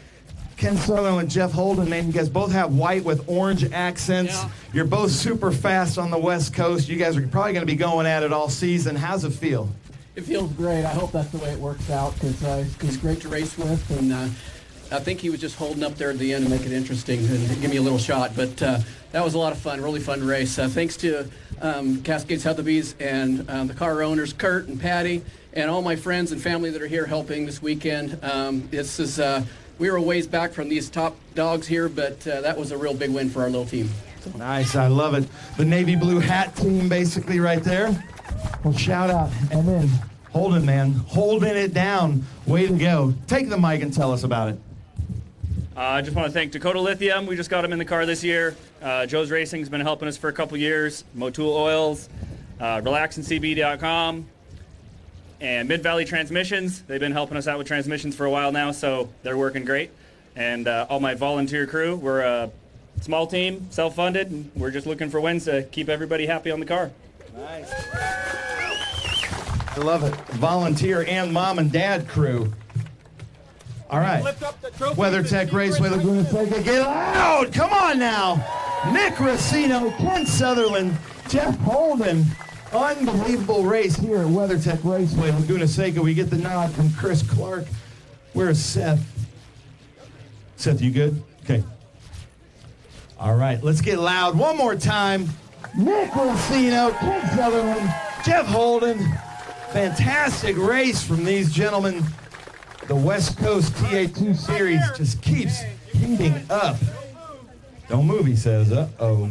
Ken Sutherland and Jeff Holden, man, you guys both have white with orange accents. Yeah. You're both super fast on the West Coast. You guys are probably going to be going at it all season. How's it feel? It feels great. I hope that's the way it works out because he's great to race with, and I think he was just holding up there at the end to make it interesting and give me a little shot. But that was a lot of fun, really fun race. Thanks to Cascade Sotheby's and the car owners, Kurt and Patty, and all my friends and family that are here helping this weekend. This is we were a ways back from these top dogs here, but that was a real big win for our little team. So. Nice, I love it. The navy blue hat team basically right there. Well, shout out. And then Holden, man, holding it down. Way to go. Take the mic and tell us about it. I just want to thank Dakota Lithium. We just got him in the car this year. Joe's Racing's been helping us for a couple years. Motul Oils, RelaxandCB.com, and Mid-Valley Transmissions. They've been helping us out with transmissions for a while now, so they're working great. And all my volunteer crew, we're a small team, self-funded, and we're just looking for wins to keep everybody happy on the car. Nice. I love it. Volunteer and mom and dad crew. All right. WeatherTech Raceway Laguna Seca. Get loud. Come on now. Nick Racino, Ken Sutherland, Jeff Holden. Unbelievable race here at WeatherTech Raceway Laguna Seca. We get the nod from Chris Clark. Where's Seth? Seth, you good? Okay. All right. Let's get loud one more time. Nick Racino, Ken Sutherland, Jeff Holden. Fantastic race from these gentlemen. The West Coast TA2 series just keeps heating up. Don't move, he says. Uh-oh.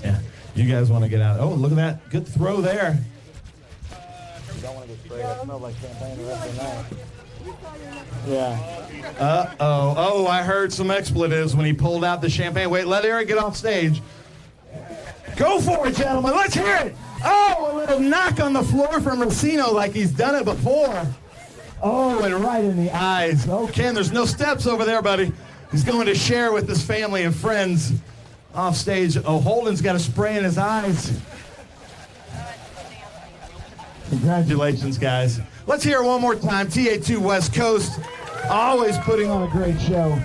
Yeah, you guys want to get out. Oh, look at that. Good throw there. don't want to get sprayed. It smells like champagne the rest of the night. Yeah. Uh-oh. Oh, I heard some expletives when he pulled out the champagne. Wait, let Eric get off stage. Go for it, gentlemen. Let's hear it. Oh, a little knock on the floor from Racino like he's done it before. Oh, and right in the eyes. Oh, Ken, there's no steps over there, buddy. He's going to share with his family and friends off stage. Oh, Holden's got a spray in his eyes. Congratulations, guys. Let's hear it one more time. TA2 West Coast, always putting on a great show.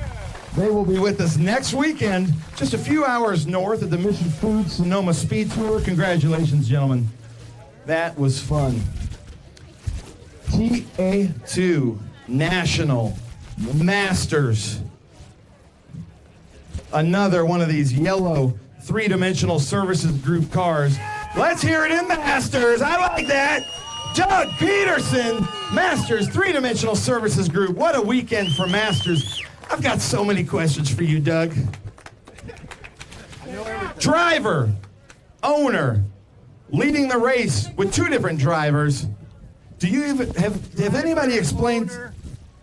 They will be with us next weekend, just a few hours north of the Mission Food Sonoma Speed Tour. Congratulations, gentlemen. That was fun. TA2 National Masters. Another one of these yellow three-dimensional services group cars. Let's hear it in Masters. I like that. Doug Peterson, Masters three-dimensional services group. What a weekend for Masters. I've got so many questions for you, Doug. Driver, owner, leading the race with two different drivers. Do you even have anybody explained?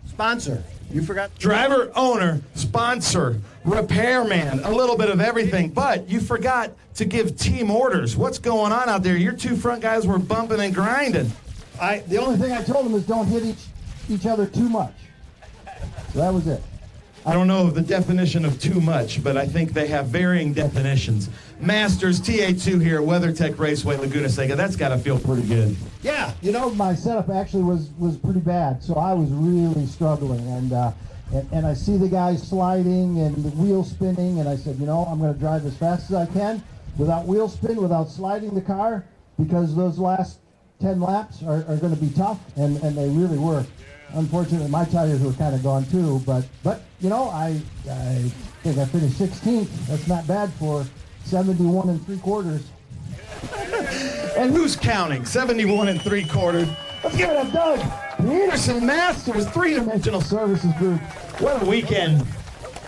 Sponsor. You forgot. Driver, owner, sponsor, repairman, a little bit of everything. But you forgot to give team orders. What's going on out there? Your two front guys were bumping and grinding. The only thing I told them is don't hit each other too much. So that was it. I don't know the definition of too much, but I think they have varying definitions. Masters TA2 here at WeatherTech Raceway Laguna Seca. That's got to feel pretty good. Yeah, you know, my setup actually was pretty bad, so I was really struggling. And I see the guys sliding and the wheel spinning, and I said, you know, I'm going to drive as fast as I can without wheel spin, without sliding the car, because those last 10 laps are going to be tough, and they really were. Unfortunately, my tires were kind of gone too, but you know, I think I finished 16th. That's not bad for 71 3/4. And who's counting? 71 3/4. Let's give it up, Doug Peterson, Masters three-dimensional services group. What a weekend.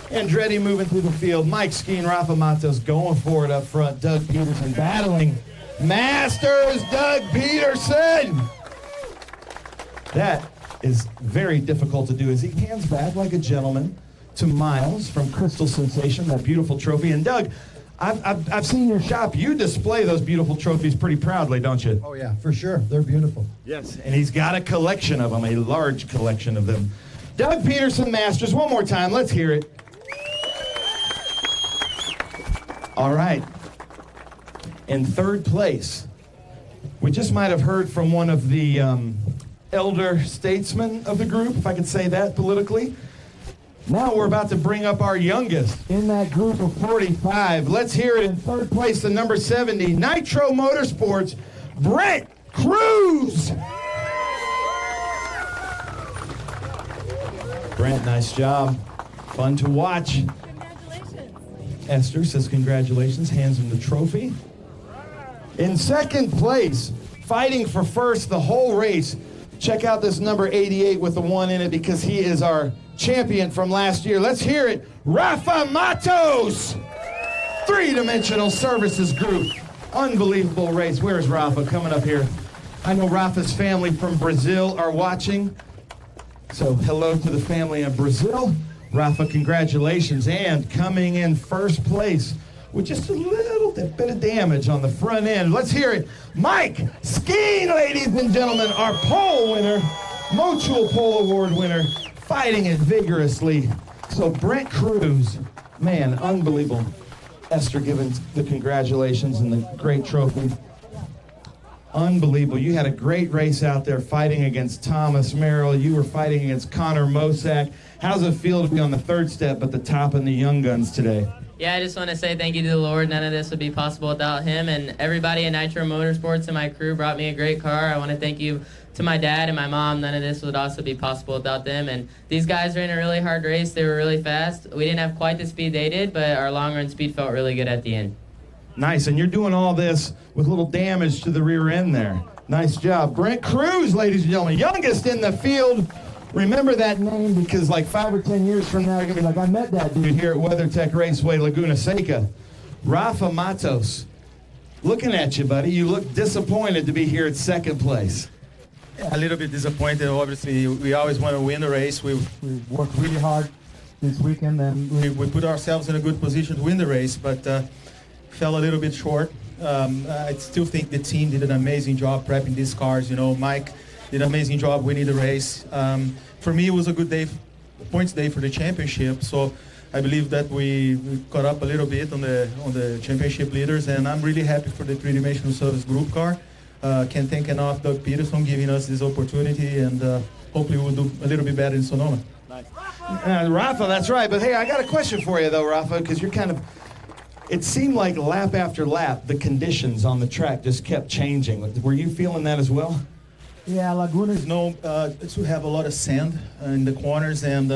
Andretti moving through the field. Mike Skeen, Rafa Matos going for it up front. Doug Peterson battling. Masters, Doug Peterson. That is very difficult to do as he hands back like a gentleman to Miles from Crystal Sensation, that beautiful trophy. And Doug, I've seen your shop. You display those beautiful trophies pretty proudly, don't you? Oh yeah, for sure. They're beautiful. Yes, and he's got a collection of them, a large collection of them. Doug Peterson, Masters, one more time. Let's hear it. All right. In third place, we just might have heard from one of the elder statesmen of the group, if I could say that politically. Now we're about to bring up our youngest in that group of 45. Let's hear it in third place, the number 70, Nitro Motorsports, Brent Cruz. Brent, nice job. Fun to watch. Congratulations. Esther says congratulations, hands him the trophy. In second place, fighting for first the whole race, check out this number 88 with the 1 in it because he is our champion from last year. Let's hear it. Rafa Matos, three-dimensional services group. Unbelievable race. Where is Rafa? Coming up here. I know Rafa's family from Brazil are watching. So hello to the family in Brazil. Rafa, congratulations. And coming in first place with just a little bit of damage on the front end. Let's hear it. Mike Skeen, ladies and gentlemen, our pole winner, Mutual Pole Award winner, fighting it vigorously. So Brent Cruz, man, unbelievable. Esther giving the congratulations and the great trophy. Unbelievable. You had a great race out there fighting against Thomas Merrill. You were fighting against Connor Mosack. How does it feel to be on the third step but the top in the Young Guns today? Yeah, I just want to say thank you to the Lord. None of this would be possible without him. And everybody at Nitro Motorsports and my crew brought me a great car. I want to thank you to my dad and my mom. None of this would also be possible without them. And these guys ran a really hard race. They were really fast. We didn't have quite the speed they did, but our long-run speed felt really good at the end. Nice, and you're doing all this with little damage to the rear end there. Nice job. Brent Cruz, ladies and gentlemen, youngest in the field. Remember that name because like 5 or 10 years from now, you're going to be like, I met that dude here at WeatherTech Raceway Laguna Seca. Rafa Matos, looking at you, buddy. You look disappointed to be here at second place. A little bit disappointed. Obviously, we always want to win the race. We worked really hard this weekend, and we put ourselves in a good position to win the race, but fell a little bit short. I still think the team did an amazing job prepping these cars. You know, Mike did an amazing job winning the race. For me, it was a good day, points day for the championship. So I believe that we caught up a little bit on the championship leaders, and I'm really happy for the three-dimensional service group car. Can't thank enough Doug Peterson giving us this opportunity, and hopefully we'll do a little bit better in Sonoma. Nice. Rafa, that's right. But hey, I got a question for you though, Rafa, because you're kind of. It seemed like lap after lap, the conditions on the track just kept changing. Were you feeling that as well? Yeah, Laguna is known to have a lot of sand in the corners, and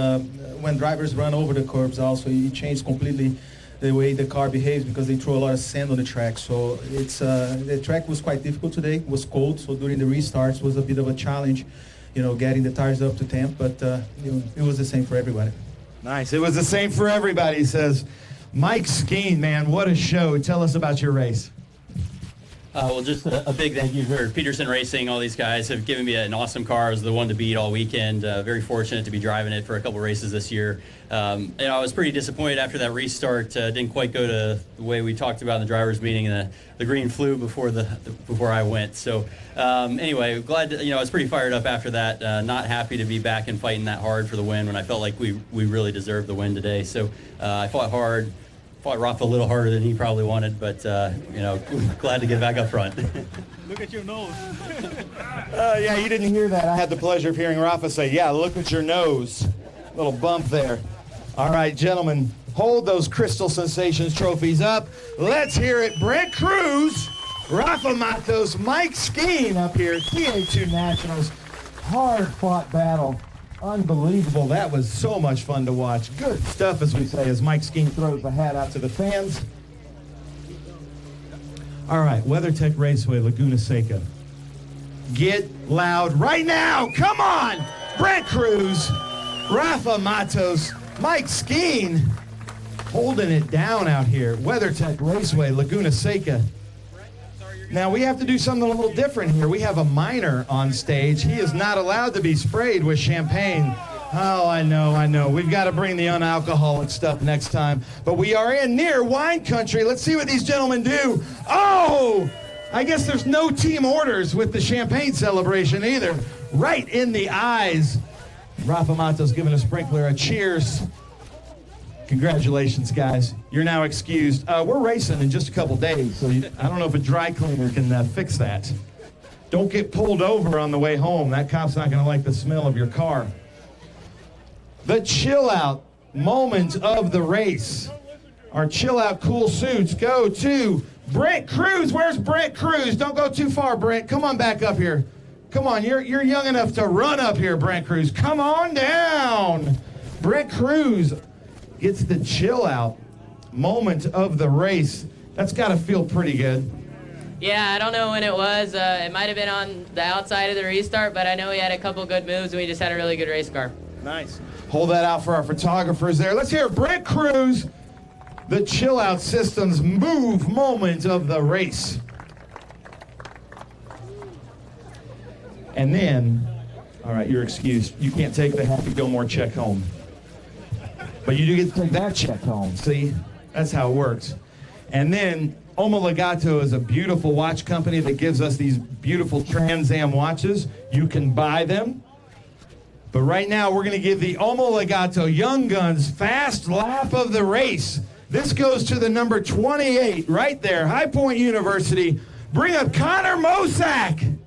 when drivers run over the curbs also, it changed completely the way the car behaves because they throw a lot of sand on the track. So it's the track was quite difficult today. It was cold, so during the restarts was a bit of a challenge, you know, getting the tires up to temp, but you know, it was the same for everybody. Nice. It was the same for everybody, he says. Mike Skeen, man, what a show. Tell us about your race. Well, just a big thank you for Peterson Racing. All these guys have given me an awesome car. I was the one to beat all weekend. Very fortunate to be driving it for a couple races this year. You know, I was pretty disappointed after that restart. Didn't quite go to the way we talked about in the drivers' meeting. The green flew before I went. So anyway, glad to, you know, I was pretty fired up after that. Not happy to be back and fighting that hard for the win when I felt like we really deserved the win today. So I fought hard. Fought Rafa a little harder than he probably wanted, but you know, glad to get back up front. Look at your nose. Yeah, you didn't hear that. I had the pleasure of hearing Rafa say, yeah, look at your nose. Little bump there. All right, gentlemen, hold those Crystal Sensations trophies up. Let's hear it. Brent Cruz, Rafa Matos, Mike Skeen up here, TA2 Nationals. Hard-fought battle. Unbelievable. That was so much fun to watch. Good stuff, as we say, as Mike Skeen throws the hat out to the fans. All right, WeatherTech Raceway Laguna Seca. Get loud right now. Come on. Brent Cruz, Rafa Matos, Mike Skeen holding it down out here. WeatherTech Raceway Laguna Seca. Now, we have to do something a little different here. We have a minor on stage. He is not allowed to be sprayed with champagne. Oh, I know. We've got to bring the unalcoholic stuff next time. But we are in near wine country. Let's see what these gentlemen do. Oh! I guess there's no team orders with the champagne celebration either. Right in the eyes. Rafa Matos giving a sprinkler a cheers. Congratulations, guys. You're now excused. We're racing in just a couple days, so I don't know if a dry cleaner can fix that. Don't get pulled over on the way home. That cop's not going to like the smell of your car. The chill-out moment of the race. Our chill-out cool suits go to Brent Cruz. Where's Brent Cruz? Don't go too far, Brent. Come on back up here. Come on, you're young enough to run up here, Brent Cruz. Come on down. Brent Cruz gets the chill-out moment of the race. That's got to feel pretty good. Yeah, I don't know when it was. It might have been on the outside of the restart, but I know he had a couple good moves, and we just had a really good race car. Nice. Hold that out for our photographers there. Let's hear Brent Cruz, the chill-out systems move moment of the race. And then, all right, you're excused. You can't take the Happy Gilmore check home. But you do get to take that check home. See, that's how it works. And then Omologato is a beautiful watch company that gives us these beautiful Trans Am watches. You can buy them. But right now, we're going to give the Omologato Young Guns fast lap of the race. This goes to the number 28 right there, High Point University. Bring up Connor Mosak.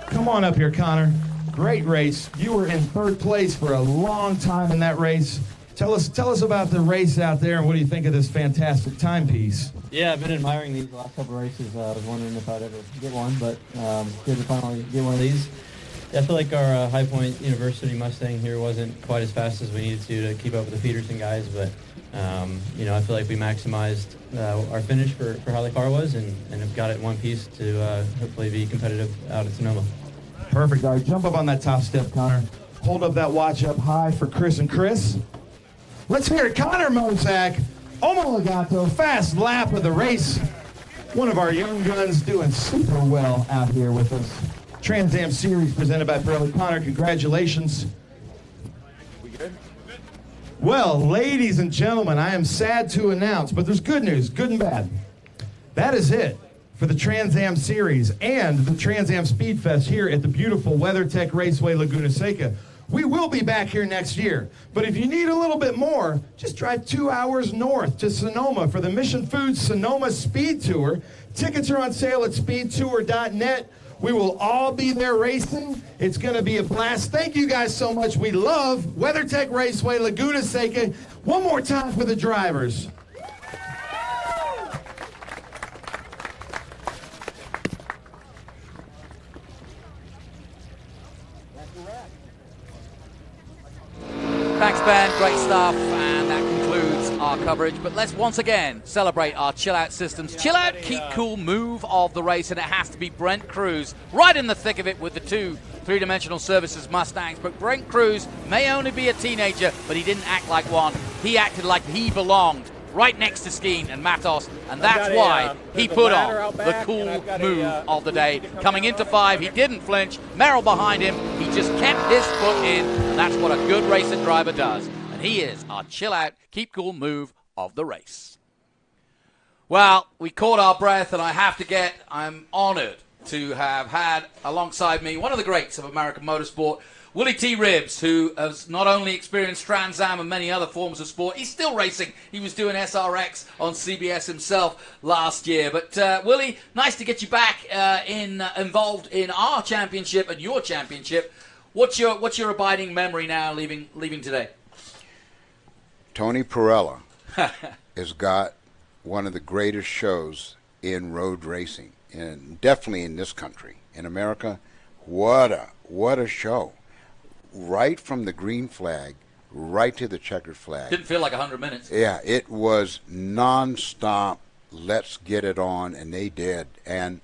Come on up here, Connor. Great race. You were in third place for a long time in that race. Tell us about the race out there, and what do you think of this fantastic timepiece? Yeah, I've been admiring these last couple races. I was wondering if I'd ever get one, but good to finally get one of these. Yeah, I feel like our High Point University Mustang here wasn't quite as fast as we needed to keep up with the Peterson guys, but you know, I feel like we maximized our finish for how the car was, and have got it in one piece to hopefully be competitive out at Sonoma. Perfect. All right, jump up on that top step, Connor. Hold up that watch up high for Chris and Chris. Let's hear it. Connor Mosak, Omologato, fast lap of the race. One of our young guns doing super well out here with us. Trans Am Series presented by Pirelli. Connor, congratulations. We good? Well, ladies and gentlemen, I am sad to announce, but there's good news, good and bad. That is it for the Trans Am Series and the Trans Am Speed Fest here at the beautiful WeatherTech Raceway Laguna Seca. We will be back here next year, but if you need a little bit more, just drive 2 hours north to Sonoma for the Mission Foods Sonoma Speed Tour. Tickets are on sale at speedtour.net. We will all be there racing. It's going to be a blast. Thank you guys so much. We love WeatherTech Raceway Laguna Seca. One more time for the drivers. Thanks, Ben. Great stuff. And that concludes our coverage. But let's once again celebrate our Chill Out systems. Chill Out, keep cool move of the race, and it has to be Brent Cruz right in the thick of it with the two three-dimensional services Mustangs. But Brent Cruz may only be a teenager, but he didn't act like one. He acted like he belonged right next to Skeen and Matos, and that's why he put on the cool move of the day. Coming into 5, he didn't flinch. Merrill behind him, he just kept his foot in, and that's what a good racing driver does. And he is our Chill Out, keep cool move of the race. Well, we caught our breath, and I'm honored to have had alongside me one of the greats of American motorsport, Willie T. Ribbs, who has not only experienced Trans Am and many other forms of sport, he's still racing. He was doing SRX on CBS himself last year. But Willie, nice to get you back involved in our championship and your championship. What's your abiding memory now leaving today? Tony Pirelli has got one of the greatest shows in road racing, and definitely in this country, in America. What a show! Right from the green flag, right to the checkered flag. Didn't feel like 100 minutes. Yeah, it was non-stop. Let's get it on, and they did. And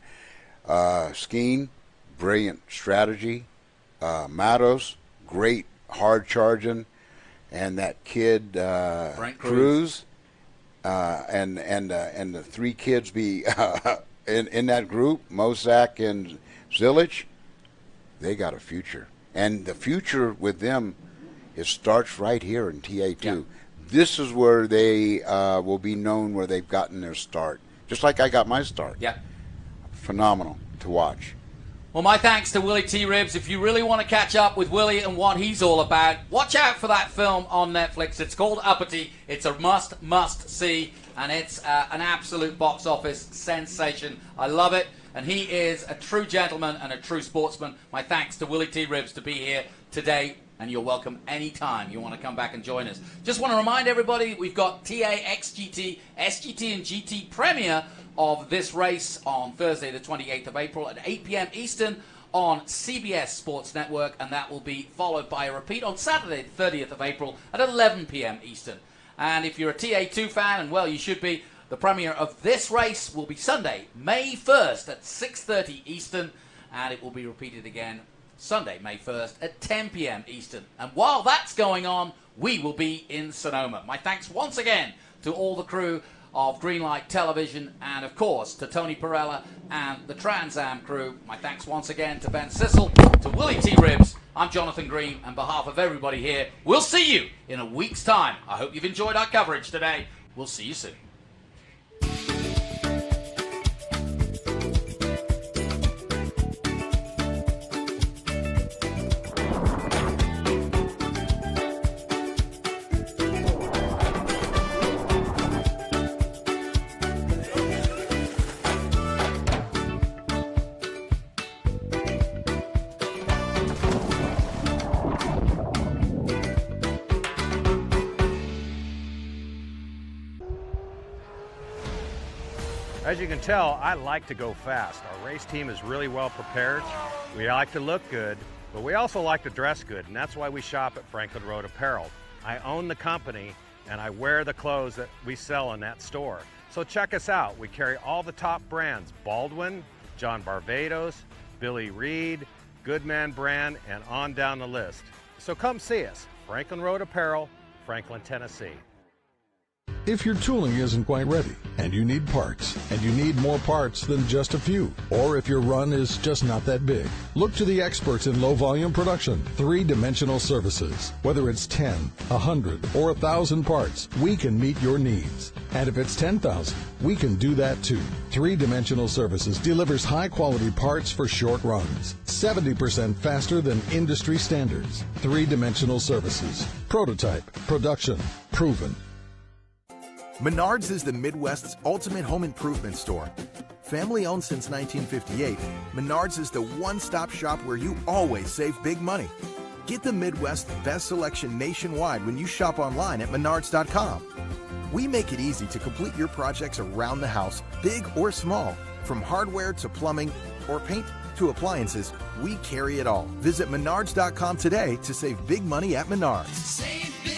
Skeen, brilliant strategy. Matos, great hard charging, and that kid Cruz, and the three kids be in that group, Mosak and Zilich. They got a future. And the future with them, it starts right here in TA2. Yeah. This is where they will be known where they've gotten their start. Just like I got my start. Yeah. Phenomenal to watch. Well, my thanks to Willie T. Ribbs. If you really want to catch up with Willie and what he's all about, watch out for that film on Netflix. It's called Uppity. It's a must see, and it's an absolute box office sensation. I love it. And he is a true gentleman and a true sportsman. My thanks to Willie T. Ribbs to be here today, and you're welcome anytime you want to come back and join us. Just want to remind everybody, we've got TA, XGT, SGT, and GT premiere of this race on Thursday, the 28th of April at 8 p.m. Eastern on CBS Sports Network, and that will be followed by a repeat on Saturday, the 30th of April at 11 p.m. Eastern. And if you're a TA2 fan, and well, you should be, the premiere of this race will be Sunday, May 1st at 6:30 Eastern, and it will be repeated again Sunday, May 1st at 10 p.m. Eastern. And while that's going on, we will be in Sonoma. My thanks once again to all the crew of Greenlight Television, and of course to Tony Pirelli and the Trans Am crew. My thanks once again to Ben Sissel, to Willie T. Ribbs. I'm Jonathan Green, and on behalf of everybody here, we'll see you in a week's time. I hope you've enjoyed our coverage today. We'll see you soon. As you can tell, I like to go fast. Our race team is really well prepared. We like to look good, but we also like to dress good, and that's why we shop at Franklin Road Apparel. I own the company, and I wear the clothes that we sell in that store. So check us out. We carry all the top brands: Baldwin, John Barbados, Billy Reed, Goodman Brand, and on down the list. So come see us. Franklin Road Apparel, Franklin, Tennessee. If your tooling isn't quite ready, and you need parts, and you need more parts than just a few, or if your run is just not that big, look to the experts in low-volume production, 3-Dimensional Services. Whether it's 10, 100, or 1,000 parts, we can meet your needs. And if it's 10,000, we can do that too. 3-Dimensional Services delivers high-quality parts for short runs, 70% faster than industry standards. 3-Dimensional Services. Prototype, production, proven. Menards is the Midwest's ultimate home improvement store. Family owned since 1958, Menards is the one-stop shop where you always save big money. Get the Midwest's best selection nationwide when you shop online at menards.com. We make it easy to complete your projects around the house, big or small. From hardware to plumbing or paint to appliances, we carry it all. Visit menards.com today to save big money at Menards. Save big